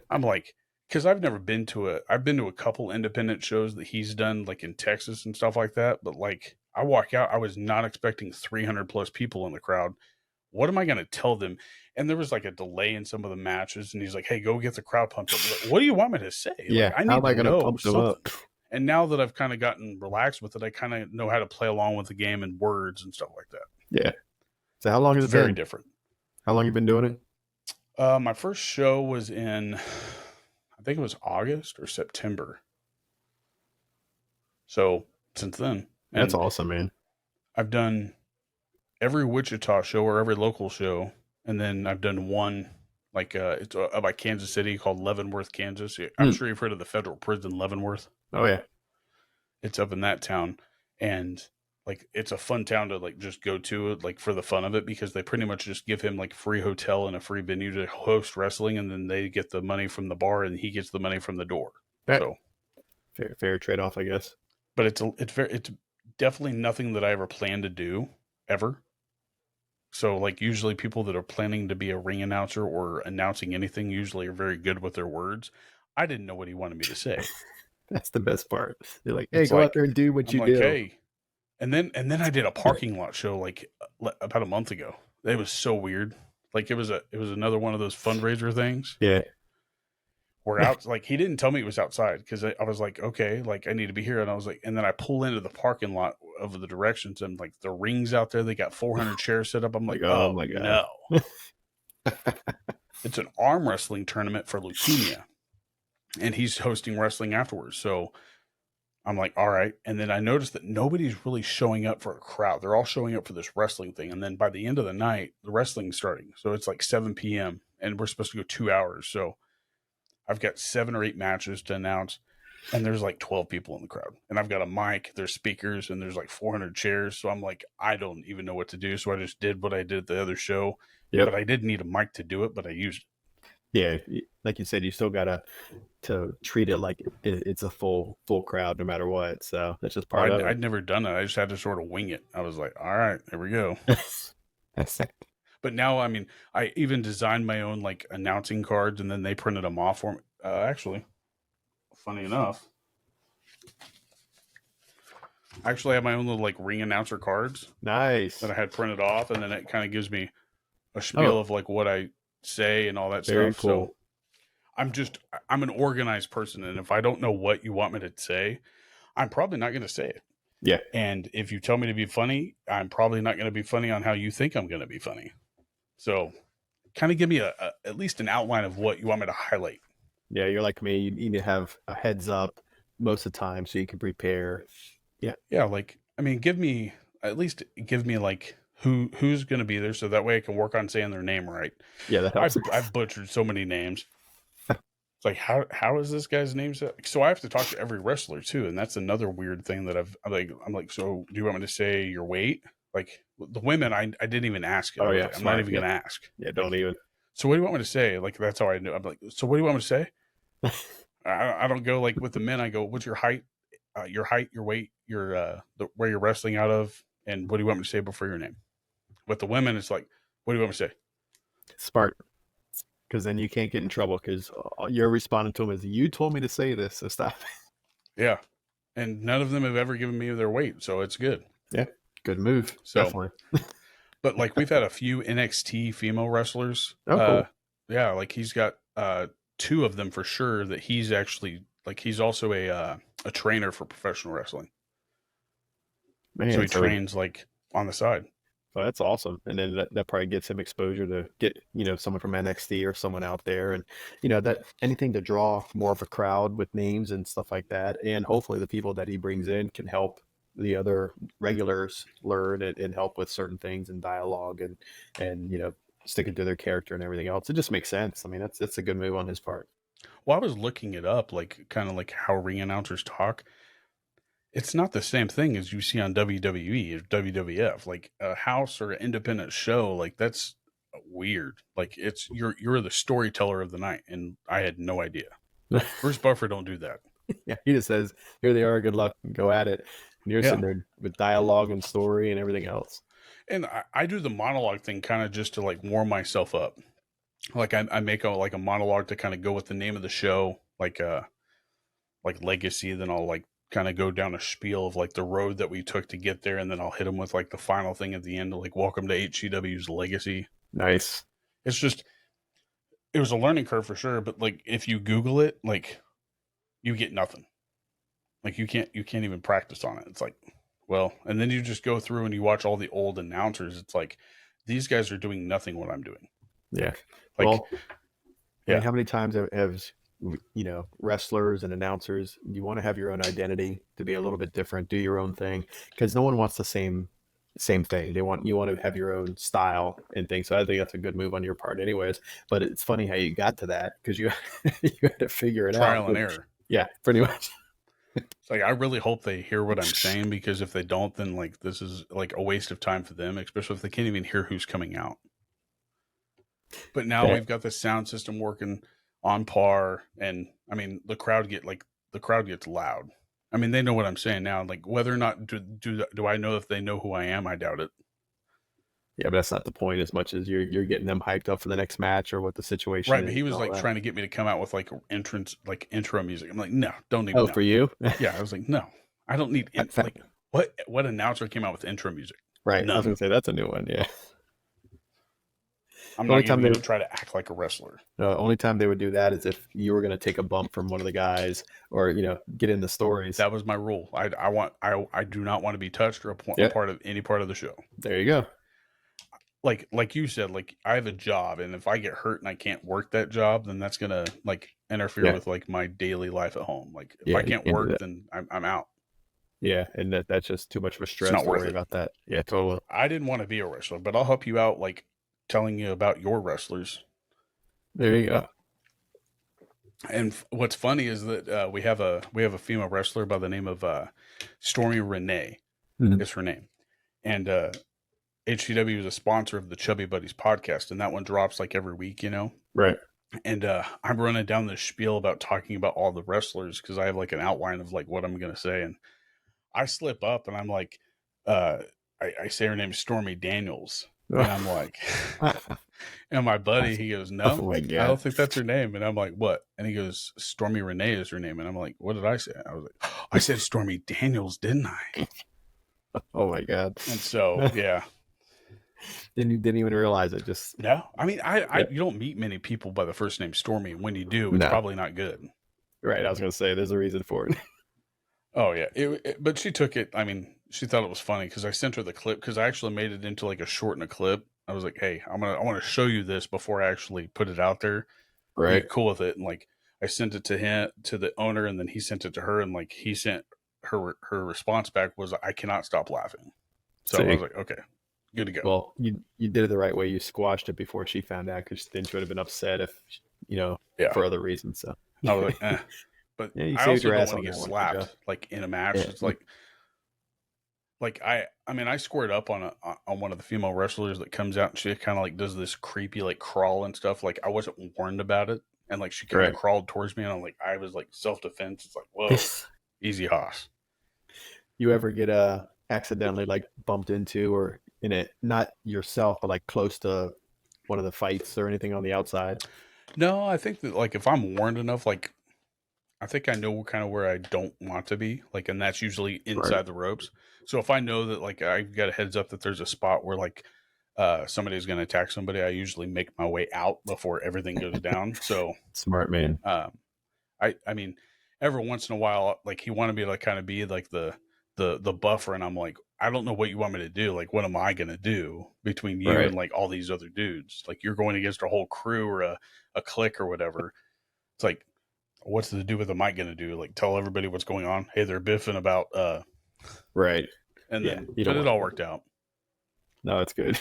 I'm like, because I've been to a couple independent shows that he's done, like in Texas and stuff like that. But like, I walk out, I was not expecting 300 plus people in the crowd. What am I going to tell them? And there was like a delay in some of the matches. And he's like, hey, go get the crowd pumped up. Like, what do you want me to say? Yeah. Like, I need to know pump something. Up? And now that I've kind of gotten relaxed with it, I kind of know how to play along with the game and words and stuff like that. Yeah. So how long has it been? Very different. How long have you been doing it? My first show was in, I think it was August or September. So since then. That's awesome, man. I've done every Wichita show or every local show. And then I've done one, like it's by Kansas City called Leavenworth, Kansas. I'm sure you've heard of the federal prison, Leavenworth. Oh, yeah. It's up in that town. And like, it's a fun town to like just go to it, like for the fun of it, because they pretty much just give him like a free hotel and a free venue to host wrestling. And then they get the money from the bar and he gets the money from the door. So fair trade-off, I guess. But it's definitely nothing that I ever planned to do ever. So like usually people that are planning to be a ring announcer or announcing anything usually are very good with their words. I didn't know what he wanted me to say. That's the best part. They're like, hey, go out there and do what you do. Hey. And then I did a parking lot show like about a month ago. It was so weird. Like it was another one of those fundraiser things. Yeah. We're out, like he didn't tell me it was outside because I was like, okay, like I need to be here. And I was like, and then I pull into the parking lot of the directions and like the rings out there, they got 400 chairs set up. I'm like, oh my God. No. It's an arm wrestling tournament for leukemia. And he's hosting wrestling afterwards. So I'm like, all right. And then I noticed that nobody's really showing up for a crowd. They're all showing up for this wrestling thing. And then by the end of the night, the wrestling's starting. So it's like 7 p.m. and we're supposed to go 2 hours. So I've got 7 or 8 matches to announce, and there's like 12 people in the crowd. And I've got a mic, there's speakers, and there's like 400 chairs. So I'm like, I don't even know what to do. So I just did what I did at the other show. Yep. But I didn't need a mic to do it, but I used it. Yeah, like you said, you still gotta to treat it like it's a full crowd no matter what. So that's just part of it. I'd never done it. I just had to sort of wing it. I was like, all right, there we go. But now, I mean, I even designed my own like announcing cards, and then they printed them off for me. Actually, funny enough, I actually have my own little like ring announcer cards. Nice. That I had printed off, and then it kind of gives me a spiel of like what I say and all that Very stuff. Cool. So I'm an organized person, and if I don't know what you want me to say, I'm probably not going to say it. Yeah. And if you tell me to be funny, I'm probably not going to be funny on how you think I'm going to be funny. So kind of give me at least an outline of what you want me to highlight. Yeah, you're like me. You need to have a heads up most of the time so you can prepare. Yeah. Yeah, like, I mean, give me like who's going to be there so that way I can work on saying their name right. Yeah, that helps. I've butchered so many names. It's like, how is this guy's name? So I have to talk to every wrestler too. And that's another weird thing that I'm like, so do you want me to say your weight? Like the women, I didn't even ask it. Oh, yeah. I'm not even going to ask. Yeah, don't even. So what do you want me to say? Like, that's how I knew. I'm like, so what do you want me to say? I don't go like with the men. I go, what's your height, your weight, where you're wrestling out of, And what do you want me to say before your name? With the women, it's like, what do you want me to say? Smart. Because then you can't get in trouble because you're responding to them as you told me to say this, so stop. Yeah. And none of them have ever given me their weight, so it's good. Yeah, good move. So, definitely. but like we've had a few NXT female wrestlers. Oh, cool. Yeah, like he's got 2 of them for sure that he's actually like he's also a trainer for professional wrestling. Man, So he trains like on the side. So that's awesome. And then that probably gets him exposure to get, someone from NXT or someone out there. And, that anything to draw more of a crowd with names and stuff like that. And hopefully the people that he brings in can help the other regulars learn and help with certain things and dialogue and sticking to their character and everything else. It just makes sense. I mean, that's a good move on his part. Well, I was looking it up, like kind of like how ring announcers talk. It's not the same thing as you see on WWE or WWF. Like a house or an independent show, like that's weird. Like it's you're the storyteller of the night, and I had no idea. Bruce Buffer don't do that. Yeah, he just says, "Here they are. Good luck. Go at it." And you're Yeah. sitting there with dialogue and story and everything else. And I do the monologue thing kind of just to like warm myself up. Like I make a monologue to kind of go with the name of the show, like Legacy. Then I'll like kind of go down a spiel of like the road that we took to get there, and then I'll hit them with like the final thing at the end, like welcome to HCW's Legacy. Nice. It's just it was a learning curve for sure, but like if you Google it, like you get nothing. Like you can't even practice on it. It's like, well, and then you just go through and you watch all the old announcers. It's like these guys are doing nothing what I'm doing. Yeah. Like, well, yeah. How many times have wrestlers and announcers, you want to have your own identity, to be a little bit different, do your own thing, because no one wants the same thing. You want to have your own style and things. So I think that's a good move on your part anyways. But it's funny how you got to that, because you had to figure it out. Trial and error. Yeah, pretty much. It's like I really hope they hear what I'm saying, because if they don't, then like this is like a waste of time for them, especially if they can't even hear who's coming out. But now we've got the sound system working on par, and I mean the crowd gets loud. I mean, they know what I'm saying now. Like whether or not do I know if they know who I am? I doubt it. Yeah, but that's not the point as much as you're getting them hyped up for the next match or what the situation is. Right, but he was like trying to get me to come out with like intro music. I'm like, no, don't need. Oh, for you? Yeah, I was like, no, I don't need. Like, what announcer came out with intro music? Right, None. I was gonna say that's a new one. Yeah. I'm not going to try to act like a wrestler. The only time they would do that is if you were going to take a bump from one of the guys, or get in the stories. That was my rule. I do not want to be touched or a part of any part of the show. There you go. Like you said, like I have a job, and if I get hurt and I can't work that job, then that's gonna like interfere with like my daily life at home. Like if I can't work, then I'm out. Yeah, and that's just too much of a stress. It's not to worth worry it. About that. Yeah, totally. I didn't want to be a wrestler, but I'll help you out, like telling you about your wrestlers. There you go. And what's funny is that we have a female wrestler by the name of Stormy Renee. Mm-hmm. Is her name, and HCW is a sponsor of the Chubby Buddies podcast, and that one drops like every week, Right. And I'm running down this spiel about talking about all the wrestlers because I have like an outline of like what I'm going to say, and I slip up and I'm like, I say her name is Stormy Daniels, and I'm like, and my buddy, he goes, no, I don't think that's her name, and I'm like, what? And he goes, Stormy Renee is her name, and I'm like, what did I say? I was like, I said Stormy Daniels, didn't I? Oh my God. And so, yeah. Then you didn't even realize it. Just no. I mean, you don't meet many people by the first name Stormy. When you do, it's probably not good. Right. I was going to say there's a reason for it. Oh yeah. But she took it. I mean, she thought it was funny because I sent her the clip because I actually made it into like a short and a clip. I was like, hey, I want to show you this before I actually put it out there. Right. Be cool with it. And like, I sent it to him, to the owner, and then he sent it to her, and like he sent her response back was, I cannot stop laughing. So I was like, okay. Good to go. Well, you did it the right way. You squashed it before she found out, because then she would have been upset if for other reasons. So I was like, eh. But I also don't want to get slapped like in a match. It's like I mean, I squared up on one of the female wrestlers that comes out, and she kind of like does this creepy like crawl and stuff. Like I wasn't warned about it, and like she kind of crawled towards me, and I was like self-defense. It's like, whoa, easy hoss. You ever get accidentally like bumped into or in it, not yourself, but like close to one of the fights or anything on the outside? No, I think that like if I'm warned enough, like I think I know kind of where I don't want to be, like, and that's usually Right. inside the ropes. So if I know that like I've got a heads up that there's a spot where like somebody's going to attack somebody, I usually make my way out before everything goes down. So Smart man. um, I mean, every once in a while, like he wanted me to like kind of be like the buffer, and I'm like, I don't know what you want me to do. Like, what am I gonna do between you Right. and like all these other dudes? Like, you're going against a whole crew or a clique or whatever. It's like, what's the do with am I gonna do? Like, tell everybody what's going on. Hey, they're biffing about Right. and Yeah. then, You but don't it want all to. worked out. No, it's good.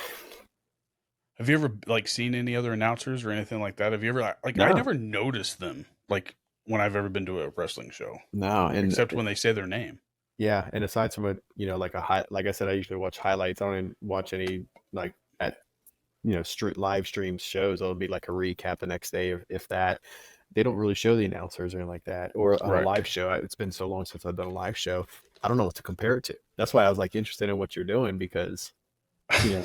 Have you ever like seen any other announcers or anything like that? Have you ever like I No, never noticed them like when I've ever been to a wrestling show, no. And except when they say their name. yeah, and aside from a, like a high, like I said, I usually watch highlights. I don't even watch any like at, street live streams shows. It'll be like a recap the next day, if that. They don't really show the announcers or anything like that, or on a Right. live show. It's been so long since I've done a live show. I don't know what to compare it to. That's why I was like interested in what you're doing because, you know,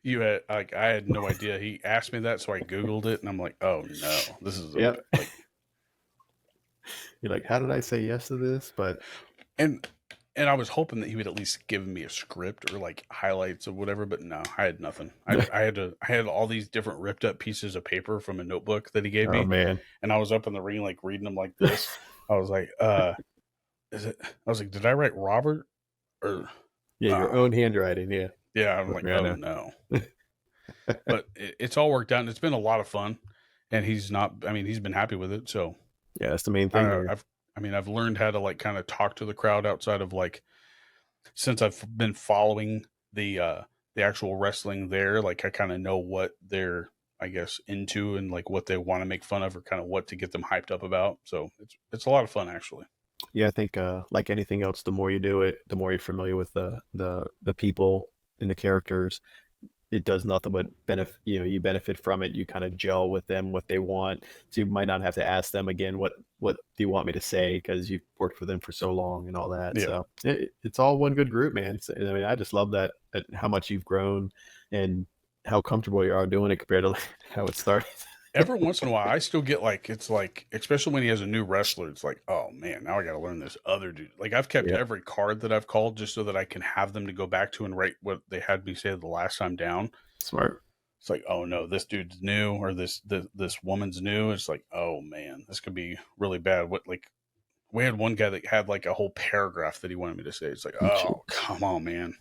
You had like I had no idea. He asked me that, so I Googled it, and I'm like, oh no, this is a yeah, like you're like, how did I say yes to this? But and and I was hoping that he would at least give me a script or like highlights of whatever, but no, I had nothing. I had all these different ripped up pieces of paper from a notebook that he gave oh me, man, and I was up in the ring like reading them like this. I was like, is it? I was like, did I write Robert or? yeah, your Uh, own handwriting, yeah. yeah, I'm like, Yeah, I oh know. no, but it's all worked out, and it's been a lot of fun. And he's not. I mean, he's been happy with it, so Yeah, that's the main I thing don't know. there. I mean, I've learned how to like kind of talk to the crowd outside of like since I've been following the actual wrestling there. Like I kind of know what they're I guess into and like what they want to make fun of or kind of what to get them hyped up about. So it's a lot of fun actually. Yeah, I think like anything else, the more you do it, the more you're familiar with the people and the characters. It does nothing but benefit. You benefit from it. You kind of gel with them, what they want. So you might not have to ask them again, what do you want me to say? Because you've worked with them for so long and all that. Yeah. So it's all one good group, man. I mean, I just love that how much you've grown and how comfortable you are doing it compared to how it started. Every once in a while, I still get like it's like, especially when he has a new wrestler. It's like, oh man, now I got to learn this other dude. Like I've kept Yeah, every card that I've called just so that I can have them to go back to and write what they had me say the last time down. smart. It's like, oh no, this dude's new or this woman's new. It's like, oh man, this could be really bad. What like we had one guy that had like a whole paragraph that he wanted me to say. It's like, oh come on, man.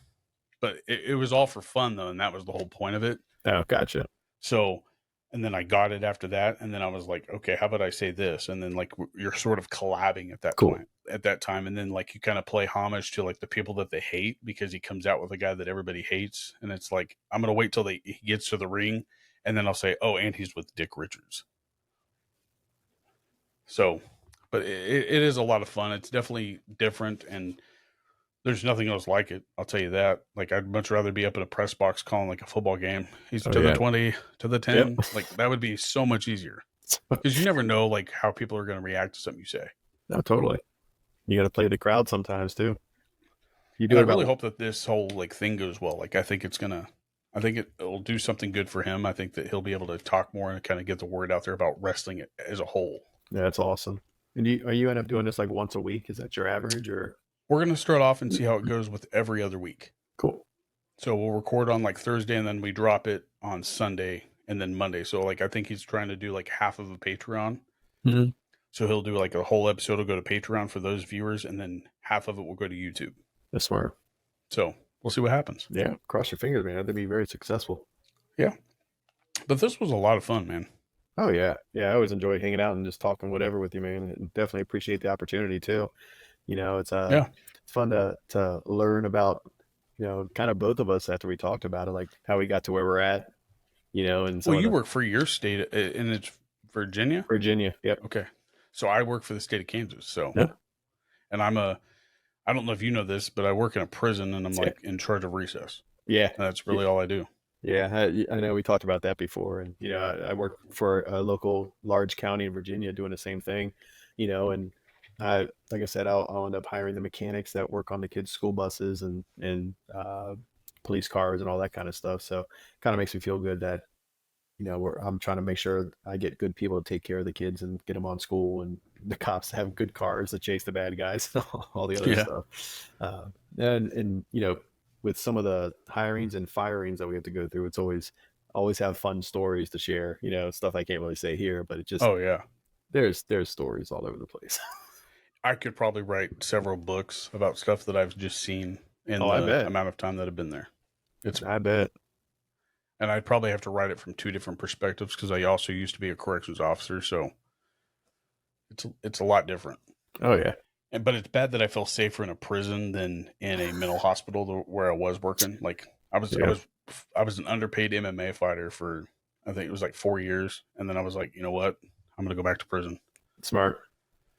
But it was all for fun though, and that was the whole point of it. Oh, gotcha. So, and then I got it after that, and then I was like, okay, how about I say this? And then like you're sort of collabing at that Cool. point, at that time, and then like you kind of play homage to like the people that they hate because he comes out with a guy that everybody hates, and it's like I'm gonna wait till he gets to the ring, and then I'll say, oh, and he's with Dick Richards. So, but it is a lot of fun. It's definitely different, and there's nothing else like it. I'll tell you that. Like I'd much rather be up in a press box calling like a football game. He's Oh to the yeah. 20, to the Yep. 10. Like that would be so much easier because you never know like how people are going to react to something you say. No, totally. You got to play the crowd sometimes too. You do And I it really about. hope that this whole like thing goes well. Like I think it's gonna. I think it'll do something good for him. I think that he'll be able to talk more and kind of get the word out there about wrestling as a whole. Yeah, that's awesome. And you end up doing this like once a week? Is that your average or? We're gonna start off and see how it goes with every other week. Cool. So we'll record on like Thursday and then we drop it on Sunday and then Monday. So like I think he's trying to do like half of a Patreon. Mhm. So he'll do like a whole episode will go to Patreon for those viewers and then half of it will go to YouTube. That's smart. So we'll see what happens. Yeah, cross your fingers, man. That'd be very successful. Yeah. But this was a lot of fun, man. Oh yeah, yeah. I always enjoy hanging out and just talking whatever with you, man. And definitely appreciate the opportunity too. Yeah. It's fun to learn about kind of both of us after we talked about it, like how we got to where we're at, and some Well, of you the work for your state and it's Virginia. Virginia. Yep. Okay. So I work for the state of Kansas. So, Yeah. and I don't know if you know this, but I work in a prison and I'm Yeah. like in charge of recess. Yeah. And that's really all I do. Yeah, I know we talked about that before, and I work for a local large county in Virginia doing the same thing, and Like I said, I'll end up hiring the mechanics that work on the kids' school buses and police cars and all that kind of stuff. So kind of makes me feel good that I'm trying to make sure I get good people to take care of the kids and get them on school, and the cops have good cars to chase the bad guys, all the other Yeah. stuff. And with some of the hirings and firings that we have to go through, it's always have fun stories to share. Stuff I can't really say here, but it just Oh yeah. there's stories all over the place. I could probably write several books about stuff that I've just seen in Oh, I the bet. amount of time that I've been there. It's I bet. and I'd probably have to write it from two different perspectives because I also used to be a corrections officer, so it's a lot different. Oh yeah. But it's bad that I feel safer in a prison than in a mental hospital where I was working. Like Yeah. I was an underpaid MMA fighter for I think it was like 4 years, and then I was like, you know what, I'm gonna go back to prison. Smart.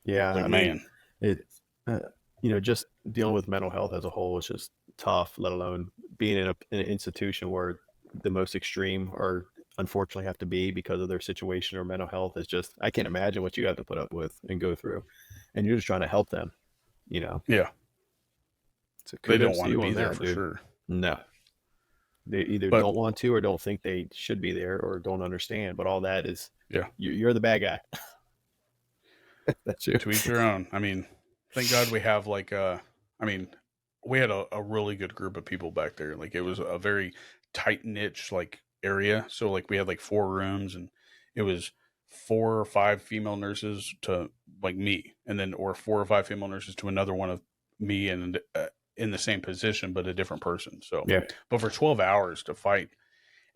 Yeah. Like I mean, man, it, uh, just dealing with mental health as a whole is just tough, let alone being in an institution where the most extreme or unfortunately have to be because of their situation or mental health is just, I can't imagine what you have to put up with and go through. And you're just trying to help them, you know. yeah, So they don't kudos to want to you be on there that, for dude. sure. No. They either But don't want to or don't think they should be there or don't understand. But all that is, yeah, you're the bad guy. That's you. to each their own. I mean, thank God we have I mean, we had a really good group of people back there. Like it was a very tight niche like area. So like we had like 4 rooms, and it was 4 or 5 female nurses to like me, and then or 4 or 5 female nurses to another one of me, and in the same position but a different person. So, Yeah. but for 12 hours to fight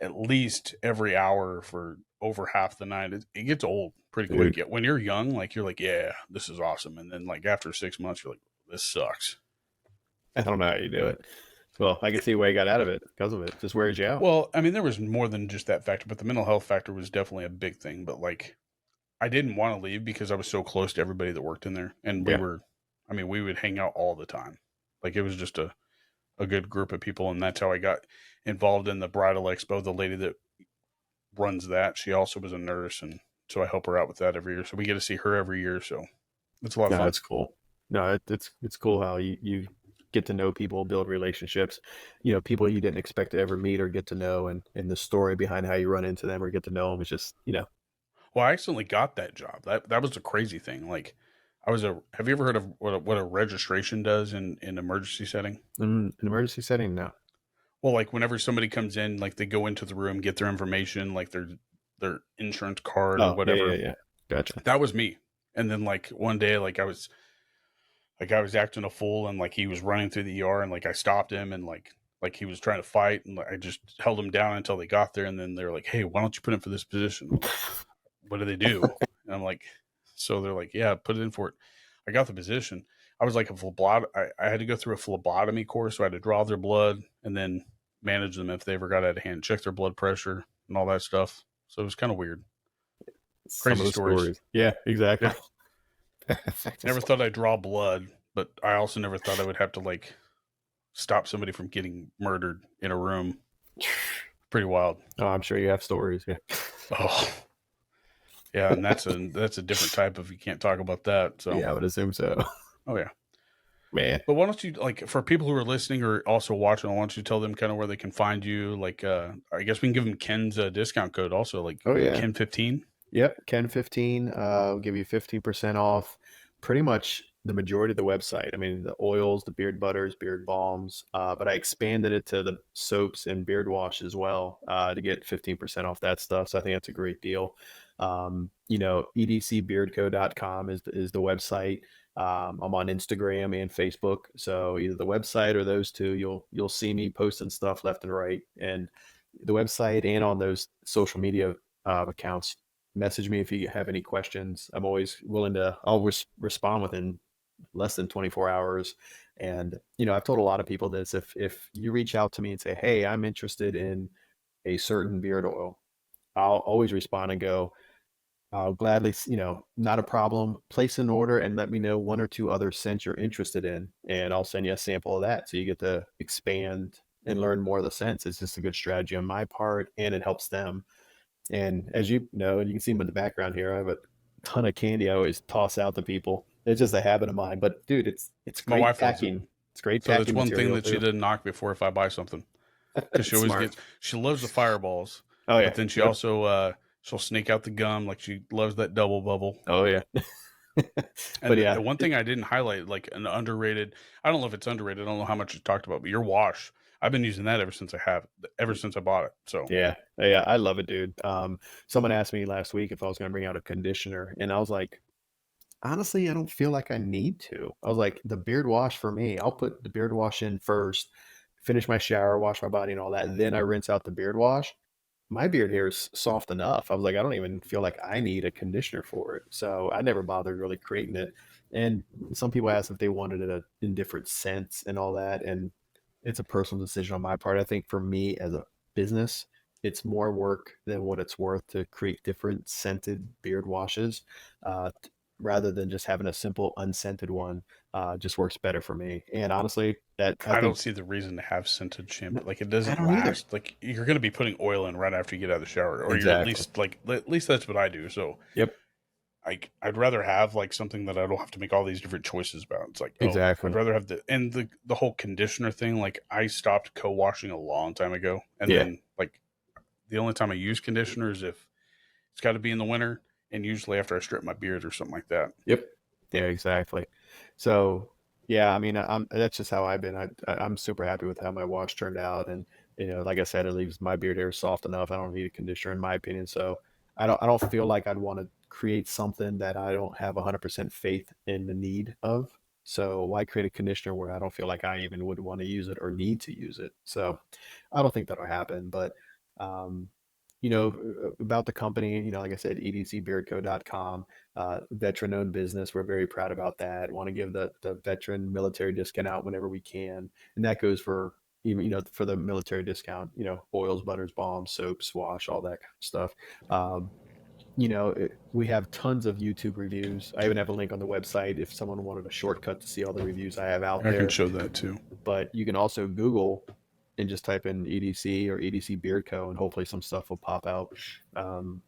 at least every hour for over half the night, it gets old pretty quick. Dude, Yeah, when you're young, like you're like, yeah, this is awesome, and then like after 6 months, you're like, this sucks. I don't know how you do it. Well, I can see why you got out of it because of it. Just wears you out. Well, I mean, there was more than just that factor, but the mental health factor was definitely a big thing. But like, I didn't want to leave because I was so close to everybody that worked in there, and Yeah. I mean, we would hang out all the time. Like it was just a good group of people, and that's how I got involved in the bridal expo. The lady that runs that, she also was a nurse, and so I help her out with that every year. So we get to see her every year, so it's a lot of No, fun. that's cool. No, it's cool how you get to know people, build relationships, people you didn't expect to ever meet or get to know, and the story behind how you run into them or get to know them is just, Well, I accidentally got that job. That was the crazy thing. Like, Have you ever heard of what a registration does in emergency setting? in an emergency setting. No. Well, like whenever somebody comes in, like they go into the room, get their information, like their insurance card or Oh, yeah, yeah, whatever. yeah. Gotcha. That was me. And then like one day, I was acting a fool, and like he was running through the ER, and like I stopped him, and like he was trying to fight, and like, I just held him down until they got there, and then they're like, "Hey, why don't you put in for this position?" I'm like, "What do they do?" And I'm like, so they're like, "Yeah, put it in for it." I got the position. I was like a I had to go through a phlebotomy course, so I had to draw their blood and then manage them if they ever got out of hand, check their blood pressure and all that stuff. So it was kind of weird. Some Crazy of the stories. stories. Yeah, exactly. Yeah. Never thought I'd draw blood, but I also never thought I would have to like stop somebody from getting murdered in a room. Pretty wild. Oh, I'm sure you have stories. Yeah. Oh, yeah, and that's a different type of you can't talk about that. So, Yeah, I would assume so. oh yeah. Man. But why don't you like for people who are listening or also watching? Why don't you tell them kind of where they can find you? Like, I guess we can give them Ken's discount code also, like Oh yeah. Ken 15. Yep, Ken 15. Will give you 15% off pretty much the majority of the website. I mean, the oils, the beard butters, beard balms, but I expanded it to the soaps and beard wash as well to get 15% off that stuff. So I think that's a great deal. EDCbeardco.com is the website. I'm on Instagram and Facebook, so either the website or those two, you'll see me posting stuff left and right. And the website and on those social media accounts, message me if you have any questions. I'm always willing to. I'll respond within less than 24 hours. And I've told a lot of people this: if you reach out to me and say, "Hey, I'm interested in a certain beard oil," I'll always respond and go, "I'll gladly, not a problem. Place an order and let me know one or two other scents you're interested in, and I'll send you a sample of that so you get to expand and learn more of the scents." It's just a good strategy on my part, and it helps them. And as you know, and you can see them in the background here, I have a ton of candy I always toss out to people. It's just a habit of mine. But dude, it's My great wife loves it. packing. It's great So that's packing one thing material that she too. didn't knock before if I buy something. Because she always Smart. gets, she loves the fireballs, Oh but yeah. then she Yep. also, she'll sneak out the gum. Like she loves that double bubble. Oh yeah. But And the yeah, one thing I didn't highlight, like an underrated, I don't know if it's underrated. I don't know how much it's talked about, but your wash, I've been using that ever since I bought it. So yeah, I love it, dude. Someone asked me last week if I was going to bring out a conditioner, and I was like, honestly, I don't feel like I need to. I was like, the beard wash for me, I'll put the beard wash in first, finish my shower, wash my body and all that, and then I rinse out the beard wash. My beard hair is soft enough. I was like, I don't even feel like I need a conditioner for it. So I never bothered really creating it. And some people asked if they wanted it in different scents and all that. And it's a personal decision on my part. I think for me as a business, it's more work than what it's worth to create different scented beard washes. Rather than just having a simple unscented one, just works better for me. And honestly, that I I don't think see the reason to have scented no, shampoo. Like it I doesn't don't either. last. Like you're going to be putting oil in right after you get out of the shower, or you're Exactly. at least that's what I do. So Yep. I'd rather have like something that I don't have to make all these different choices about. It's like, oh, I'd Exactly. rather have the whole conditioner thing. Like I stopped co-washing a long time ago, and Yeah. then like the only time I use conditioner is if it's got to be in the winter, and usually after I strip my beard or something like that. Yep. Yeah, exactly. So, yeah, I mean, I'm that's just how I've been. I'm super happy with how my wash turned out, and like I said, it leaves my beard hair soft enough. I don't need a conditioner, in my opinion. So, I don't feel like I'd want to create something that I don't have 100% faith in the need of. So, why create a conditioner where I don't feel like I even would want to use it or need to use it? So, I don't think that'll happen. But, um, about the company, like I said, edcbeardco.com, veteran owned business. We're very proud about that. Want to give the veteran military discount out whenever we can. And that goes for even, for the military discount, oils, butters, balms, soaps, wash, all that kind of stuff. Um, we have tons of YouTube reviews. I even have a link on the website if someone wanted a shortcut to see all the reviews I have out I can there. show that too. But you can also Google and just type in EDC or EDC Beard Co. and hopefully some stuff will pop out. Um,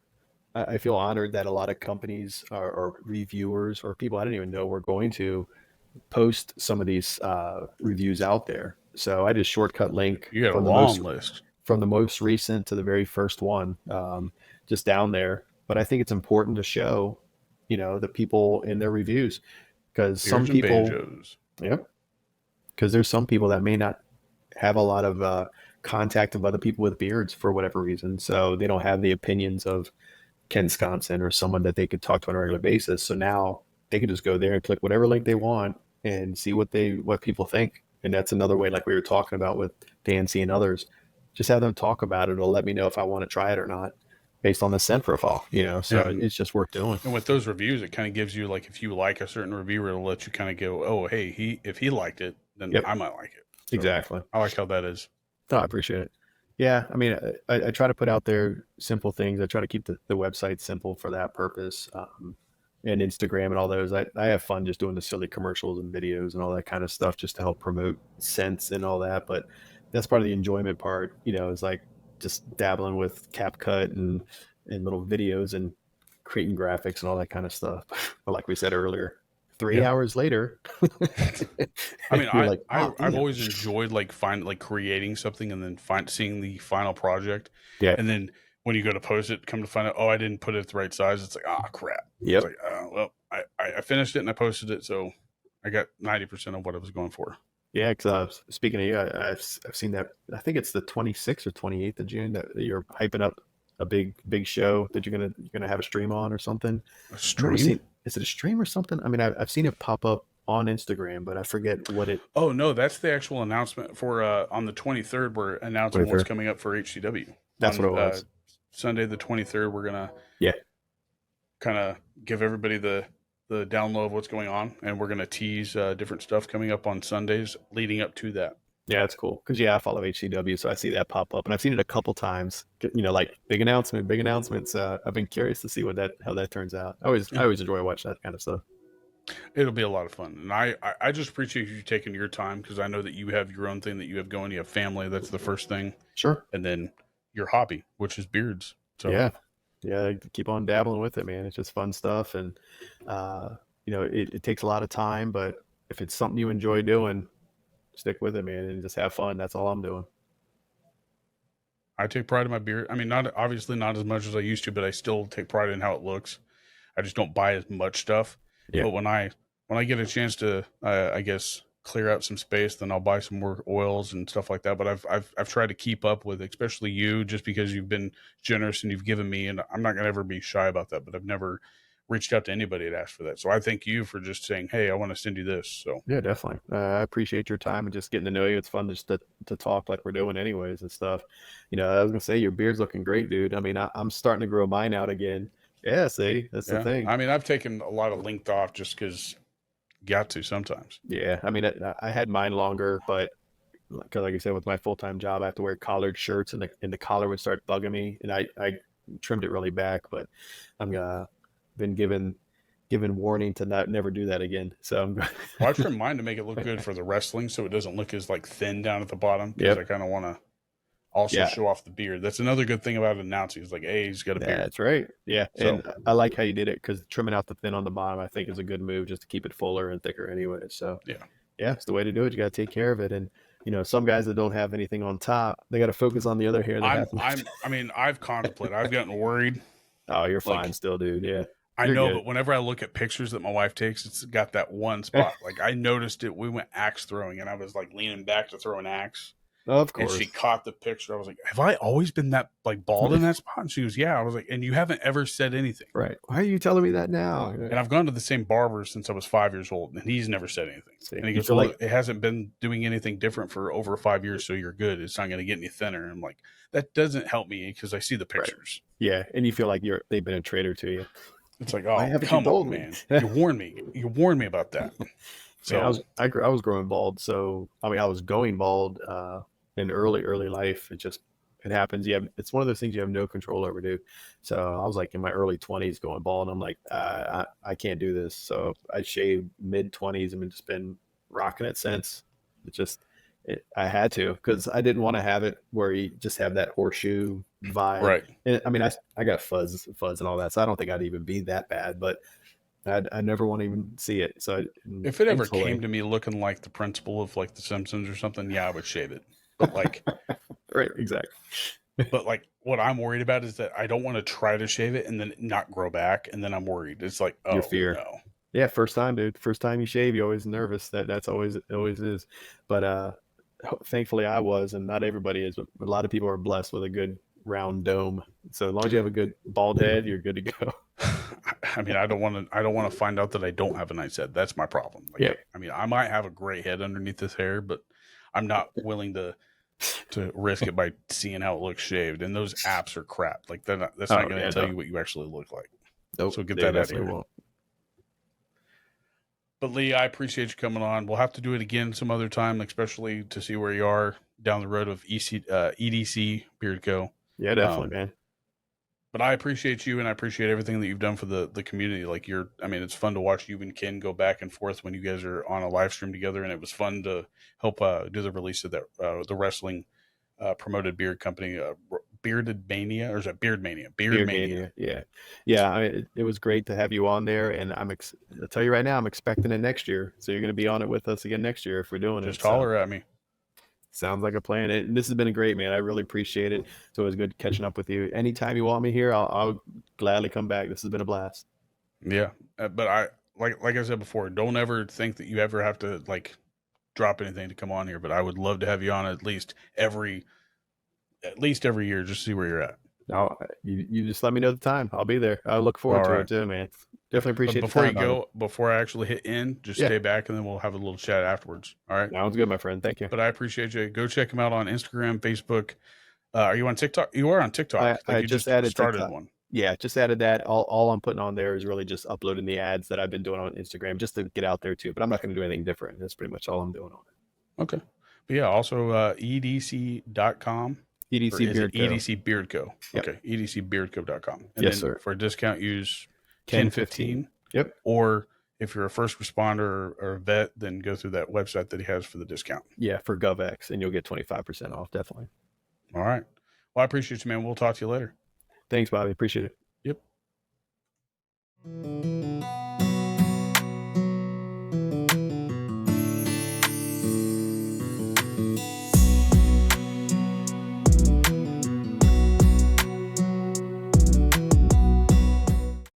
I feel honored that a lot of companies or reviewers or people I didn't even know were going to post some of these reviews out there. So I just shortcut link You got a long list. from the most recent to the very first one, just down there. But I think it's important to show, the people in their reviews because some Beards and people, banjos. yep, because there's some people that may not have a lot of contact of other people with beards for whatever reason. So they don't have the opinions of Ken Sconson or someone that they could talk to on a regular basis. So now they can just go there and click whatever link they want and see what people think. And that's another way, like we were talking about with Dancy and others, just have them talk about it. It'll let me know if I want to try it or not based on the scent profile. So Yeah, it's just worth doing. and with those reviews, it kind of gives you like if you like a certain reviewer, it'll let you kind of go, oh, hey, if he liked it, then Yep, I might like it. So exactly. I like how that is. No, I appreciate it. Yeah, I mean, I try to put out there simple things. I try to keep the website simple for that purpose, and Instagram and all those. I have fun just doing the silly commercials and videos and all that kind of stuff just to help promote scents and all that. But that's part of the enjoyment part, is like just dabbling with CapCut and little videos and creating graphics and all that kind of stuff. But like we said earlier, three Yeah. hours later, I mean, you're like, oh, I've damn. always enjoyed like creating something and then seeing the final project, Yeah. and then when you go to post it, come to find out, oh, I didn't put it the right size. It's like, ah, crap. It's Yep. like, well, I finished it and I posted it, so I got 90% of what I was going for. Yeah, because speaking of you, I've seen that. I think it's the 26th or 28th of June that you're hyping up a big show that you're gonna have a stream on or something. A I've never stream? seen. Is it a stream or something? I mean, I've seen it pop up on Instagram, but I forget what it. Oh no, that's the actual announcement for on the 23rd. We're announcing what's 23rd. coming up for HCW That's what it on was. Sunday the 23rd. We're gonna Yeah, kind of give everybody the down low of what's going on, and we're gonna tease different stuff coming up on Sundays leading up to that. yeah, it's cool because I follow HCW, so I see that pop up, and I've seen it a couple times. Like big announcement, big announcements. I've been curious to see how that turns out. I Yeah, always enjoy watching that kind of stuff. it'll be a lot of fun, and I just appreciate you taking your time because I know that you have your own thing that you have going. You have family. That's the first thing, Sure. and then your hobby, which is beards. So Yeah. Yeah, keep on dabbling with it, man. It's just fun stuff. And you know, it takes a lot of time, but if it's something you enjoy doing, stick with it, man, and just have fun. That's all I'm doing. I take pride in my beard. I mean, not obviously not as much as I used to, but I still take pride in how it looks. I just don't buy as much stuff. Yeah. But when I get a chance to, I guess, clear out some space, then I'll buy some more oils and stuff like that. But I've tried to keep up with, especially you, just because you've been generous and you've given me, and I'm not gonna ever be shy about that. But I've never reached out to anybody to ask for that. So I thank you for just saying, "Hey, I want to send you this." So Yeah, definitely. I appreciate your time and just getting to know you. It's fun just to talk like we're doing anyways and stuff. You know, I was gonna say your beard's looking great, dude. I mean, I'm starting to grow mine out again. Yeah, see, that's the yeah, thing. I mean, I've taken a lot of length off just because got to sometimes. Yeah, I mean, I had mine longer, but because like I said, with my full-time job, I have to wear collared shirts, and the collar would start bugging me, and I trimmed it really back, but I'm been given warning to not never do that again. So I'm Well, I trim mine to make it look good for the wrestling, so it doesn't look as like thin down at the bottom because I Yep. kind of want to also Yeah, show off the beard. That's another good thing about announcing. Is like, hey, he's got a beard. that's right. Yeah, So and I like how you did it because trimming out the thin on the bottom, I think, is a good move just to keep it fuller and thicker anyway. So yeah, yeah, it's the way to do it. You got to take care of it, and you know, some guys that don't have anything on top, they got to focus on the other hair they have. I mean, I've contemplated. I've gotten worried. Oh, you're fine Like still, dude. Yeah, I you're know, good. but whenever I look at pictures that my wife takes, it's got that one spot. Like I noticed it. We went axe throwing, and I was like leaning back to throw an axe, Of and she course. caught the picture. I was like, "Have I always been that like bald in that spot?" And she goes, "Yeah." I was like, "And you haven't ever said anything." Right. Why are you telling me that now? And I've gone to the same barber since I was 5 years old, and he's never said anything. See, And he you goes, feel "Well, like, it hasn't been doing anything different for over 5 years, so you're good. It's not going to get any thinner." And I'm like, that doesn't help me because I see the right. pictures. Yeah. And you feel like they've been a traitor to you. It's like, Why oh, haven't you come on, told me? man. You warned me. You warned me about that. Man, So, I was growing bald. So, I mean, I was going bald, in early life. It happens. It's one of those things you have no control over, dude. So I was like in my early 20s going bald. And I'm like, I can't do this. So I shaved mid 20s and just been rocking it since. It just, I had to because I didn't want to have it where you just have that horseshoe vibe. right. And I mean, I got fuzz and all that. So I don't think I'd even be that bad, but I never want to even see it. So If it ever came thankfully, to me looking like the principal of like The Simpsons or something, yeah, I would shave it. But like, right, exactly. what I'm worried about is that I don't want to try to shave it and then it not grow back, and then I'm worried. It's like, Your oh fear. no, Yeah, first time, dude. First time you shave, you're always nervous. That's always, it always is. But thankfully I was, and not everybody is, but a lot of people are blessed with a good round dome. So as long as you have a good bald head, you're good to go. I mean, I don't want to find out that I don't have a nice head. That's my problem. Like, Yeah. I mean, I might have a gray head underneath this hair, but I'm not willing to risk it by seeing how it looks shaved. And those apps are crap. Like that's Oh not going to yeah, tell no, you what you actually look like. nope, So get they that out of definitely here. won't. But Lee, I appreciate you coming on. We'll have to do it again some other time, especially to see where you are down the road of EDC Beard Co. Yeah, definitely, Um, man. but I appreciate you, and I appreciate everything that you've done for the community. Like I mean, it's fun to watch you and Ken go back and forth when you guys are on a live stream together, and it was fun to help do the release of that the wrestling promoted beard company, Bearded Mania, or is that Beard Mania? Beard Beard Mania. Mania, yeah, yeah. It was great to have you on there, and I'll tell you right now, I'm expecting it next year. So you're going to be on it with us again next year if we're doing it. Just So holler at me. sounds like a plan. This has been a great, man. I really appreciate it. It's always good catching up with you. Anytime you want me here, I'll gladly come back. This has been a blast. Yeah, but I like I said before, don't ever think that you ever have to like drop anything to come on here. But I would love to have you on at least every year, just to see where you're at. No, you just let me know the time. I'll be there. I look forward All to right. it too, man. Definitely But appreciate the before you time, Bobby. go, before I actually hit end, just Yeah, stay back and then we'll have a little chat afterwards. All right. sounds good, my friend. Thank you. But I appreciate you. Go check him out on Instagram, Facebook. Are you on TikTok? You are on TikTok. Like I you just just added started TikTok. one. Yeah, just added that. All I'm putting on there is really just uploading the ads that I've been doing on Instagram just to get out there too. But I'm not going to do anything different. That's pretty much all I'm doing on Okay. But yeah, also edc.com. it. Or EDC is it Beard Co. EDC Beard Co? Yep. Okay. edcbeardco.com. And Yes, then sir. for a discount, use 1015. 1015. Yep. Or if you're a first responder or a vet, then go through that website that he has for the discount. Yeah, for GovX, and you'll get 25% off. Definitely. All right. Well, I appreciate you, man. We'll talk to you later. Thanks, Bobby. Appreciate it. Yep.